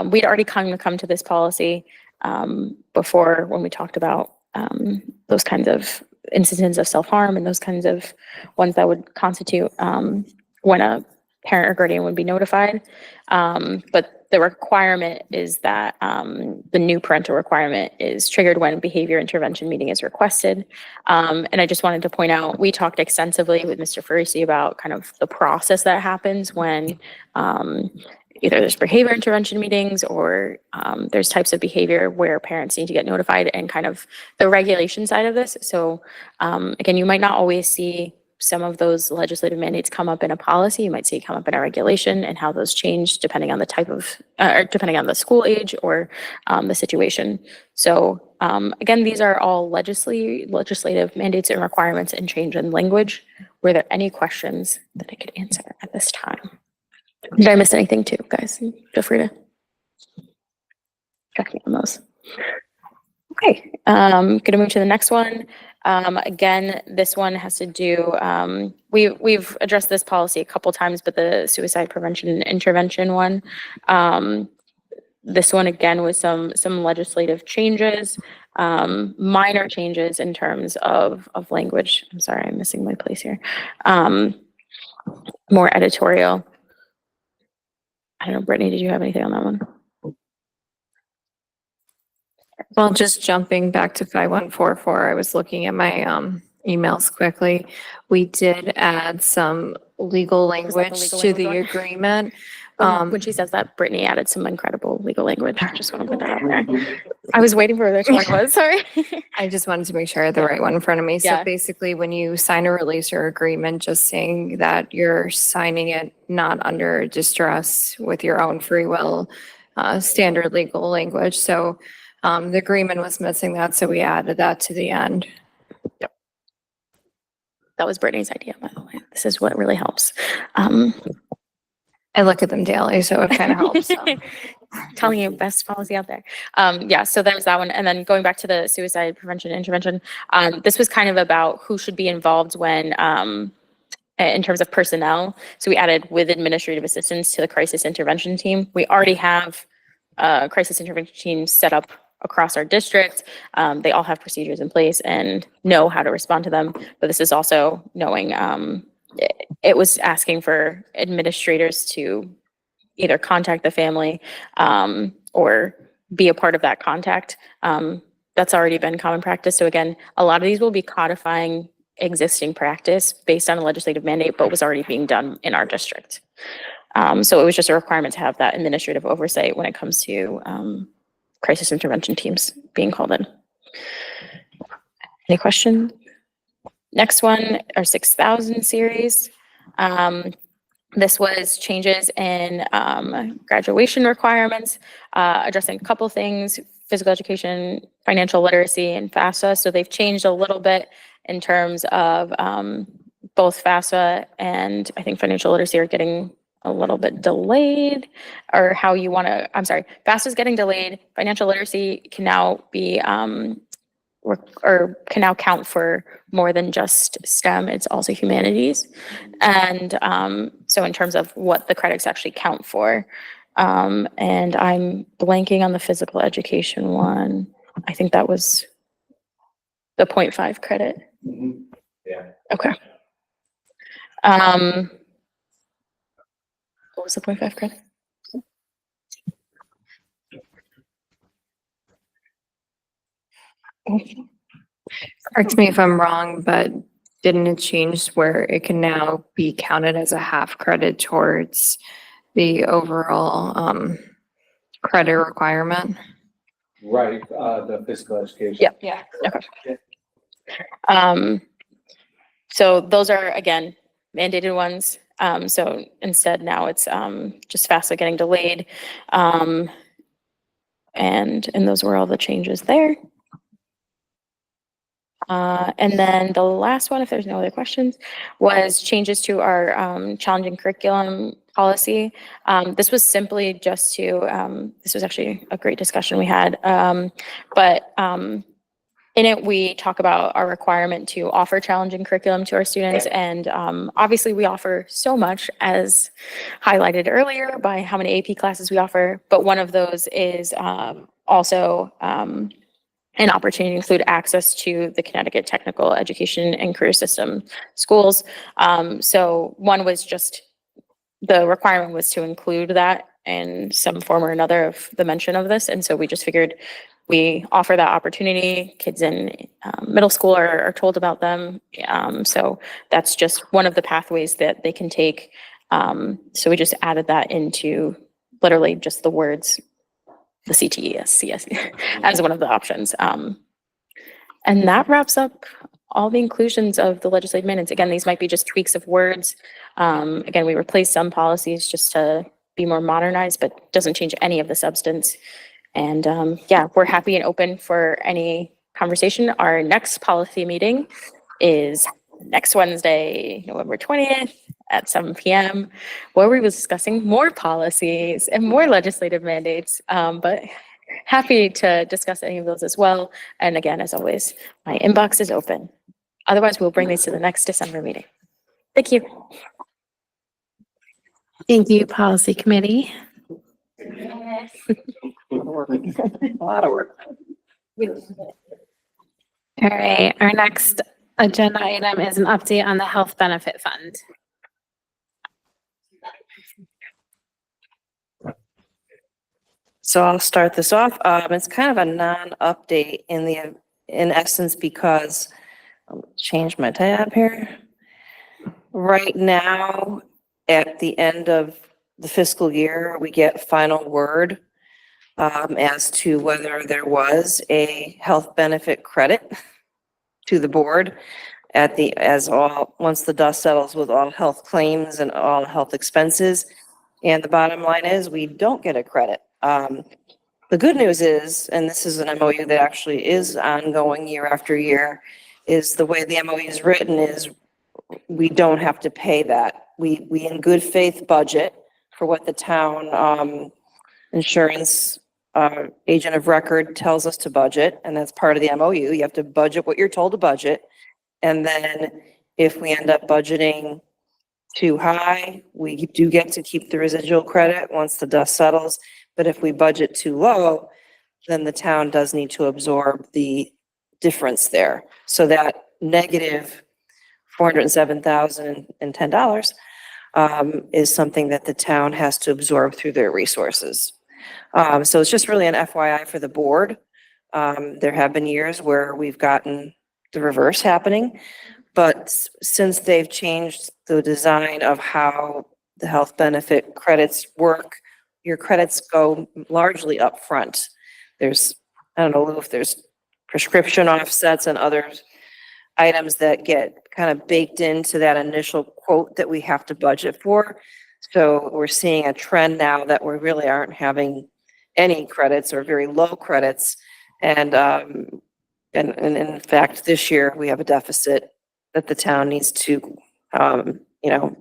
We'd already come to this policy before, when we talked about those kinds of incidents of self-harm and those kinds of ones that would constitute when a parent or guardian would be notified. But the requirement is that the new parental requirement is triggered when behavior intervention meeting is requested. And I just wanted to point out, we talked extensively with Mr. Farisi about kind of the process that happens when either there's behavior intervention meetings or there's types of behavior where parents need to get notified, and kind of the regulation side of this. So again, you might not always see some of those legislative mandates come up in a policy. You might see it come up in a regulation, and how those change depending on the type of, or depending on the school age or the situation. So again, these are all legislative mandates and requirements and change in language. Were there any questions that I could answer at this time? Did I miss anything too, guys? Feel free to check me on those. Okay, gonna move to the next one. Again, this one has to do, we've addressed this policy a couple times, but the suicide prevention and intervention one. This one again was some legislative changes, minor changes in terms of language. I'm sorry, I'm missing my place here. More editorial. I don't know, Brittany, did you have anything on that one? Well, just jumping back to 5144, I was looking at my emails quickly. We did add some legal language to the agreement. When she says that, Brittany added some incredible legal language. I just want to put that out there. I was waiting for which one it was, sorry. I just wanted to make sure I had the right one in front of me. Yeah. So basically, when you sign a release or agreement, just saying that you're signing it not under distress with your own free will, standard legal language. So the agreement was missing that, so we added that to the end. Yep. That was Brittany's idea, by the way. This is what really helps. I look at them daily, so it kind of helps. Telling you best policy out there. Yeah, so there's that one. And then going back to the suicide prevention and intervention, this was kind of about who should be involved when, in terms of personnel. So we added with administrative assistance to the crisis intervention team. We already have a crisis intervention team set up across our district. They all have procedures in place and know how to respond to them. But this is also knowing, it was asking for administrators to either contact the family or be a part of that contact. That's already been common practice. So again, a lot of these will be codifying existing practice based on a legislative mandate, but was already being done in our district. So it was just a requirement to have that administrative oversight when it comes to crisis intervention teams being called in. Any questions? Next one, our 6,000 series. This was changes in graduation requirements, addressing a couple things, physical education, financial literacy, and FAFSA. So they've changed a little bit in terms of both FAFSA and I think financial literacy are getting a little bit delayed, or how you want to, I'm sorry, FAFSA is getting delayed. Financial literacy can now be, or can now count for more than just STEM, it's also humanities. And so in terms of what the credits actually count for, and I'm blanking on the physical education one. I think that was the 0.5 credit. Mm-hmm. Yeah. Okay. What was the 0.5 credit? Correct me if I'm wrong, but didn't it change where it can now be counted as a half credit towards the overall credit requirement? Right, the physical education. Yep. Yeah. Okay. So those are, again, mandated ones. So instead now it's just FAFSA getting delayed. And those were all the changes there. And then the last one, if there's no other questions, was changes to our challenging curriculum policy. This was simply just to, this was actually a great discussion we had, but in it, we talk about our requirement to offer challenging curriculum to our students. And obviously we offer so much, as highlighted earlier by how many AP classes we offer, but one of those is also an opportunity to include access to the Connecticut Technical Education and Career System schools. So one was just, the requirement was to include that in some form or another of the mention of this. And so we just figured we offer that opportunity. Kids in middle school are told about them. So that's just one of the pathways that they can take. So we just added that into literally just the words, the CTES, CS, as one of the options. And that wraps up all the inclusions of the legislative minutes. Again, these might be just tweaks of words. Again, we replaced some policies just to be more modernized, but doesn't change any of the substance. And yeah, we're happy and open for any conversation. Our next policy meeting is next Wednesday, November 20th at 7 p.m., where we was discussing more policies and more legislative mandates. But happy to discuss any of those as well. And again, as always, my inbox is open. Otherwise, we'll bring these to the next December meeting. Thank you. Thank you, Policy Committee. A lot of work. All right, our next agenda item is an update on the Health Benefit Fund. So I'll start this off. It's kind of a non-update in essence because I'll change my tab here. Right now, at the end of the fiscal year, we get final word as to whether there was a health benefit credit to the board once the dust settles with all health claims and all health expenses. And the bottom line is we don't get a credit. The good news is, and this is an MOU that actually is ongoing year after year, is the way the MOU is written is we don't have to pay that. We in good faith budget for what the town insurance agent of record tells us to budget, and that's part of the MOU. You have to budget what you're told to budget. And then if we end up budgeting too high, we do get to keep the residual credit once the dust settles. But if we budget too low, then the town does need to absorb the difference there. So that negative $407,010 is something that the town has to absorb through their resources. So it's just really an FYI for the board. There have been years where we've gotten the reverse happening, but since they've changed the design of how the health benefit credits work, your credits go largely up front. There's, I don't know if there's prescription offsets and other items that get kind of baked into that initial quote that we have to budget for. So we're seeing a trend now that we really aren't having any credits or very low credits. And in fact, this year we have a deficit that the town needs to,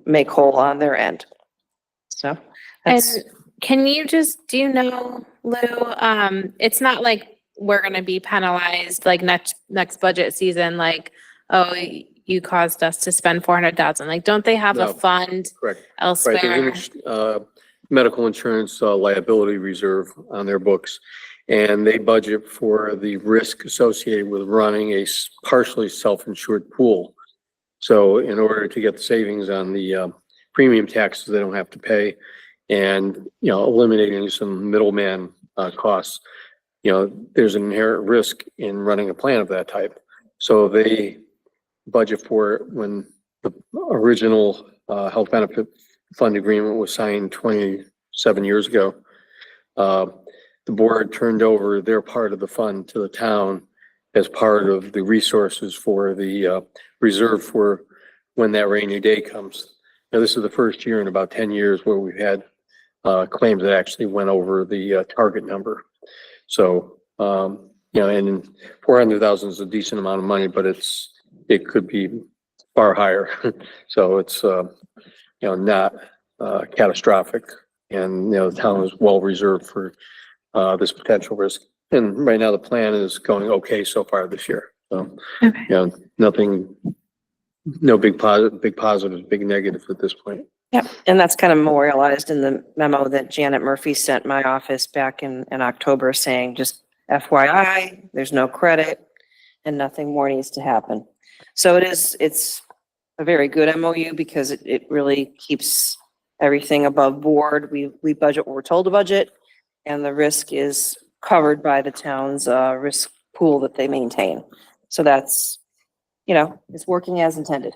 make whole on their end. So that's. And can you just, do you know, Lou, it's not like we're gonna be penalized like next budget season, like, oh, you caused us to spend 400,000. Like, don't they have a No. fund Correct. elsewhere? Right, there's medical insurance liability reserve on their books, and they budget for the risk associated with running a partially self-insured pool. So in order to get the savings on the premium taxes they don't have to pay, and eliminating some middleman costs, there's an inherent risk in running a plan of that type. So they budget for it. When the original health benefit fund agreement was signed 27 years ago, the board turned over their part of the fund to the town as part of the resources for the reserve for when that rainy day comes. Now, this is the first year in about 10 years where we've had claims that actually went over the target number. So, and 400,000 is a decent amount of money, but it could be far higher. So it's, not catastrophic, and, the town is well reserved for this potential risk. And right now the plan is going okay so far this year. So, nothing, no big positives, big negatives at this point. Yep, and that's kind of memorialized in the memo that Janet Murphy sent my office back in October saying, just FYI, there's no credit and nothing more needs to happen. So it's a very good MOU because it really keeps everything above board. We budget what we're told to budget, and the risk is covered by the town's risk pool that they maintain. So that's, it's working as intended.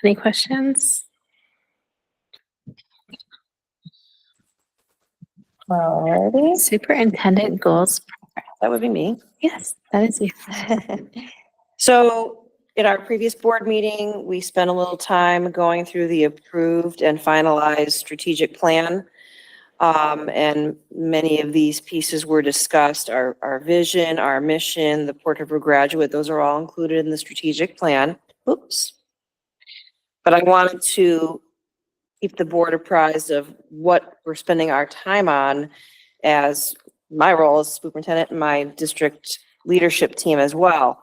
Any questions? Alrighty. Superintendent goals. That would be me. Yes, that is you. So at our previous board meeting, we spent a little time going through the approved and finalized strategic plan. And many of these pieces were discussed, our vision, our mission, the Port River graduate, those are all included in the strategic plan. Oops. But I wanted to keep the board apprised of what we're spending our time on as my role as superintendent and my district leadership team as well.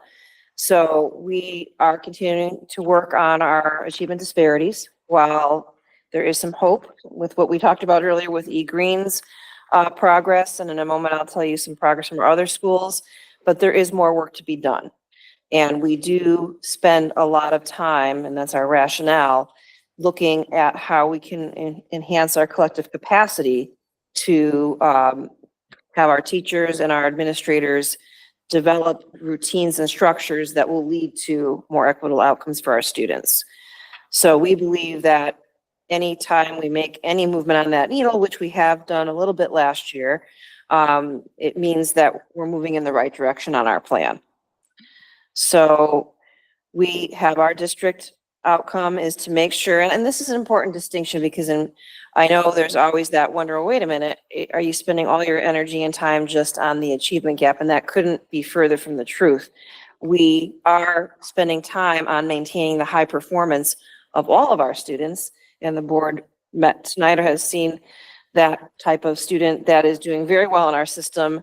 So we are continuing to work on our achievement disparities. While there is some hope with what we talked about earlier with eGreen's progress, and in a moment I'll tell you some progress from our other schools, but there is more work to be done. And we do spend a lot of time, and that's our rationale, looking at how we can enhance our collective capacity to have our teachers and our administrators develop routines and structures that will lead to more equitable outcomes for our students. So we believe that anytime we make any movement on that needle, which we have done a little bit last year, it means that we're moving in the right direction on our plan. So we have our district outcome is to make sure, and this is an important distinction because I know there's always that wonder, wait a minute, are you spending all your energy and time just on the achievement gap? And that couldn't be further from the truth. We are spending time on maintaining the high performance of all of our students, and the board met tonight or has seen that type of student that is doing very well in our system,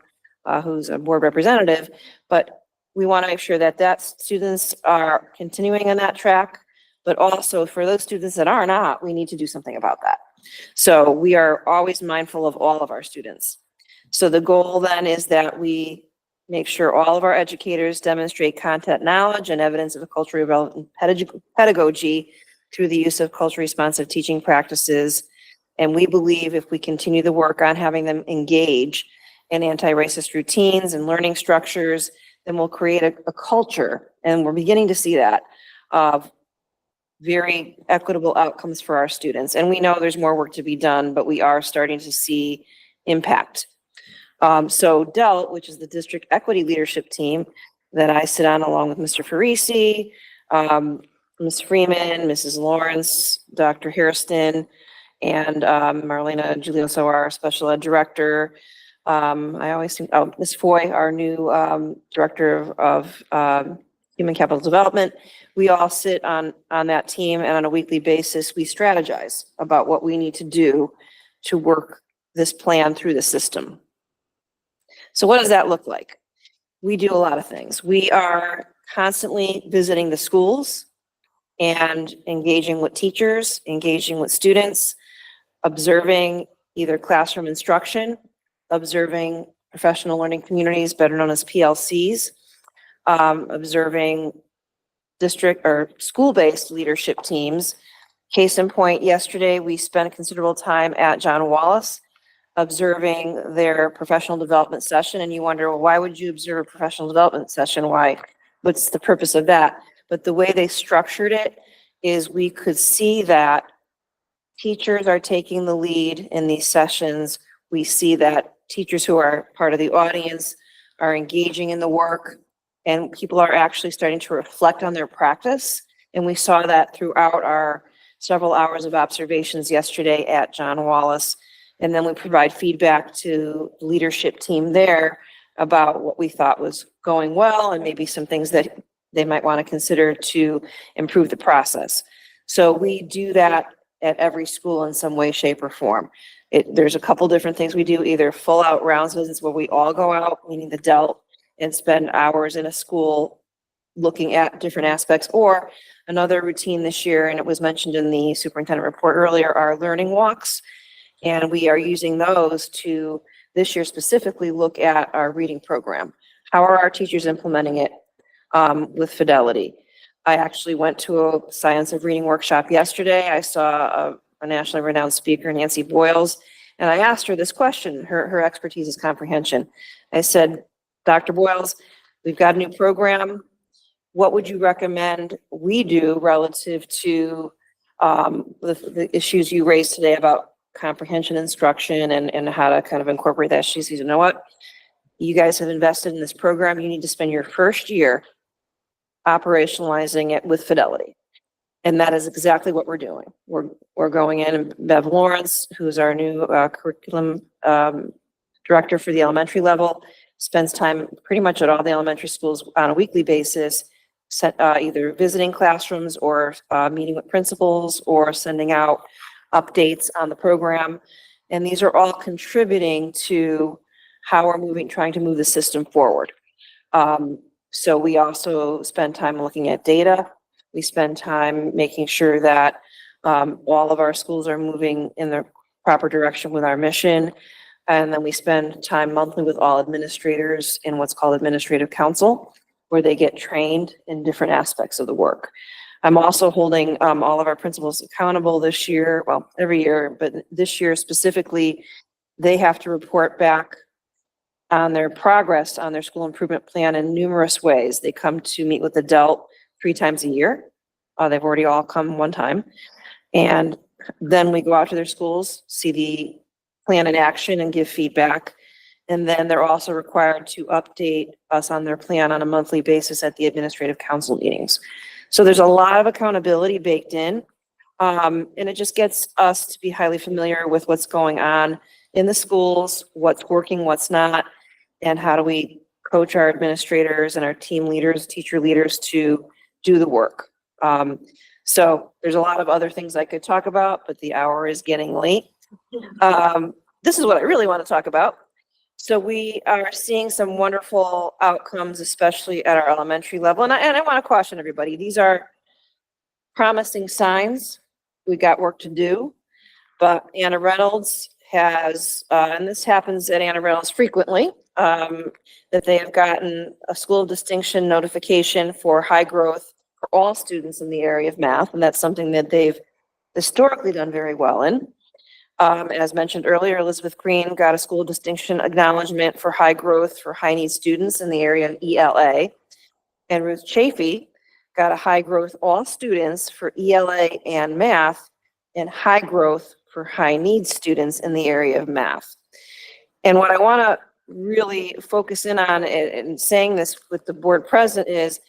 who's a board representative, but we want to make sure that students are continuing on that track, but also for those students that are not, we need to do something about that. So we are always mindful of all of our students. So the goal then is that we make sure all of our educators demonstrate content knowledge and evidence of a culturally relevant pedagogy through the use of culturally responsive teaching practices. And we believe if we continue the work on having them engage in anti-racist routines and learning structures, then we'll create a culture, and we're beginning to see that, of very equitable outcomes for our students. And we know there's more work to be done, but we are starting to see impact. So DELT, which is the District Equity Leadership Team that I sit on along with Mr. Farisi, Ms. Freeman, Mrs. Lawrence, Dr. Hairston, and Marlena Giulioso, our Special Ed Director. I always think, Ms. Foy, our new Director of Human Capital Development. We all sit on that team, and on a weekly basis, we strategize about what we need to do to work this plan through the system. So what does that look like? We do a lot of things. We are constantly visiting the schools and engaging with teachers, engaging with students, observing either classroom instruction, observing professional learning communities, better known as PLCs, observing district or school-based leadership teams. Case in point, yesterday we spent considerable time at John Wallace observing their professional development session. And you wonder, well, why would you observe a professional development session? Why? What's the purpose of that? But the way they structured it is we could see that teachers are taking the lead in these sessions. We see that teachers who are part of the audience are engaging in the work, and people are actually starting to reflect on their practice. And we saw that throughout our several hours of observations yesterday at John Wallace. And then we provide feedback to the leadership team there about what we thought was going well and maybe some things that they might want to consider to improve the process. So we do that at every school in some way, shape, or form. There's a couple different things we do, either full out rounds visits where we all go out, meaning the DELT, and spend hours in a school looking at different aspects, or another routine this year, and it was mentioned in the superintendent report earlier, our learning walks. And we are using those to, this year specifically, look at our reading program. How are our teachers implementing it with fidelity? I actually went to a science of reading workshop yesterday. I saw a nationally renowned speaker, Nancy Boyles, and I asked her this question. Her expertise is comprehension. I said, Dr. Boyles, we've got a new program. What would you recommend we do relative to the issues you raised today about comprehension instruction and how to kind of incorporate that? She says, you know what? You guys have invested in this program. You need to spend your first year operationalizing it with fidelity. And that is exactly what we're doing. We're going in, and Bev Lawrence, who's our new curriculum director for the elementary level, spends time pretty much at all the elementary schools on a weekly basis, either visiting classrooms or meeting with principals or sending out updates on the program. And these are all contributing to how we're trying to move the system forward. So we also spend time looking at data. We spend time making sure that all of our schools are moving in the proper direction with our mission. And then we spend time monthly with all administrators in what's called administrative council, where they get trained in different aspects of the work. I'm also holding all of our principals accountable this year, well, every year, but this year specifically, they have to report back on their progress on their school improvement plan in numerous ways. They come to meet with the DELT 3 times a year. They've already all come 1 time. And then we go out to their schools, see the plan in action and give feedback. And then they're also required to update us on their plan on a monthly basis at the administrative council meetings. So there's a lot of accountability baked in. And it just gets us to be highly familiar with what's going on in the schools, what's working, what's not, and how do we coach our administrators and our team leaders, teacher leaders to do the work. So there's a lot of other things I could talk about, but the hour is getting late. This is what I really want to talk about. So we are seeing some wonderful outcomes, especially at our elementary level. And I want to caution everybody, these are promising signs. We got work to do, but Anna Reynolds has, and this happens at Anna Reynolds frequently, that they have gotten a school of distinction notification for high growth for all students in the area of math. And that's something that they've historically done very well in. As mentioned earlier, Elizabeth Green got a school of distinction acknowledgement for high growth for high needs students in the area of ELA. And Ruth Chafee got a high growth all students for ELA and math, and high growth for high needs students in the area of math. And what I want to really focus in on and saying this with the board present is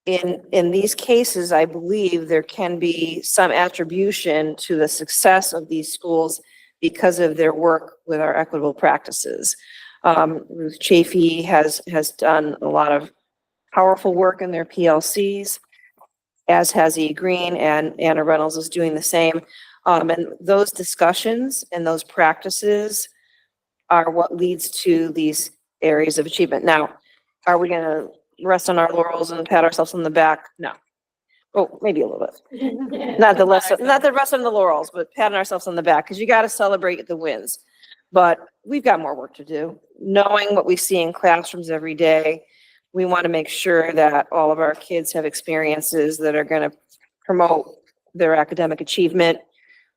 in these cases, I believe there can be some attribution to the success of these schools because of their work with our equitable practices. Ruth Chafee has done a lot of powerful work in their PLCs, as has E. Green, and Anna Reynolds is doing the same. And those discussions and those practices are what leads to these areas of achievement. Now, are we going to rest on our laurels and pat ourselves on the back? No. Oh, maybe a little bit. Not the rest on the laurels, but patting ourselves on the back, because you got to celebrate the wins. But we've got more work to do. Knowing what we see in classrooms every day, we want to make sure that all of our kids have experiences that are going to promote their academic achievement,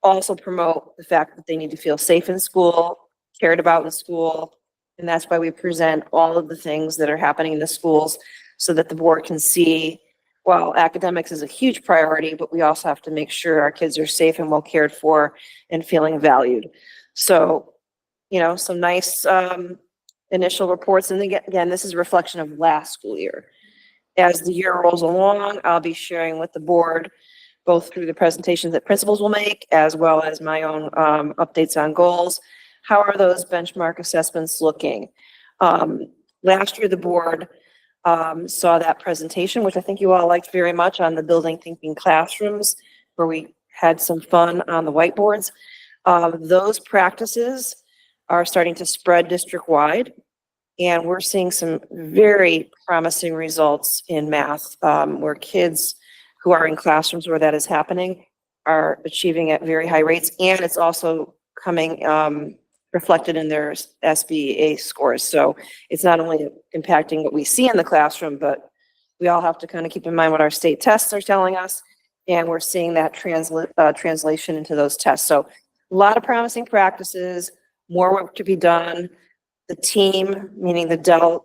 also promote the fact that they need to feel safe in school, cared about in school. And that's why we present all of the things that are happening in the schools so that the board can see, well, academics is a huge priority, but we also have to make sure our kids are safe and well cared for and feeling valued. So, you know, some nice initial reports. And again, this is a reflection of last school year. As the year rolls along, I'll be sharing with the board, both through the presentations that principals will make, as well as my own updates on goals. How are those benchmark assessments looking? Last year, the board saw that presentation, which I think you all liked very much, on the building thinking classrooms, where we had some fun on the whiteboards. Those practices are starting to spread district-wide, and we're seeing some very promising results in math, where kids who are in classrooms where that is happening are achieving at very high rates, and it's also coming reflected in their SBA scores. So it's not only impacting what we see in the classroom, but we all have to kind of keep in mind what our state tests are telling us, and we're seeing that translation into those tests. So a lot of promising practices, more work to be done. The team, meaning the DELT,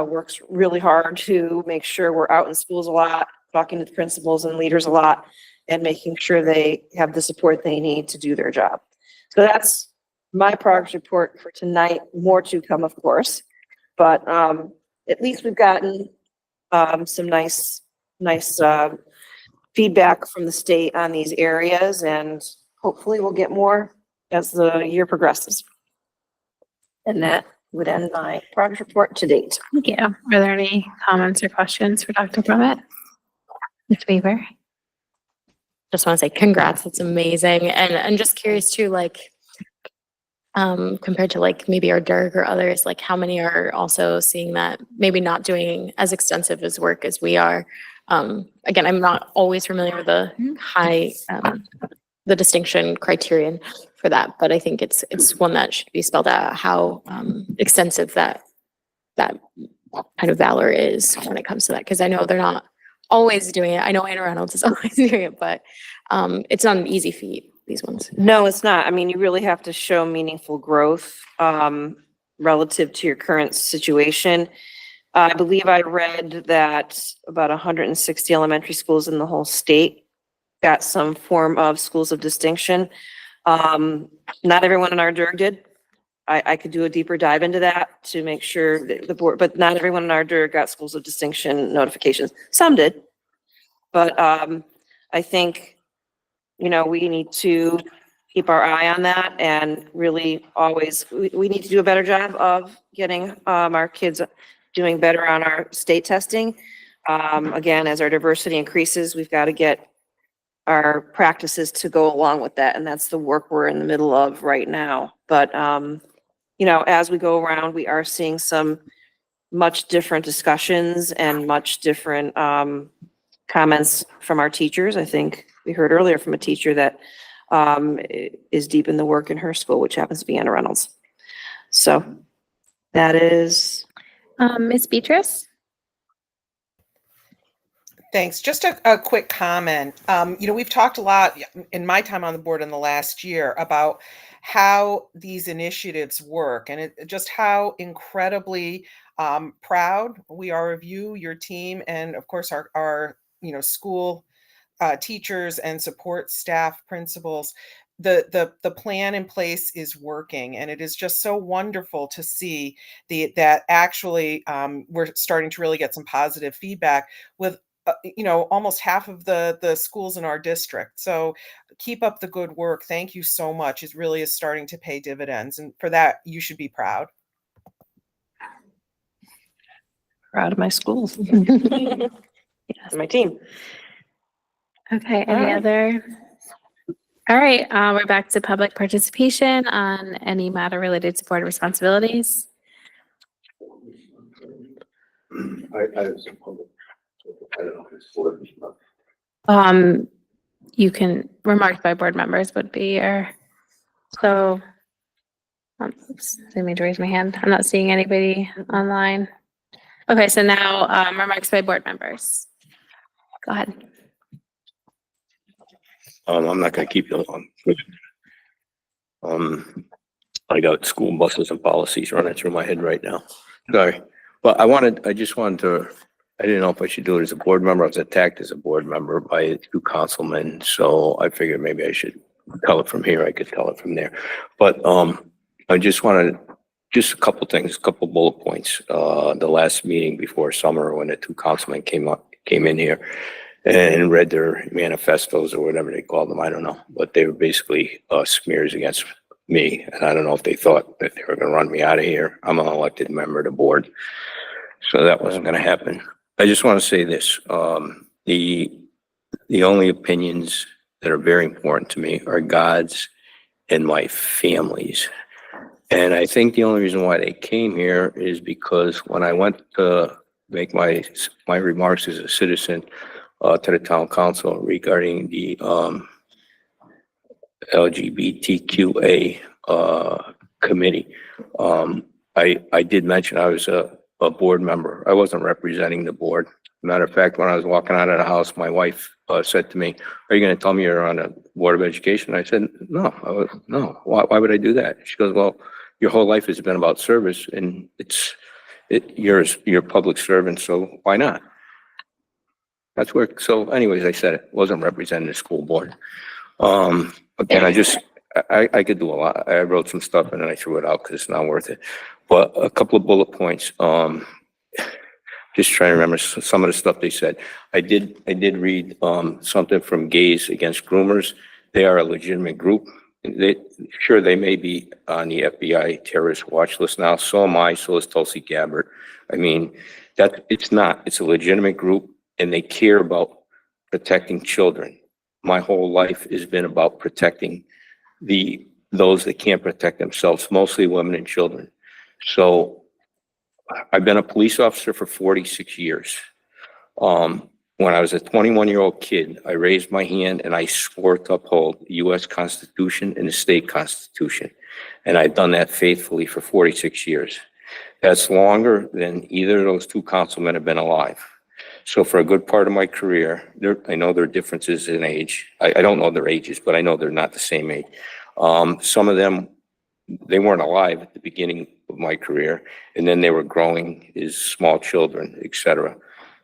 works really hard to make sure we're out in schools a lot, talking to the principals and leaders a lot, and making sure they have the support they need to do their job. So that's my progress report for tonight. More to come, of course, but at least we've gotten some nice feedback from the state on these areas, and hopefully we'll get more as the year progresses. And that would end my progress report to date. Thank you. Are there any comments or questions for Dr. Brummett? Ms. Weaver? Just want to say congrats. It's amazing. And I'm just curious too, like, compared to like maybe our DIRG or others, like how many are also seeing that maybe not doing as extensive as work as we are. Again, I'm not always familiar with the the distinction criterion for that, but I think it's one that should be spelled out, how extensive that kind of valor is when it comes to that. Because I know they're not always doing it. I know Anna Reynolds is always doing it, but it's not an easy feat, these ones. No, it's not. I mean, you really have to show meaningful growth relative to your current situation. I believe I read that about 160 elementary schools in the whole state got some form of schools of distinction. Not everyone in our DIRG did. I could do a deeper dive into that to make sure that the board, but not everyone in our DIRG got schools of distinction notifications. Some did. But I think, you know, we need to keep our eye on that and really always, we need to do a better job of getting our kids doing better on our state testing. Again, as our diversity increases, we've got to get our practices to go along with that. And that's the work we're in the middle of right now. But, you know, as we go around, we are seeing some much different discussions and much different comments from our teachers. I think we heard earlier from a teacher that is deep in the work in her school, which happens to be Anna Reynolds. So that is. Ms. Beatrice? Thanks. Just a quick comment. You know, we've talked a lot in my time on the board in the last year about how these initiatives work and just how incredibly proud we are of you, your team, and of course our you know, school teachers and support staff, principals. The plan in place is working, and it is just so wonderful to see that actually we're starting to really get some positive feedback with you know, almost half of the schools in our district. So keep up the good work. Thank you so much. It really is starting to pay dividends, and for that you should be proud. Proud of my schools. Yes, my team. Okay, any other? All right, we're back to public participation on any matter related to board responsibilities. You can, remarks by board members would be your, so, oops, I didn't mean to raise my hand. I'm not seeing anybody online. Okay, so now remarks by board members. Go ahead. I'm not gonna keep you long. I got school buses and policies running through my head right now. Sorry. But I just wanted to, I didn't know if I should do it as a board member. I was attacked as a board member by 2 councilmen. So I figured maybe I should tell it from here. I could tell it from there. But I just wanted, just a couple things, a couple bullet points. The last meeting before summer when the 2 councilmen came in here and read their manifestos or whatever they called them. I don't know, but they were basically smears against me. And I don't know if they thought that they were going to run me out of here. I'm an elected member of the board. So that wasn't going to happen. I just want to say this. The only opinions that are very important to me are God's and my family's. And I think the only reason why they came here is because when I went to make my remarks as a citizen to the town council regarding the LGBTQA committee, I did mention I was a board member. I wasn't representing the board. Matter of fact, when I was walking out of the house, my wife said to me, "Are you going to tell me you're on a board of education?" I said, "No, no. Why would I do that?" She goes, "Well, your whole life has been about service, and you're a public servant, so why not?" That's where. So, anyways, I said it wasn't representing the school board. Again, I could do a lot. I wrote some stuff and then I threw it out because it's not worth it. But a couple of bullet points. Just trying to remember some of the stuff they said. I did read something from Gays Against Groomers. They are a legitimate group. They may be on the FBI terrorist watch list now. So am I. So is Tulsi Gabbard. I mean, it's not. It's a legitimate group, and they care about protecting children. My whole life has been about protecting those that can't protect themselves, mostly women and children. So I've been a police officer for 46 years. When I was a 21-year-old kid, I raised my hand and I swore to uphold the U.S. Constitution and the state constitution. And I've done that faithfully for 46 years. That's longer than either of those two councilmen have been alive. So for a good part of my career, I know there are differences in age. I don't know their ages, but I know they're not the same age. Some of them, they weren't alive at the beginning of my career, and then they were growing as small children, etc.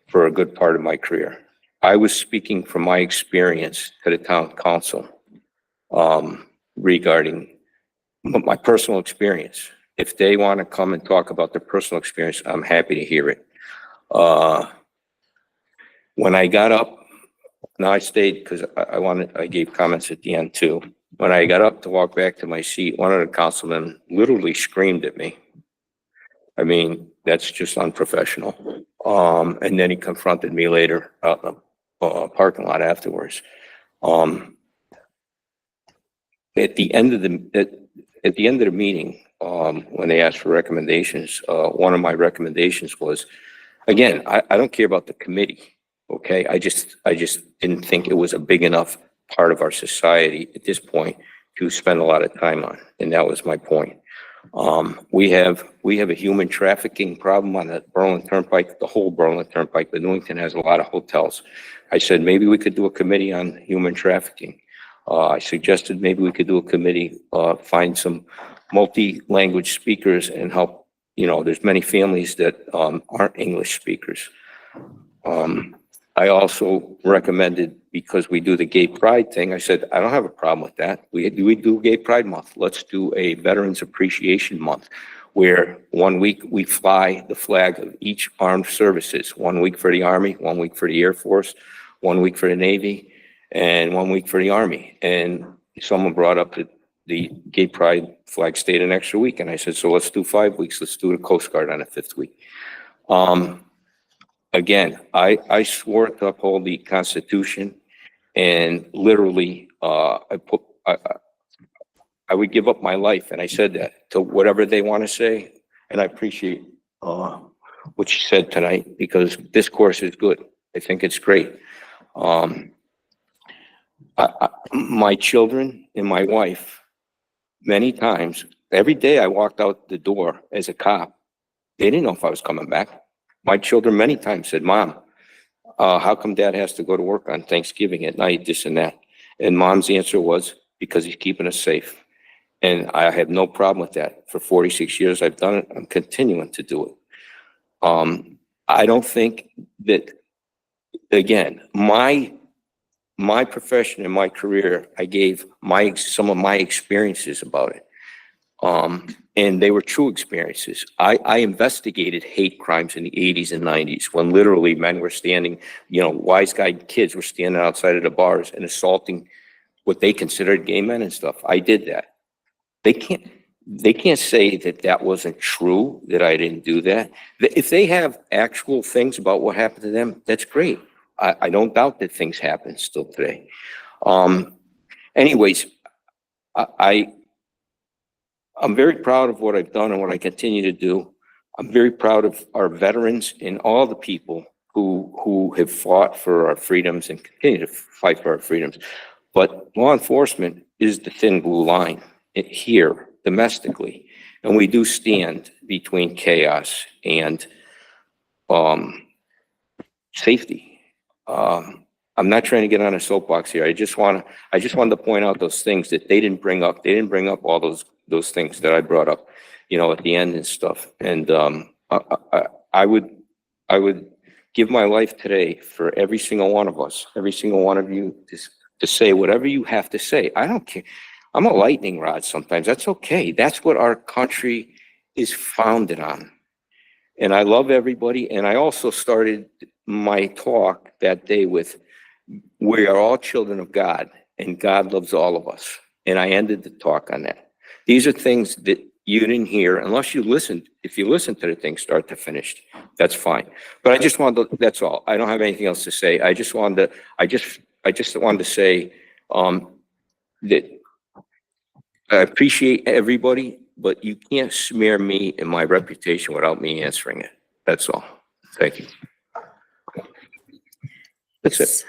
for a good part of my career. I was speaking from my experience to the town council regarding my personal experience. If they want to come and talk about their personal experience, I'm happy to hear it. When I got up, now I stayed because I gave comments at the end too. When I got up to walk back to my seat, one of the councilmen literally screamed at me. I mean, that's just unprofessional. And then he confronted me later out in the parking lot afterwards. At the end of the meeting, when they asked for recommendations, one of my recommendations was, again, I don't care about the committee. Okay, I just didn't think it was a big enough part of our society at this point to spend a lot of time on, and that was my point. We have a human trafficking problem on the Berlin Turnpike, the whole Berlin Turnpike, but Newington has a lot of hotels. I said maybe we could do a committee on human trafficking. I suggested maybe we could do a committee, find some multi-language speakers and help. You know, there's many families that aren't English speakers. I also recommended, because we do the Gay Pride thing, I said, I don't have a problem with that. We do Gay Pride Month. Let's do a Veterans Appreciation Month, where 1 week we fly the flag of each armed services, 1 week for the Army, 1 week for the Air Force, 1 week for the Navy, and 1 week for the Army. And someone brought up that the Gay Pride flag stayed an extra week. And I said, so let's do 5 weeks. Let's do the Coast Guard on the 5th week. Again, I swore to uphold the Constitution, and literally, I would give up my life, and I said that, to whatever they want to say. And I appreciate what she said tonight, because this course is good. I think it's great. My children and my wife, many times, every day I walked out the door as a cop, they didn't know if I was coming back. My children many times said, Mom, how come Dad has to go to work on Thanksgiving at night, this and that? And Mom's answer was, because he's keeping us safe. And I have no problem with that. For 46 years I've done it. I'm continuing to do it. I don't think that, again, my profession and my career, I gave some of my experiences about it. And they were true experiences. I investigated hate crimes in the 80s and 90s, when literally men were standing, wise guy kids were standing outside of the bars and assaulting what they considered gay men and stuff. I did that. They can't say that that wasn't true, that I didn't do that. If they have actual things about what happened to them, that's great. I don't doubt that things happen still today. Anyways, I'm very proud of what I've done and what I continue to do. I'm very proud of our veterans and all the people who have fought for our freedoms and continue to fight for our freedoms. But law enforcement is the thin blue line here domestically. And we do stand between chaos and safety. I'm not trying to get on a soapbox here. I just wanted to point out those things that they didn't bring up. They didn't bring up all those things that I brought up, at the end and stuff. And I would give my life today for every single one of us, every single one of you, to say whatever you have to say. I don't care. I'm a lightning rod sometimes. That's okay. That's what our country is founded on. And I love everybody. And I also started my talk that day with, we are all children of God and God loves all of us. And I ended the talk on that. These are things that you didn't hear unless you listened. If you listen to the thing start to finish, that's fine. But I just wanted to, that's all. I don't have anything else to say. I just wanted to say that I appreciate everybody, but you can't smear me and my reputation without me answering it. That's all. Thank you. That's it.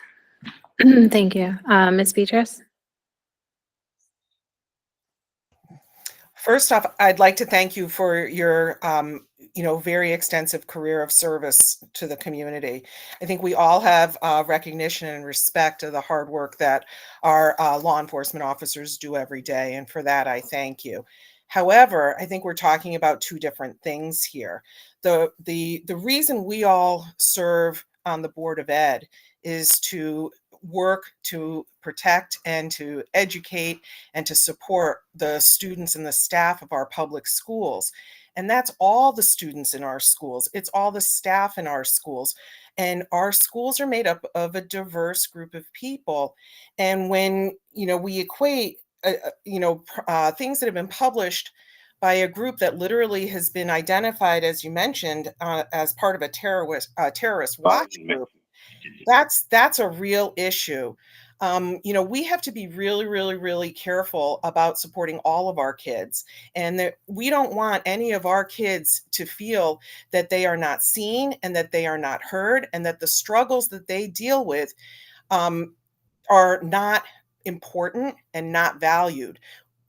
Thank you. Ms. Beatrice? First off, I'd like to thank you for your, very extensive career of service to the community. I think we all have recognition and respect of the hard work that our law enforcement officers do every day, and for that, I thank you. However, I think we're talking about two different things here. The reason we all serve on the Board of Ed is to work to protect and to educate and to support the students and the staff of our public schools. And that's all the students in our schools. It's all the staff in our schools. And our schools are made up of a diverse group of people. And when, we equate, things that have been published by a group that literally has been identified, as you mentioned, as part of a terrorist watch group, that's a real issue. We have to be really, really, really careful about supporting all of our kids, and that we don't want any of our kids to feel that they are not seen and that they are not heard and that the struggles that they deal with are not important and not valued.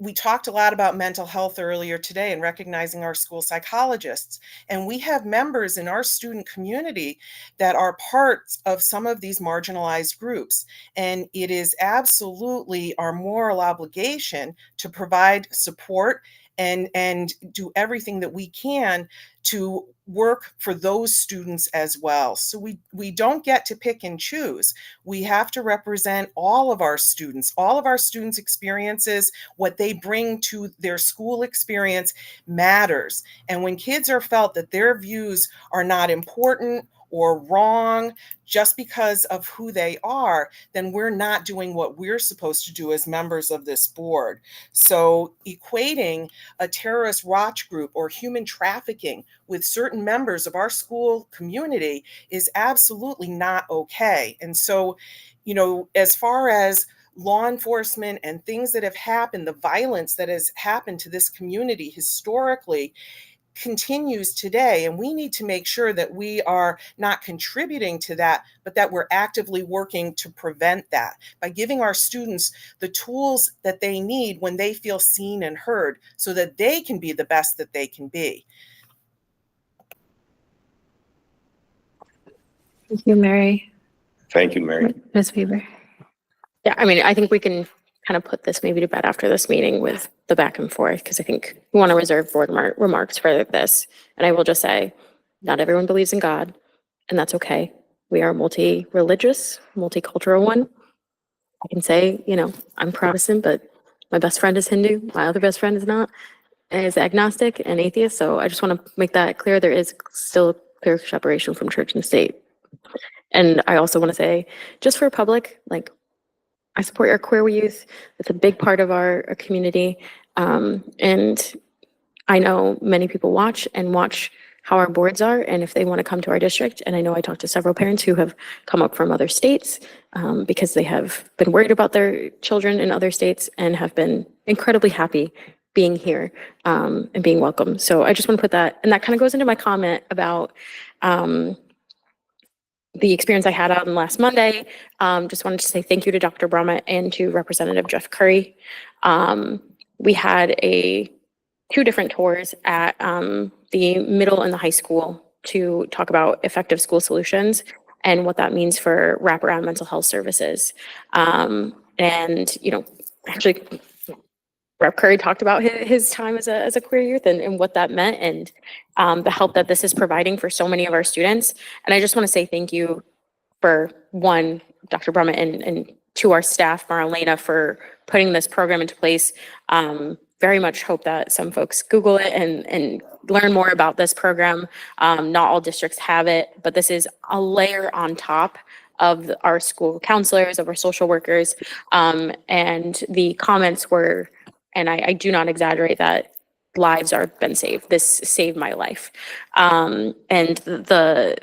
We talked a lot about mental health earlier today and recognizing our school psychologists. And we have members in our student community that are parts of some of these marginalized groups. And it is absolutely our moral obligation to provide support and do everything that we can to work for those students as well. So we don't get to pick and choose. We have to represent all of our students experiences. What they bring to their school experience matters. And when kids are felt that their views are not important or wrong just because of who they are, then we're not doing what we're supposed to do as members of this board. So equating a terrorist watch group or human trafficking with certain members of our school community is absolutely not okay. And so, as far as law enforcement and things that have happened, the violence that has happened to this community historically continues today, and we need to make sure that we are not contributing to that, but that we're actively working to prevent that by giving our students the tools that they need when they feel seen and heard so that they can be the best that they can be. Thank you, Mary. Thank you, Mary. Ms. Weaver? Yeah, I mean, I think we can kind of put this maybe to bed after this meeting with the back and forth, because I think we want to reserve board remarks for this. And I will just say, not everyone believes in God, and that's okay. We are multi-religious, multicultural one. I can say, I'm Protestant, but my best friend is Hindu. My other best friend is not, and is agnostic and atheist. So I just want to make that clear. There is still clear separation from church and state. And I also want to say, just for public, I support our queer youth. It's a big part of our community. And I know many people watch how our boards are and if they want to come to our district. And I know I talked to several parents who have come up from other states because they have been worried about their children in other states and have been incredibly happy being here and being welcome. So I just want to put that, and that kind of goes into my comment about the experience I had on last Monday. Just wanted to say thank you to Dr. Brummett and to Representative Jeff Curry. We had two different tours at the middle and the high school to talk about effective school solutions and what that means for wraparound mental health services. Actually, Rep. Curry talked about his time as a queer youth and what that meant and the help that this is providing for so many of our students. And I just want to say thank you for one, Dr. Brummett, and to our staff, Marlena, for putting this program into place very much hope that some folks Google it and learn more about this program. Not all districts have it, but this is a layer on top of our school counselors, of our social workers. And the comments were, and I do not exaggerate that, lives are been saved. This saved my life. And the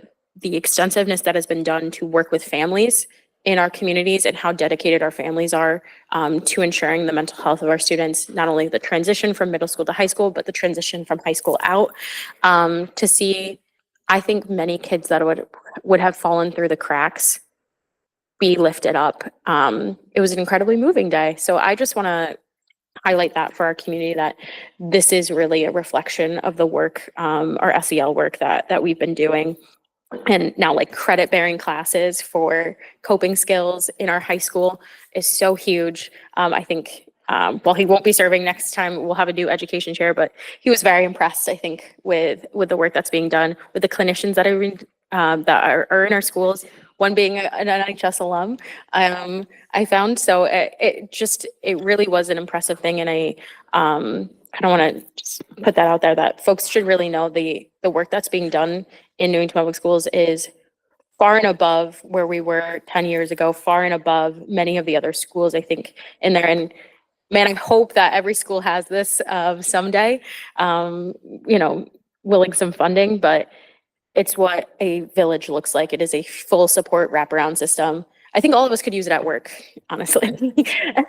extensiveness that has been done to work with families in our communities and how dedicated our families are to ensuring the mental health of our students, not only the transition from middle school to high school, but the transition from high school out, to see, I think, many kids that would have fallen through the cracks be lifted up. It was an incredibly moving day. So I just want to highlight that for our community, that this is really a reflection of the work, our SEL work that we've been doing. And now, like, credit bearing classes for coping skills in our high school is so huge. I think while he won't be serving next time, we'll have a new education chair, but he was very impressed, I think, with the work that's being done with the clinicians that are in our schools, one being an NHS alum, I found. So it really was an impressive thing. And I kind of want to just put that out there, that folks should really know the work that's being done in Newington Public Schools is far and above where we were 10 years ago, far and above many of the other schools, I think, in there. And man, I hope that every school has this someday, willing some funding, but it's what a village looks like. It is a full support wraparound system. I think all of us could use it at work, honestly,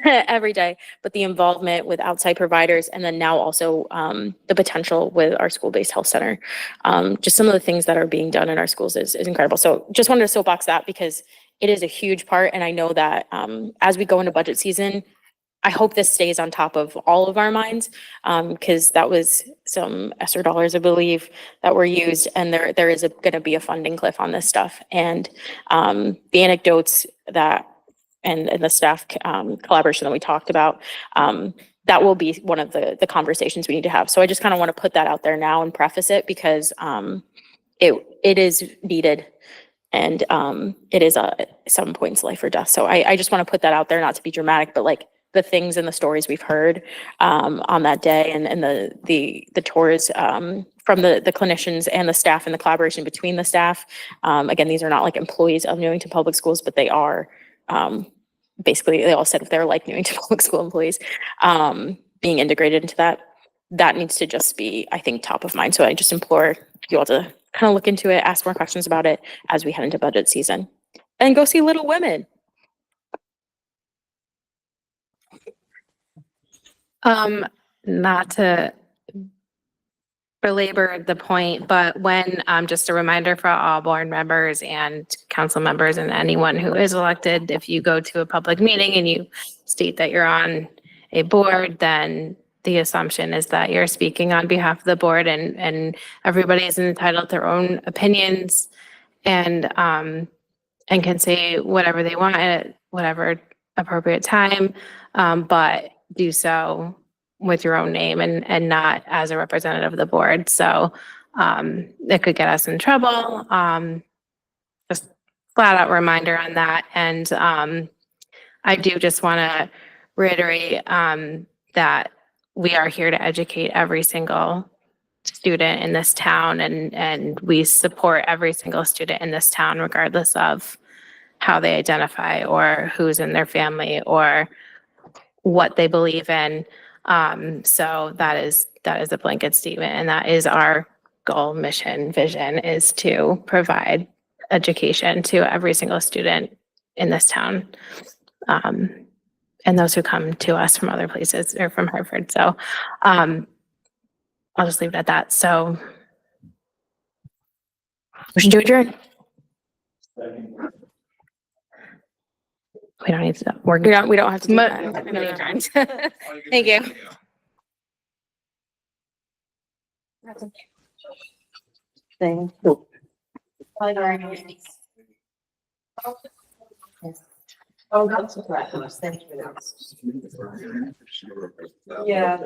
every day. But the involvement with outside providers, and then now also the potential with our school-based health center, just some of the things that are being done in our schools is incredible. So just wanted to soapbox that, because it is a huge part. And I know that as we go into budget season, I hope this stays on top of all of our minds, because that was some ESSER dollars, I believe, that were used, and there is going to be a funding cliff on this stuff. And the anecdotes that and the staff collaboration that we talked about, that will be one of the conversations we need to have. So I just kind of want to put that out there now and preface it, because it is needed. And it is some points life or death. So I just want to put that out there, not to be dramatic, but like the things and the stories we've heard on that day, and the tours from the clinicians and the staff, and the collaboration between the staff. Again, these are not like employees of Newington Public Schools, but they are basically, they all said if they're like Newington Public School employees, being integrated into that needs to just be, I think, top of mind. So I just implore you all to kind of look into it, ask more questions about it as we head into budget season, and go see Little Women. Not to belabor the point, but when, just a reminder for all board members and council members and anyone who is elected, if you go to a public meeting and you state that you're on a board, then the assumption is that you're speaking on behalf of the board, and everybody is entitled to their own opinions and can say whatever they want at whatever appropriate time, but do so with your own name and not as a representative of the board. So it could get us in trouble. Just flat out reminder on that. And I do just want to reiterate that we are here to educate every single student in this town, and we support every single student in this town, regardless of how they identify or who's in their family or what they believe in. So that is a blanket statement, and that is our goal, mission, vision, is to provide education to every single student in this town, and those who come to us from other places or from Hartford. So I'll just leave it at that. So motion to adjourn. We don't need to. We don't have to do that. Thank you. Thing. Oh, that's correct. Thank you. Yeah.